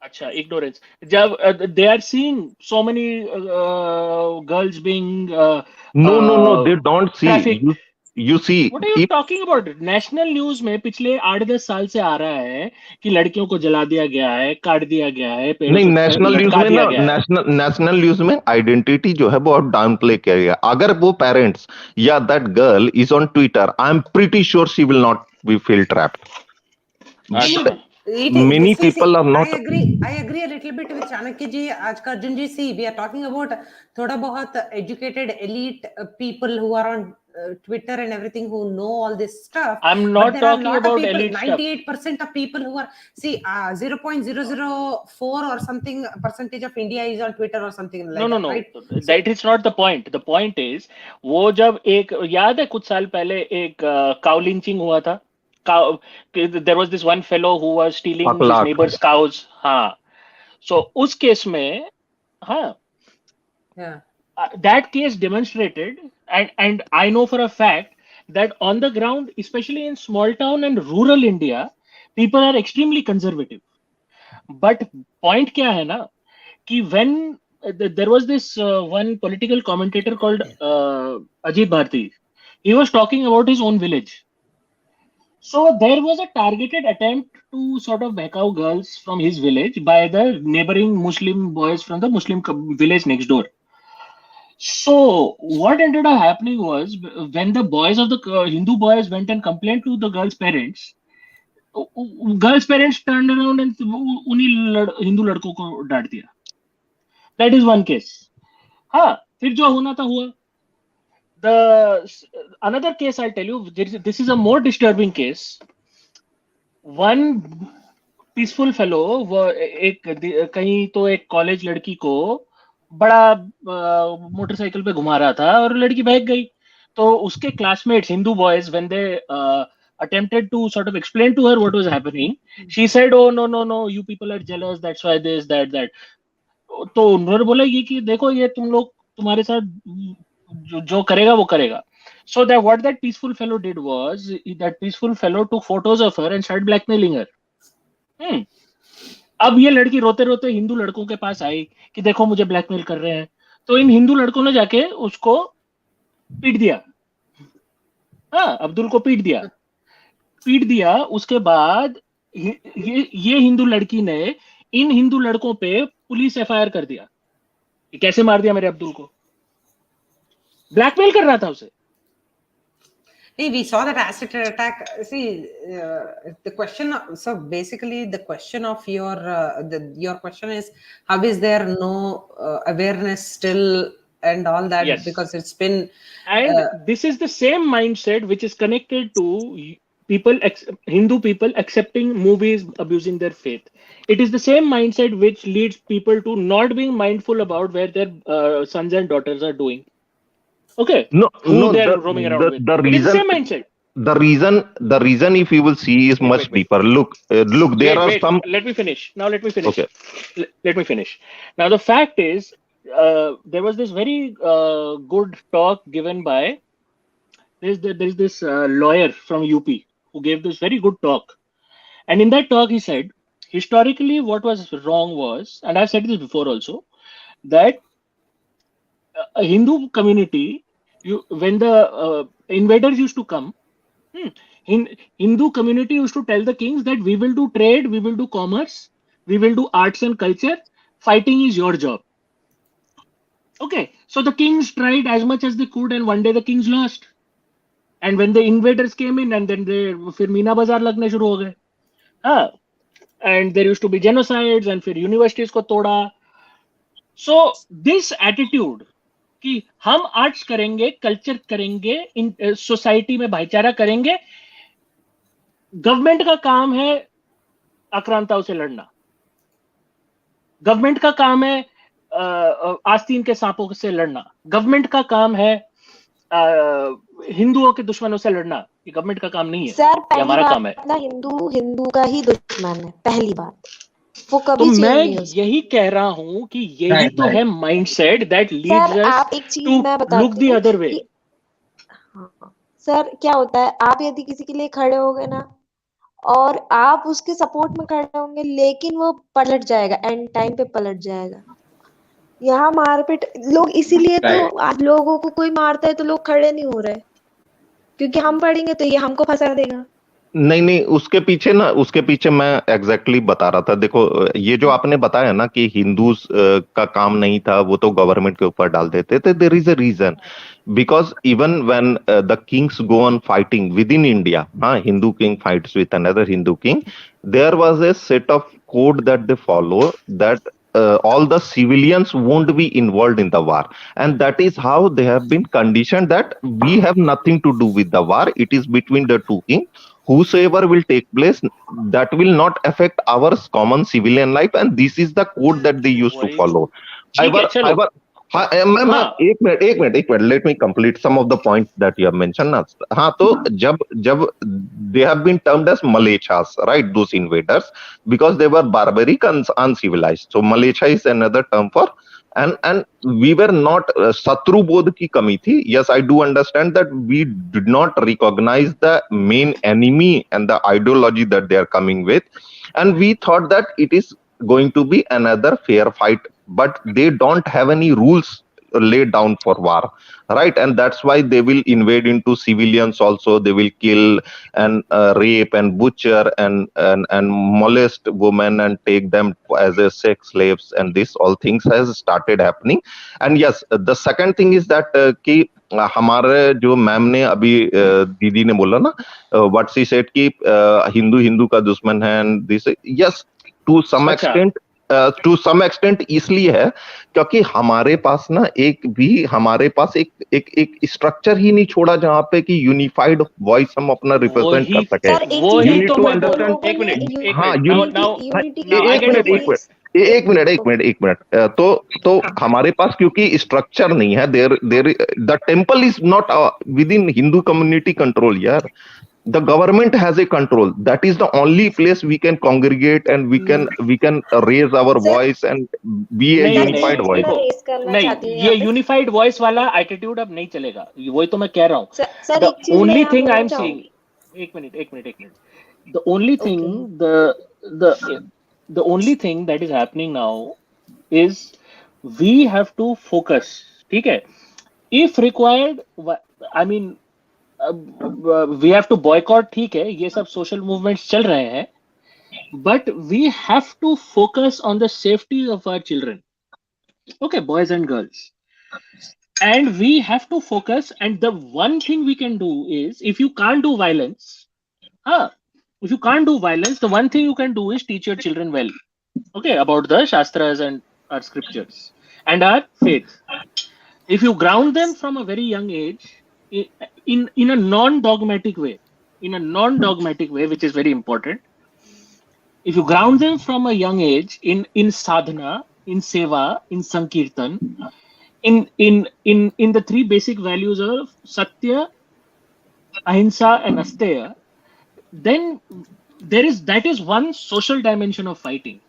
अच्छा ignorance. जब they are seeing so many girls being No, they don't see. trafficked. You see, What are you talking about? National news में पिछले 8-10 साल से आ रहा है कि लड़कियों को जला दिया गया है, काट दिया गया है, पेड़ों नहीं, से नेशनल न्यूज लटका में दिया ना, गया है. नेशनल न्यूज में आइडेंटिटी जो है बहुत डाउन प्ले किया गया. अगर वो पेरेंट्स या that girl is on Twitter, I am pretty sure she will not be feel trapped. अच्छा It is, Many see, people are not. I agree a little bit with Chanakya ji. आज का अर्जुन जी, see, we are talking about थोड़ा बहुत educated elite people who are on Twitter and everything, who know all this stuff. I'm But not there are a talking lot of about people, elite stuff. 98% of people who are, see, 0.004 or something percentage of India is on Twitter or something like No, that, right? that is not the point. The point is, वो जब एक याद है कुछ साल पहले एक cow lynching हुआ था. There was this one fellow who was stealing his Paklat. neighbor's cows. हाँ. So उस केस में हाँ. Yeah. That case demonstrated, and I know for a fact that on the ground, especially in small town and rural India, people are extremely conservative. But point क्या है ना कि when there was this one political commentator called Ajit Bharti, he was talking about his own village. So there was a targeted attempt to sort of back out girls from his village by the neighboring Muslim boys from the Muslim village next door. So what ended up happening was when the boys of the Hindu boys went and complained to the girls' parents, girls' parents turned around and उन्हीं हिंदू लड़कों को डांट दिया. That is one case. हाँ, फिर जो होना था हुआ. Another case I'll tell you. This is a more disturbing case. One peaceful fellow कहीं तो एक कॉलेज लड़की को बड़ा मोटरसाइकिल पे घुमा रहा था और लड़की भाग गई. तो उसके classmates Hindu boys when they attempted to sort of explain to her what was happening, she said, oh no, you people are jealous, that's why this that. तो उन्होंने बोला ये कि देखो ये तुम लोग तुम्हारे साथ जो करेगा वो करेगा. So that what that peaceful fellow did was that peaceful fellow took photos of her and started blackmailing her. अब ये लड़की रोते रोते हिंदू लड़कों के पास आई कि देखो मुझे ब्लैकमेल कर रहे हैं. तो इन हिंदू लड़कों ने जाके उसको पीट दिया. हाँ, अब्दुल को पीट दिया. उसके बाद ये हिंदू लड़की ने इन हिंदू लड़कों पे पुलिस एफआईआर कर दिया. कैसे मार दिया मेरे अब्दुल को? ब्लैकमेल कर रहा था उसे. Hey, we saw that acid attack. See, the question. So basically, the question of your question is, how is there no awareness still and all that? Yes. Because it's been. And this is the same mindset which is connected to Hindu people accepting movies abusing their faith. It is the same mindset which leads people to not being mindful about where their sons and daughters are doing. Okay, No, who no. they are roaming around with. The It is the reason, same mindset. the reason, if you will see, is much deeper. Look, there are Wait. some. Let me finish. Now let me finish. Okay. Let me finish. Now the fact is, there was this very good talk given by there's this lawyer from UP who gave this very good talk, and in that talk he said historically what was wrong was, and I've said this before also, that a Hindu community, when the invaders used to come, Hindu community used to tell the kings that we will do trade, we will do commerce, we will do arts and culture. Fighting is your job. Okay, so the kings tried as much as they could, and one day the kings lost. And when the invaders came in, and then फिर मीना बाजार लगने शुरू हो गए. हाँ, and there used to be genocides, and फिर universities को तोड़ा. So this attitude कि हम आर्ट्स करेंगे, कल्चर करेंगे, इन सोसाइटी में भाईचारा करेंगे, गवर्नमेंट का काम है आक्रांताओं से लड़ना, गवर्नमेंट का काम है आस्तीन के सांपों से लड़ना, गवर्नमेंट का काम है हिंदुओं के दुश्मनों से लड़ना. ये गवर्नमेंट का काम नहीं है, ये हमारा काम है. ना हिंदू का ही दुश्मन है, पहली बात. वो तो कभी मैं चेंज नहीं हो सकता. यही कह रहा हूं कि यही तो है माइंडसेट दैट लीड्स आप अस एक चीज टू मैं लुक बताती द हूँ अदर वे. कि सर क्या होता है, आप यदि किसी के लिए खड़े होगे ना और आप उसके सपोर्ट में खड़े होंगे, लेकिन वो पलट जाएगा, एंड टाइम पे पलट जाएगा. यहाँ मारपीट लोग इसीलिए तो आज लोगों को कोई मारता है तो लोग खड़े नहीं हो रहे, क्योंकि हम पढ़ेंगे तो ये हमको फंसा देगा. नहीं, उसके पीछे मैं एग्जैक्टली बता रहा था. देखो, ये जो आपने बताया ना कि हिंदू का काम नहीं था, वो तो गवर्नमेंट के ऊपर डाल देते थे. There is a reason, because even when the kings go on fighting within India, Hindu king fights with another Hindu king, there was a set of code that they follow, that all the civilians won't be involved in the war, and that is how they have been conditioned that we have nothing to do with the war. It is between the two kings. Whosoever will take place, that will not affect our common civilian life, and this is the code that they used to follow. ठीक है, चलो. एक minute, let me complete some of the points that you have mentioned. हाँ, तो जब they have been termed as Malechas, right, those invaders, because they were barbaric and uncivilized. So Malecha is another term for, and we were not Satru Bodh ki kami thi. Yes, I do understand that we did not recognize the main enemy and the ideology that they are coming with, and we thought that it is going to be another fair fight, but they don't have any rules laid down for war, right? And that's why they will invade into civilians also. They will kill and rape and butcher and molest women and take them as a sex slaves, and this all things has started happening. And yes, the second thing is that कि हमारे जो ma'am ने अभी दीदी ने बोला ना, what she said कि हिंदू का दुश्मन है, and this, yes, to some extent इसलिए है क्योंकि हमारे पास ना हमारे पास एक स्ट्रक्चर ही नहीं छोड़ा जहाँ पे कि यूनिफाइड वॉइस हम अपना रिप्रेजेंट कर सके. वही तो मैं बोल रहा हूँ. एक मिनट. तो हमारे पास क्योंकि स्ट्रक्चर नहीं है, there the temple is not with in Hindu community control. यार, the government has a control. That is the only place we can congregate, and we can raise our voice and be a unified voice. नहीं, ये unified voice वाला attitude अब नहीं चलेगा. वही तो मैं कह रहा हूँ. The only thing I am seeing, एक minute. The only thing, the only thing that is happening now is we have to focus. ठीक है? If required, I mean, we have to boycott. ठीक है, ये सब सोशल मूवमेंट्स चल रहे हैं, but we have to focus on the safety of our children, okay, boys and girls, and we have to focus. And the one thing we can do is, if you can't do violence, the one thing you can do is teach your children well, okay, about the shastras and our scriptures and our faith. If you ground them from a very young age in a non-dogmatic way, in a non-dogmatic way, which is very important. If you ground them from a young age in sadhana, in seva, in sankirtan, in the three basic values of satya, ahimsa, and asteya, then that is one social dimension of fighting.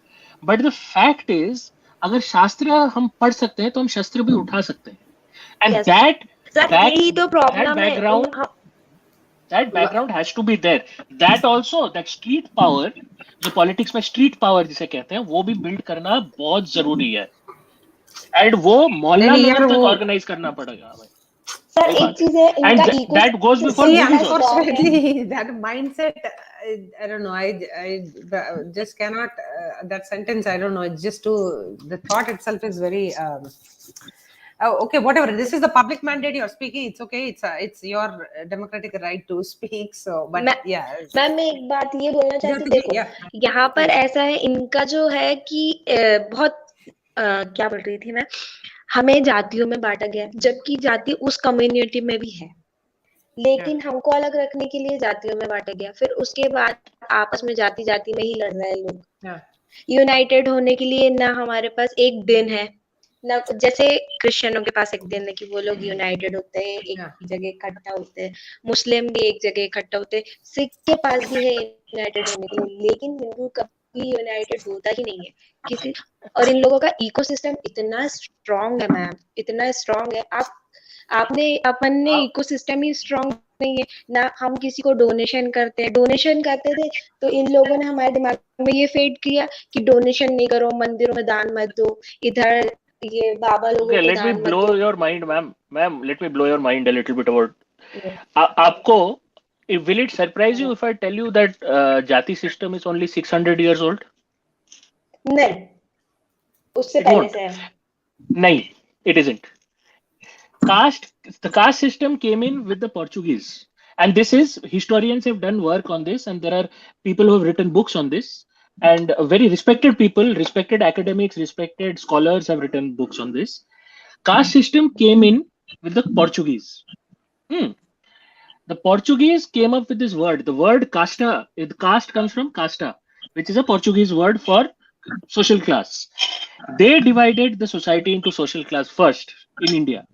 But the fact is, अगर शास्त्र हम पढ़ सकते हैं तो हम शस्त्र भी उठा सकते हैं. And Yes. that सर यही तो प्रॉब्लम है that background has to be there. That also, that street power, जो पॉलिटिक्स में स्ट्रीट पावर जिसे कहते हैं, वो भी बिल्ड करना बहुत जरूरी है. एंड वो मोहल्ला लेवल तक ऑर्गेनाइज करना पड़ेगा. सर एक चीज है इनका eco that goes before unfortunately that mindset I don't know, I just cannot that sentence, I don't know, it's just too, the thought itself is very okay, whatever, this is the public mandate you're speaking, it's okay, it's your democratic right to speak, so but yeah. Ma'am मैं एक बात ये बोलना चाहती हूँ, देखो यहाँ पर ऐसा है, इनका जो है कि बहुत क्या बोल रही थी मैं, हमें जातियों में बांटा गया, जबकि जाति उस कम्युनिटी में भी है, लेकिन हमको अलग रखने के लिए जातियों में बांटा गया. फिर उसके बाद आपस में जाति जाति में ही लड़ रहे हैं लोग. यूनाइटेड होने के लिए ना हमारे पास एक दिन है, ना जैसे क्रिश्चियनों के पास एक दिन है कि वो लोग यूनाइटेड होते हैं, एक जगह इकट्ठा होते हैं, मुस्लिम भी एक जगह इकट्ठा होते हैं, सिख के पास भी है यूनाइटेड होने के लिए, लेकिन हिंदू कभी यूनाइटेड होता ही नहीं है किसी. और इन लोगों का इकोसिस्टम इतना स्ट्रांग है मैम, इतना स्ट्रांग है. अपन ने इकोसिस्टम ही स्ट्रांग नहीं है ना. हम किसी को डोनेशन करते थे तो इन लोगों ने हमारे दिमाग में ये फेड किया कि डोनेशन नहीं करो, मंदिरों में दान मत दो, इधर ये बाबा लोगों को दान मत दो. blow your mind, ma'am, let me blow your mind a little bit about आपको. Will it surprise you if I tell you that jati system is only 600 years old? नहीं, उससे पहले से है. नहीं, it isn't. The caste system came in with the Portuguese, and this is, historians have done work on this, and there are people who have written books on this, and very respected people, respected academics, respected scholars have written books on this. Caste system came in with the Portuguese. The Portuguese came up with this word. The word casta, caste comes from casta, which is a Portuguese word for social class. They divided the society into social class first in India.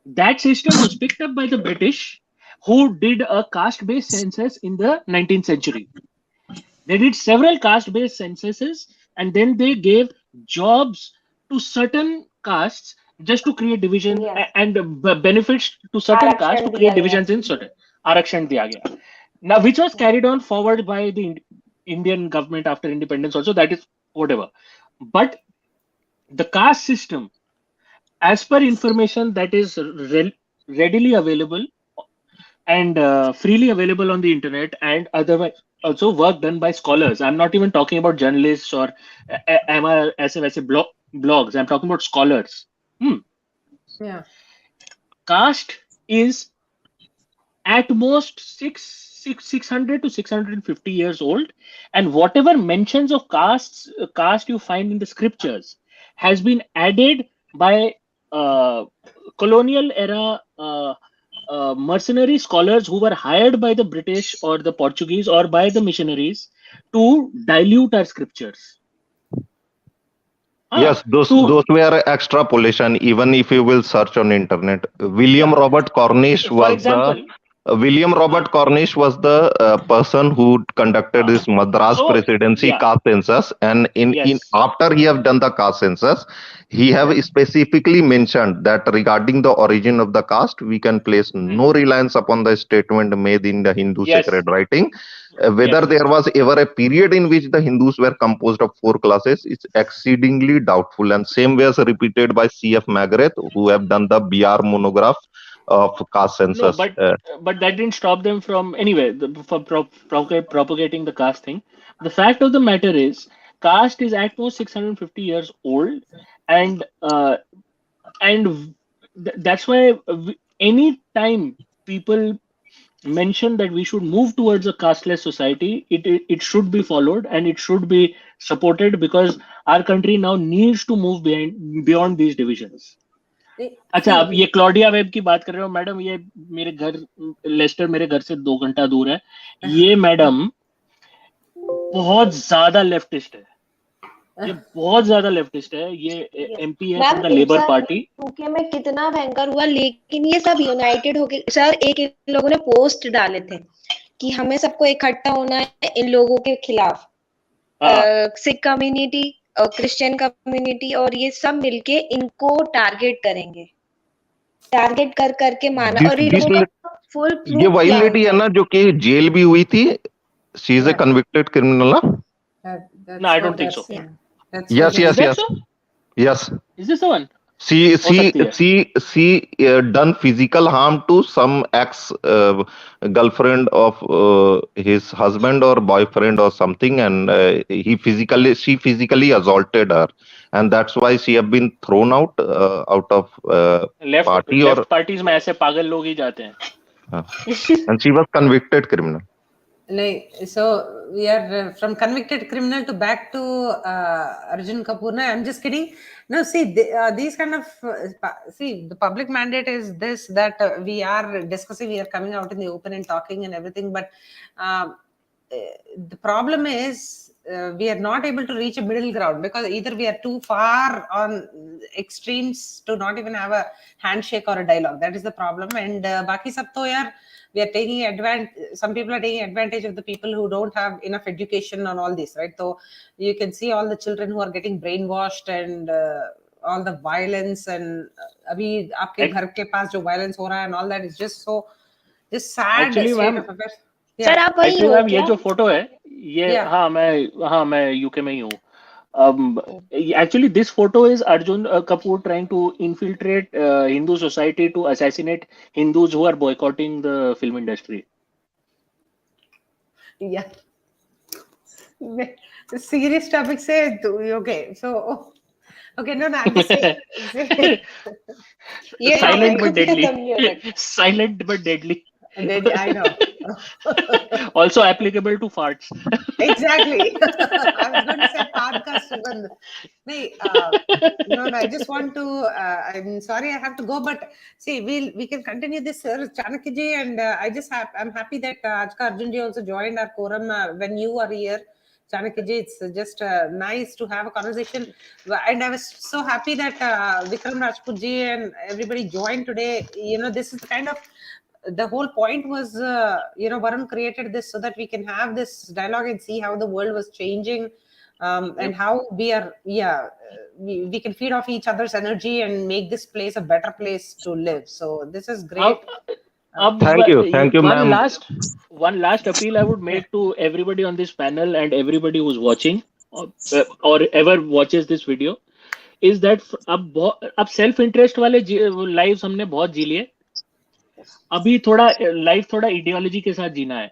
That system was picked up by the British, who did a caste-based census in the 19th century. They did several caste-based censuses, and then they gave jobs to certain castes just to create division and benefits to certain castes to create divisions in certain. Arakshan diya gaya. Now, which was carried on forward by the Indian government after independence also, that is whatever. But the caste system, as per information that is readily available and freely available on the internet, and otherwise also work done by scholars. I'm not even talking about journalists or blogs. I'm talking about scholars. Yeah. Caste is at most 600 to 650 years old, and whatever mentions of caste you find in the scriptures has been added by colonial era mercenary scholars who were hired by the British or the Portuguese or by the missionaries to dilute our scriptures. Yes, those were extrapolation. Even if you will search on internet, William Robert Cornish was the person who conducted this Madras Presidency caste census, and in after he have done the caste census, he have specifically mentioned that regarding the origin of the caste, we can place no reliance upon the statement made in the Hindu sacred writing. Whether there was ever a period in which the Hindus were composed of 4 classes is exceedingly doubtful, and same way as repeated by C.F. Magrath, who have done the BR monograph of caste census. No, but that didn't stop them from propagating the caste thing. The fact of the matter is, caste is at most 650 years old, and that's why any time people mention that we should move towards a casteless society, it should be followed and it should be supported, because our country now needs to move beyond these divisions. अच्छा, आप ये Claudia web की बात कर रहे हो madam, ये मेरे घर लेस्टर मेरे घर से 2 घंटा दूर है। ये मैडम बहुत ज्यादा लेफ्टिस्ट है, ये बहुत ज्यादा लेफ्टिस्ट है, ये एमपी है from the labour party. UK में कितना भयंकर हुआ, लेकिन ये सब यूनाइटेड होके सर, एक इन लोगों ने पोस्ट डाले थे कि हमें सबको इकट्ठा होना है इन लोगों के खिलाफ। सिख कम्युनिटी और क्रिश्चियन कम्युनिटी और ये सब मिलके इनको टारगेट करेंगे, टारगेट कर करके मारना। और ये लोगों का फुल प्रूफ ये वही लेडी है ना जो कि जेल भी हुई थी, she is a convicted criminal ना? No, I don't think so. Yes, yes, yes, yes. Is this the one? She done physical harm to some ex girlfriend of his husband or boyfriend or something, and she physically assaulted her, and that's why she have been thrown out of party. Left parties में ऐसे पागल लोग ही जाते हैं. And she was convicted criminal. So we are from convicted criminal to back to Arjun Kapoor. No, I'm just kidding. No, see, these kind of see, the public mandate is this, that we are discussing, we are coming out in the open and talking and everything. But the problem is we are not able to reach a middle ground, because either we are too far on extremes to not even have a handshake or a dialogue. That is the problem. And baki sab to yaar, we are taking advantage. Some people are taking advantage of the people who don't have enough education on all this, right? So you can see all the children who are getting brainwashed and all the violence, and abhi aapke ghar ke paas jo violence ho raha hai and all that is just so just sad. Actually, ma'am, sir आप वही हो ये जो photo है ये हाँ मैं UK में ही हूँ. Actually, this photo is Arjun Kapoor trying to infiltrate Hindu society to assassinate Hindus who are boycotting the film industry. Yeah. Serious topic say okay. So okay, no, I'm just saying. Silent but deadly. Silent but deadly. I know. Also applicable to farts. Exactly. I was going to say podcast. No, I just want to. I'm sorry, I have to go, but see, we can continue this, sir, Chanakya ji, and I'm happy that Ajka Arjun ji also joined our quorum when you are here. Chanakya ji, it's just nice to have a conversation, and I was so happy that Vikram Rajput ji and everybody joined today. You know, this is the kind of. The whole point was, Varun created this so that we can have this dialogue and see how the world was changing, and how we are, we can feed off each other's energy and make this place a better place to live. So this is great. Thank you, ma'am. One last appeal I would make to everybody on this panel and everybody who's watching or ever watches this video is that अब self interest वाले lives हमने बहुत जी लिए. अभी थोड़ा life थोड़ा ideology के साथ जीना है,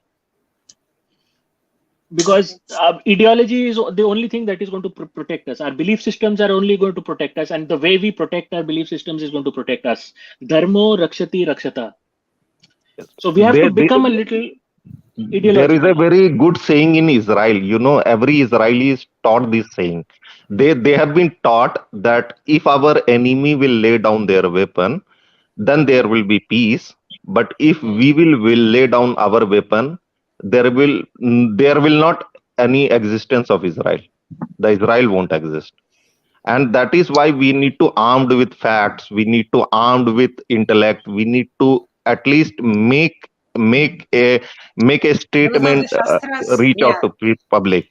because ideology is the only thing that is going to protect us. Our belief systems are only going to protect us, and the way we protect our belief systems is going to protect us. Dharmo rakshati rakshata. So we have to become a little ideological. There is a very good saying in Israel. You know, every Israeli is taught this saying. They have been taught that if our enemy will lay down their weapon, then there will be peace. But if we will lay down our weapon, there will not any existence of Israel. The Israel won't exist. And that is why we need to armed with facts. We need to armed with intellect. We need to at least make a statement, reach out to public.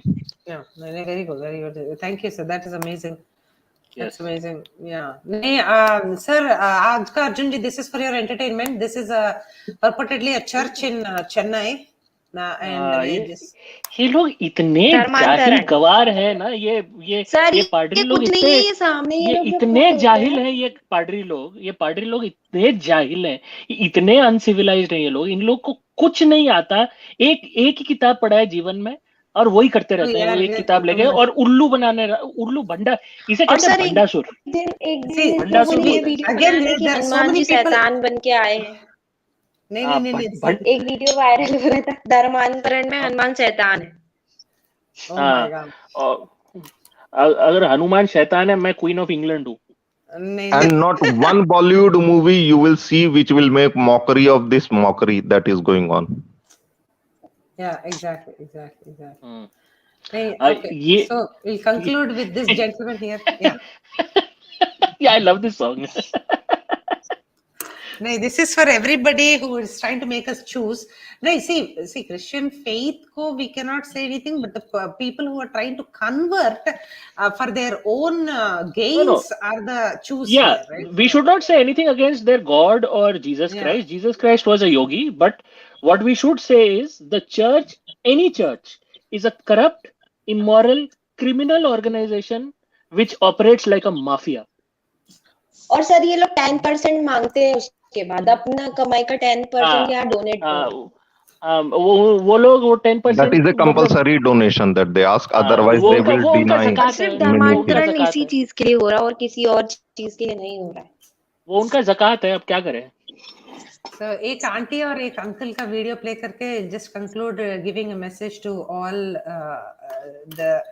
Yeah, very good, very good. Thank you, sir. That is amazing. That's amazing. Yeah. Sir, Ajka Arjun ji, this is for your entertainment. This is purportedly a church in Chennai. ये लोग इतने जाहिल गवार है ना, ये पादरी लोग इतने जाहिल हैं. ये पादरी लोग इतने जाहिल हैं, इतने अनसिविलाइज्ड हैं ये लोग. इन लोग को कुछ नहीं आता. एक ही किताब पढ़ा है जीवन में और वही करते रहते हैं. एक किताब लेके और उल्लू भंडा, इसे कहते हैं भंडासुर. शैतान बन के आए हैं. नहीं. एक वीडियो वायरल हो रहा था, धर्मांतरण में हनुमान शैतान है. अगर हनुमान शैतान है, मैं क्वीन ऑफ इंग्लैंड हूँ. And not one Bollywood movie you will see which will make mockery of this mockery that is going on. Yeah, exactly. Hmm. Okay, so we'll conclude with this gentleman here. Yeah. Yeah, I love this song. No, this is for everybody who is trying to make us choose. No, see, Christian faith ko we cannot say anything, but the people who are trying to convert for their own gains are the choose Yeah, here, right? we should not say anything against their God or Jesus Christ. Jesus Christ was a yogi, but what we should say is the church, any church, is a corrupt, immoral, criminal organization which operates like a mafia. और sir ये लोग 10% मांगते हैं उसके बाद अपना कमाई का 10% यहाँ डोनेट करो वो लोग वो 10% That is a compulsory donation that they ask, otherwise they will deny सिर्फ many things. धर्मांतरण इसी चीज के लिए हो रहा है और किसी और चीज के लिए नहीं हो रहा है वो उनका ज़कात है अब क्या करें So एक आंटी और एक अंकल का वीडियो प्ले करके just conclude giving a message to all the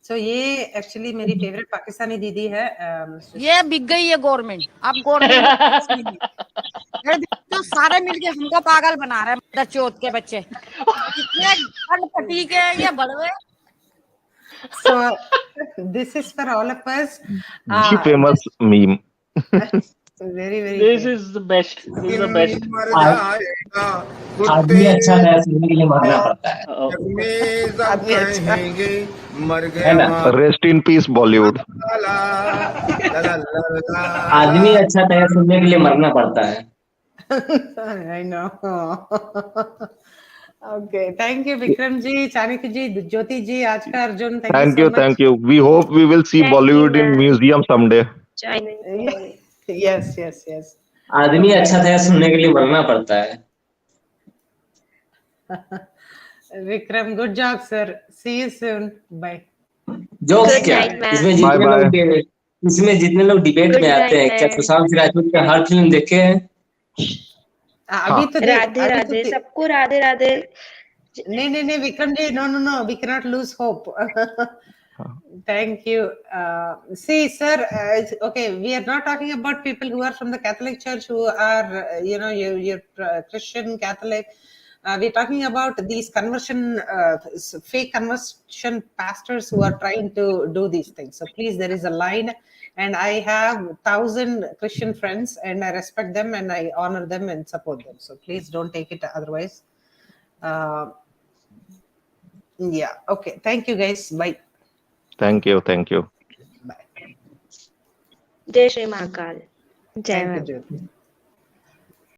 so ये एक्चुअली मेरी फेवरेट पाकिस्तानी दीदी है ये बिक गई है गवर्नमेंट अब गवर्नमेंट तो सारे मिलके हमको पागल बना रहे हैं चौथ के बच्चे इतने पटी के ये बड़वे so this is for all of us The famous meme. very this is the best आदमी अच्छा है सुनने के लिए मरना पड़ता है ना Rest in peace, Bollywood. आदमी अच्छा है सुनने के लिए मरना पड़ता है I know. Okay, thank you, Vikram ji, Chanakya ji, Jyoti ji, आज का Arjun. Thank so you, much. thank you. We hope we will see Bollywood in museum someday. Yes. आदमी अच्छा था सुनने के लिए मरना पड़ता है Vikram, good job, sir. See you soon. Bye. Jokes क्या इसमें जितने लोग डिबेट में आते हैं क्या सुशांत सिंह राजपूत का हर फिल्म देखे हैं अभी तो राधे राधे सबको राधे राधे नहीं Vikram ji no we cannot lose hope. Thank you. See, sir, okay, we are not talking about people who are from the Catholic Church who are, you're Christian, Catholic. We're talking about these fake conversion pastors who are trying to do these things. So please, there is a line, and I have 1,000 Christian friends, and I respect them, and I honor them and support them. So please don't take it otherwise. Yeah. Okay. Thank you, guys. Bye. Thank you. जय श्री महाकाल जय